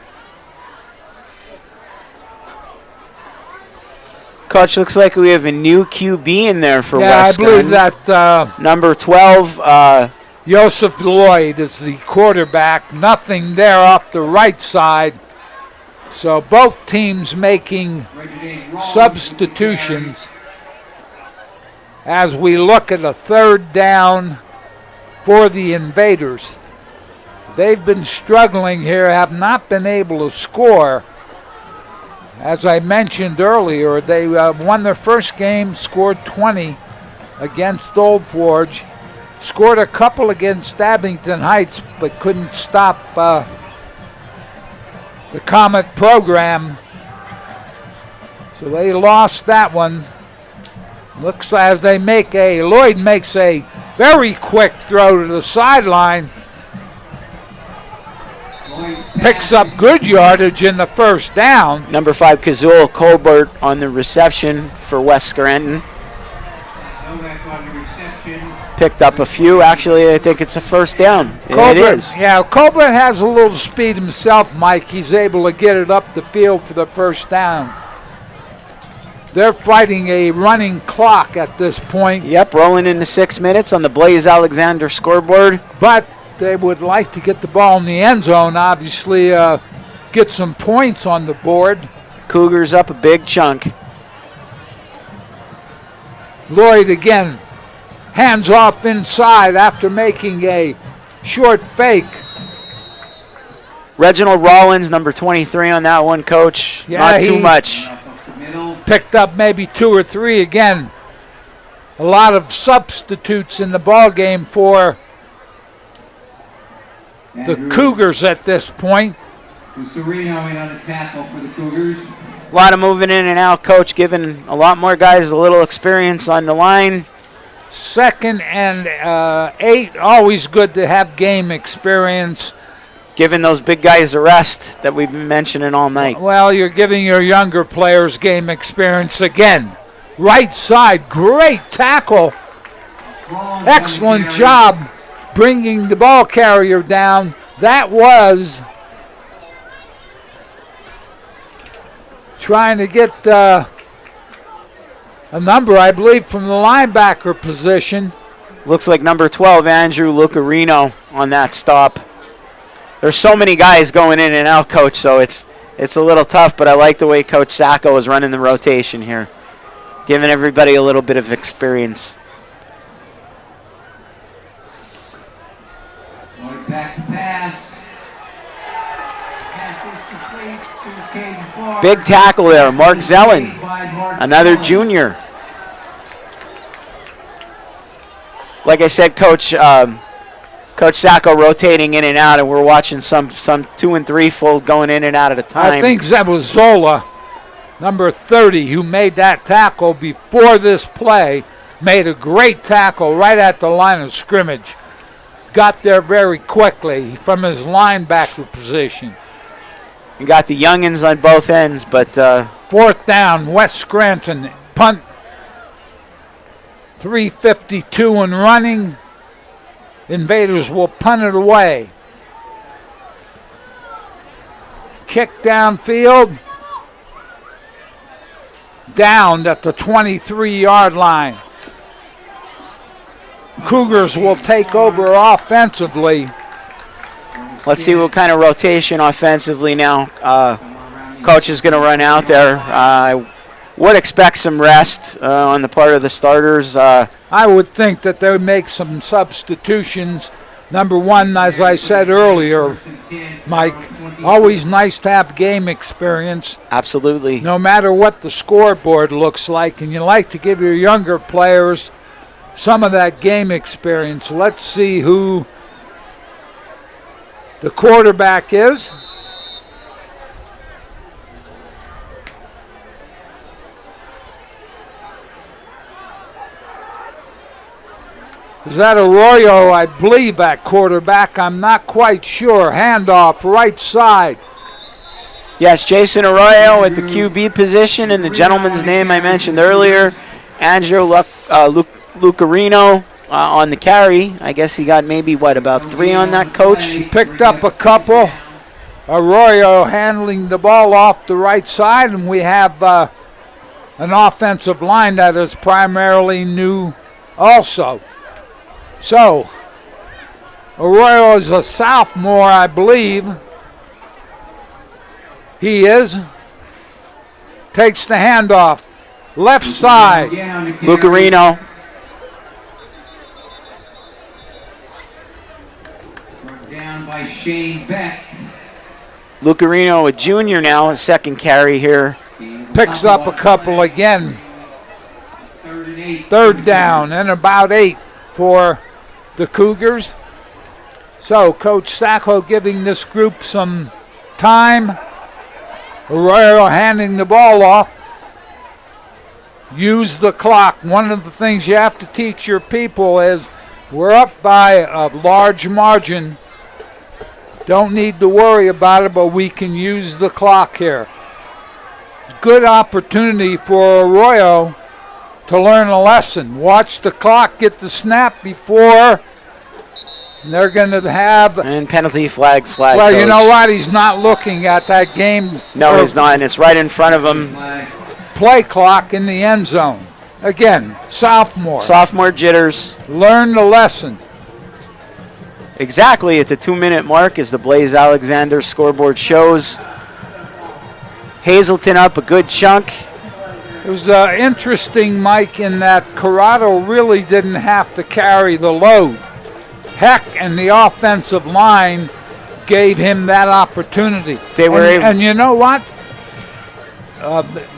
Coach, looks like we have a new QB in there for West Scranton. I believe that number 12. Joseph Lloyd is the quarterback. Nothing there off the right side. So both teams making substitutions as we look at a third down for the Invaders. They've been struggling here, have not been able to score. As I mentioned earlier, they won their first game, scored 20 against Old Forge, scored a couple against Abington Heights, but couldn't stop the Comet program. So they lost that one. Looks as they Lloyd makes a Very quick throw to the sideline. Picks up good yardage in the first down. Number 5, Kazul Colbert on the reception for West Scranton. Picked up a few. Actually, I think it's a first down. It is. Yeah, Colbert has a little speed himself, Mike. He's able to get it up the field for the first down. They're fighting a running clock at this point. Yep, rolling into 6 minutes on the Blaze Alexander scoreboard. But they would like to get the ball in the end zone, obviously, get some points on the board. Cougars up a big chunk. Lloyd again, hands off inside after making a short fake. Reginald Rollins, number 23 on that one, Coach. Yeah, not too much. Picked up maybe 2 or 3 again. A lot of substitutes in the ball game for the Cougars at this point. Sereno in on the tackle for the Cougars. A lot of moving in and out, Coach, giving a lot more guys a little experience on the line. 2nd and 8, always good to have game experience. Giving those big guys a rest that we've been mentioning all night. Well, you're giving your younger players game experience again. Right side, great tackle. Excellent job bringing the ball carrier down. That was trying to get a number, I believe, from the linebacker position. Looks like number 12, Andrew Lucarino, on that stop. There's so many guys going in and out, Coach, so it's a little tough, but I like the way Coach Sacco is running the rotation here, giving everybody a little bit of experience. Back pass. Pass is complete to Caden Barr. Big tackle there, Mark Zellen, another junior. Like I said, Coach Sacco rotating in and out, and we're watching some 2 and 3 fold going in and out at a time. I think that was Zola, number 30, who made that tackle before this play, made a great tackle right at the line of scrimmage. Got there very quickly from his linebacker position. You got the youngins on both ends, but 4th down, West Scranton, punt, 3:52 and running. Invaders will punt it away. Kick downfield. Down at the 23-yard line. Cougars will take over offensively. Let's see what kind of rotation offensively now. Coach is going to run out there. I would expect some rest on the part of the starters. I would think that they would make some substitutions. Number 1, as I said earlier, Mike, always nice to have game experience. Absolutely. No matter what the scoreboard looks like, and you like to give your younger players some of that game experience. Let's see who the quarterback is. Is that Arroyo, I believe, at quarterback? I'm not quite sure. Handoff, right side. Yes, Jason Arroyo at the QB position, and the gentleman's name I mentioned earlier, Andrew Lucarino on the carry. I guess he got maybe, about 3 on that, Coach? He picked up a couple. Arroyo handling the ball off the right side, and we have an offensive line that is primarily new also. So, Arroyo is a sophomore, I believe. He is. Takes the handoff. Left side. Lucarino. Down by Shane Beck. Lucarino, a junior now, a 2nd carry here. Picks up a couple again. 3rd down and about 8 for the Cougars. So Coach Sacco giving this group some time. Arroyo handing the ball off. Use the clock. One of the things you have to teach your people is We're up by a large margin. Don't need to worry about it, but we can use the clock here. Good opportunity for Arroyo to learn a lesson. Watch the clock get the snap before they're going to have... And penalty flags, Well, Coach. You know what? what? He's not looking at that game. No, he's not, and it's right in front of him. Play clock in the end zone. Again, sophomore. Sophomore jitters. Learn the lesson. Exactly at the 2-minute mark, as the Blaze Alexander scoreboard shows. Hazleton up a good chunk. It was interesting, Mike, in that Corrado really didn't have to carry the load. Heck, and the offensive line gave him that opportunity. They were and you know what?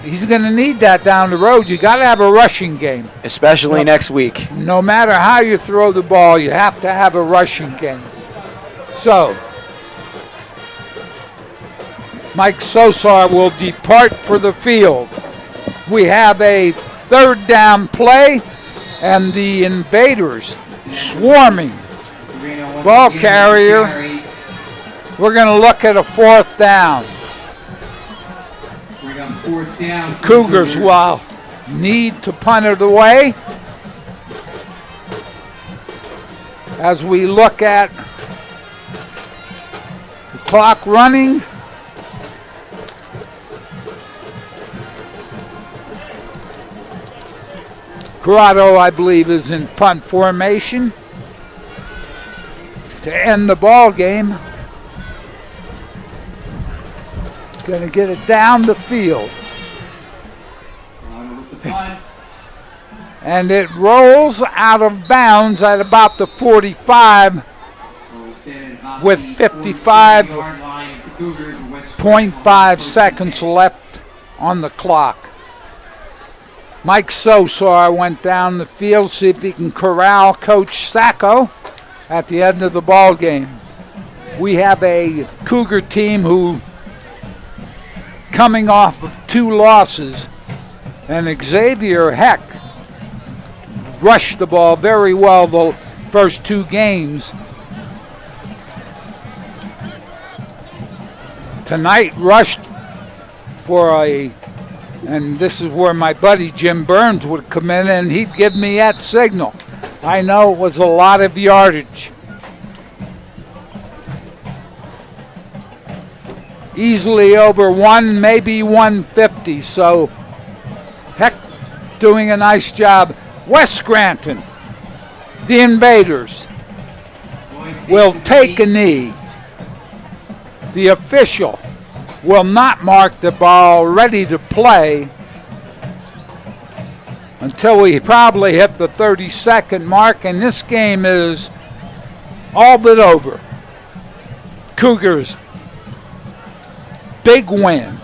He's going to need that down the road. You got to have a rushing game. Especially next week. No matter how you throw the ball, you have to have a rushing game. So, Mike Sosar will depart for the field. We have a third down play, and the Invaders swarming. Ball carrier. We're going to look at a fourth down. The Cougars will need to punt it away. As we look at the clock running. Corrado, I believe, is in punt formation to end the ball game. Going to get it down the field. And it rolls out of bounds at about the 45 with 55.5 seconds left on the clock. Mike Sosar went down the field, see if he can corral Coach Sacco at the end of the ball game. We have a Cougar team who coming off of 2 losses, and Xavier Heck rushed the ball very well the first 2 games. Tonight rushed for and this is where my buddy Jim Burns would come in and he'd give me that signal. I know it was a lot of yardage. Easily over 1, maybe 150. So Heck doing a nice job. West Scranton, the Invaders, will take a knee. The official will not mark the ball ready to play until we probably hit the 30-second mark, and this game is all but over. Cougars, big win.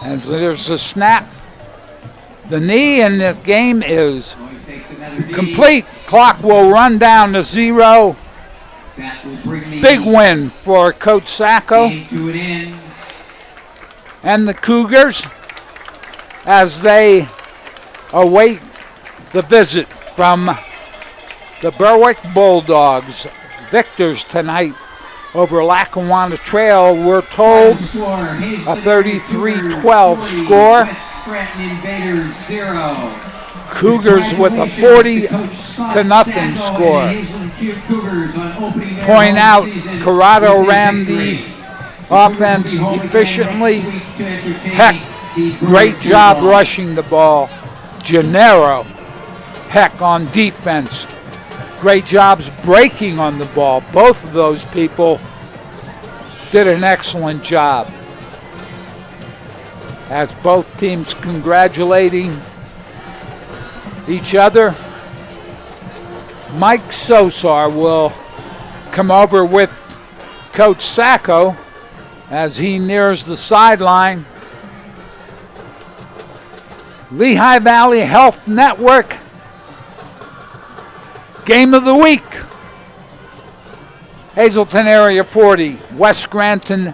And there's a snap. The knee in this game is complete. Clock will run down to 0. Big win for Coach Sacco and the Cougars as they await the visit from the Berwick Bulldogs. Victors tonight over Lackawanna Trail, we're told a 33-12 score. Cougars with a 40-0 score. Point out, Corrado ran the offense efficiently. Heck, great job rushing the ball. Gennaro, Heck on defense. Great jobs breaking on the ball. Both of those people did an excellent job. As both teams congratulating each other, Mike Sosar will come over with Coach Sacco as he nears the sideline. Lehigh Valley Health Network Game of the Week. Hazleton area 40, West Scranton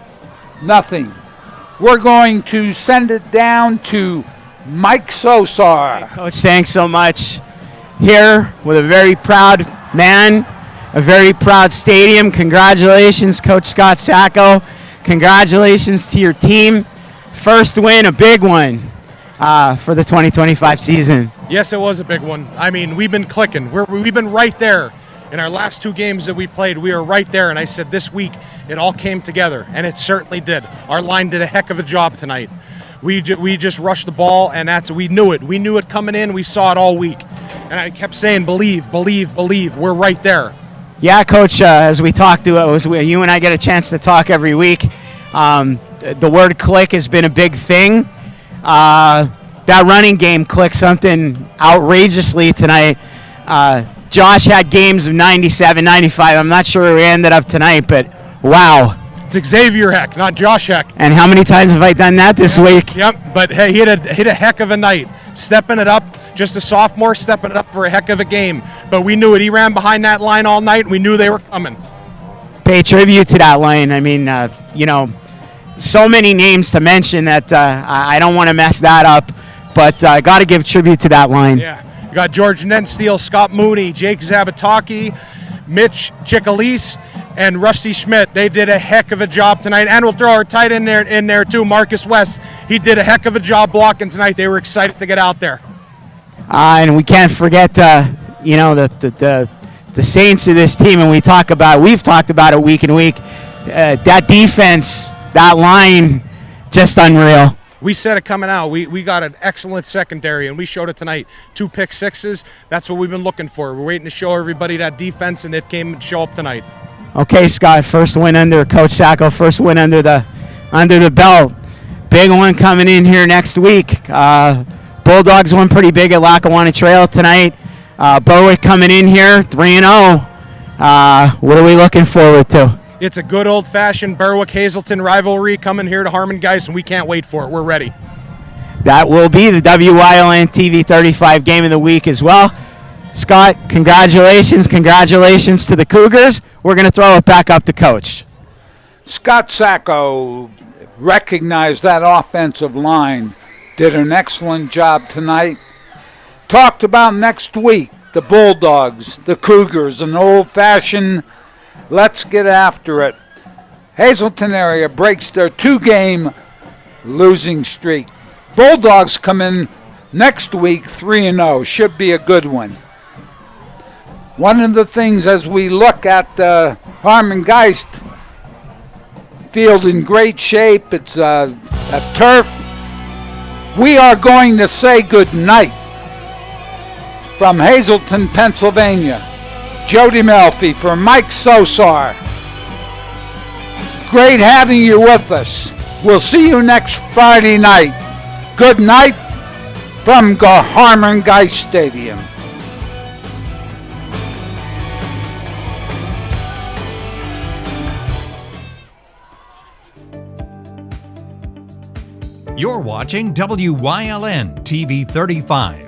nothing. We're going to send it down to Mike Sosar. Coach, thanks so much. Here with a very proud man a very proud stadium. Congratulations, Coach Scott Sacco. Congratulations to your team. First win, a big one for the 2025 season. Yes, it was a big one. I mean, we've been clicking. We've been right there. In our last 2 games that we played, we were right there, and I said this week it all came together, and it certainly did. Our line did a heck of a job tonight. We just rushed the ball, and we knew it. We knew it coming in. We saw it all week, and I kept saying, believe, believe, believe. We're right there. Yeah, Coach, as we talked to it, you and I get a chance to talk every week. The word click has been a big thing. That running game clicked something outrageously tonight. Josh had games of 97, 95. I'm not sure where we ended up tonight, but wow. It's Xavier Heck, not Josh Heck. And how many times have I done that this week? Yep, but hey, he hit a heck of a night. Stepping it up, just a sophomore stepping it up for a heck of a game. But we knew it. He ran behind that line all night, and we knew they were coming. Pay tribute to that line. I mean, so many names to mention that I don't want to mess that up, but I got to give tribute to that line. Yeah. You got George Nensteele, Scott Mooney, Jake Zabataki, Mitch Chickalise, and Rusty Schmidt. They did a heck of a job tonight. And we'll throw our tight end in there too, Marcus West. He did a heck of a job blocking tonight. They were excited to get out there. And we can't forget, the saints of this team, and we've talked about it week in week. That defense, that line, just unreal. We said it coming out. We got an excellent secondary, and we showed it tonight. 2 pick sixes. That's what we've been looking for. We're waiting to show everybody that defense, and it came and show up tonight. Okay, Scott. First win under Coach Sacco. First win under the belt. Big one coming in here next week. Bulldogs won pretty big at Lackawanna Trail tonight. Berwick coming in here 3-0. What are we looking forward to? It's a good old-fashioned Berwick-Hazleton rivalry coming here to Harmon Geist, and we can't wait for it. We're ready. That will be the WYLN TV 35 game of the week as well. Scott, congratulations. Congratulations to the Cougars. We're going to throw it back up to Coach. Scott Sacco recognized that offensive line, did an excellent job tonight. Talked about next week, the Bulldogs, the Cougars, an old-fashioned let's get after it. Hazleton area breaks their 2-game losing streak. Bulldogs come in next week 3-0. Should be a good one. One of the things as we look at the Harmon Geist field in great shape, it's a turf. We are going to say good night from Hazleton, Pennsylvania. Jody Melfi for Mike Sosar. Great having you with us. We'll see you next Friday night. Good night from Harmon Geist Stadium. You're watching WYLN TV 35,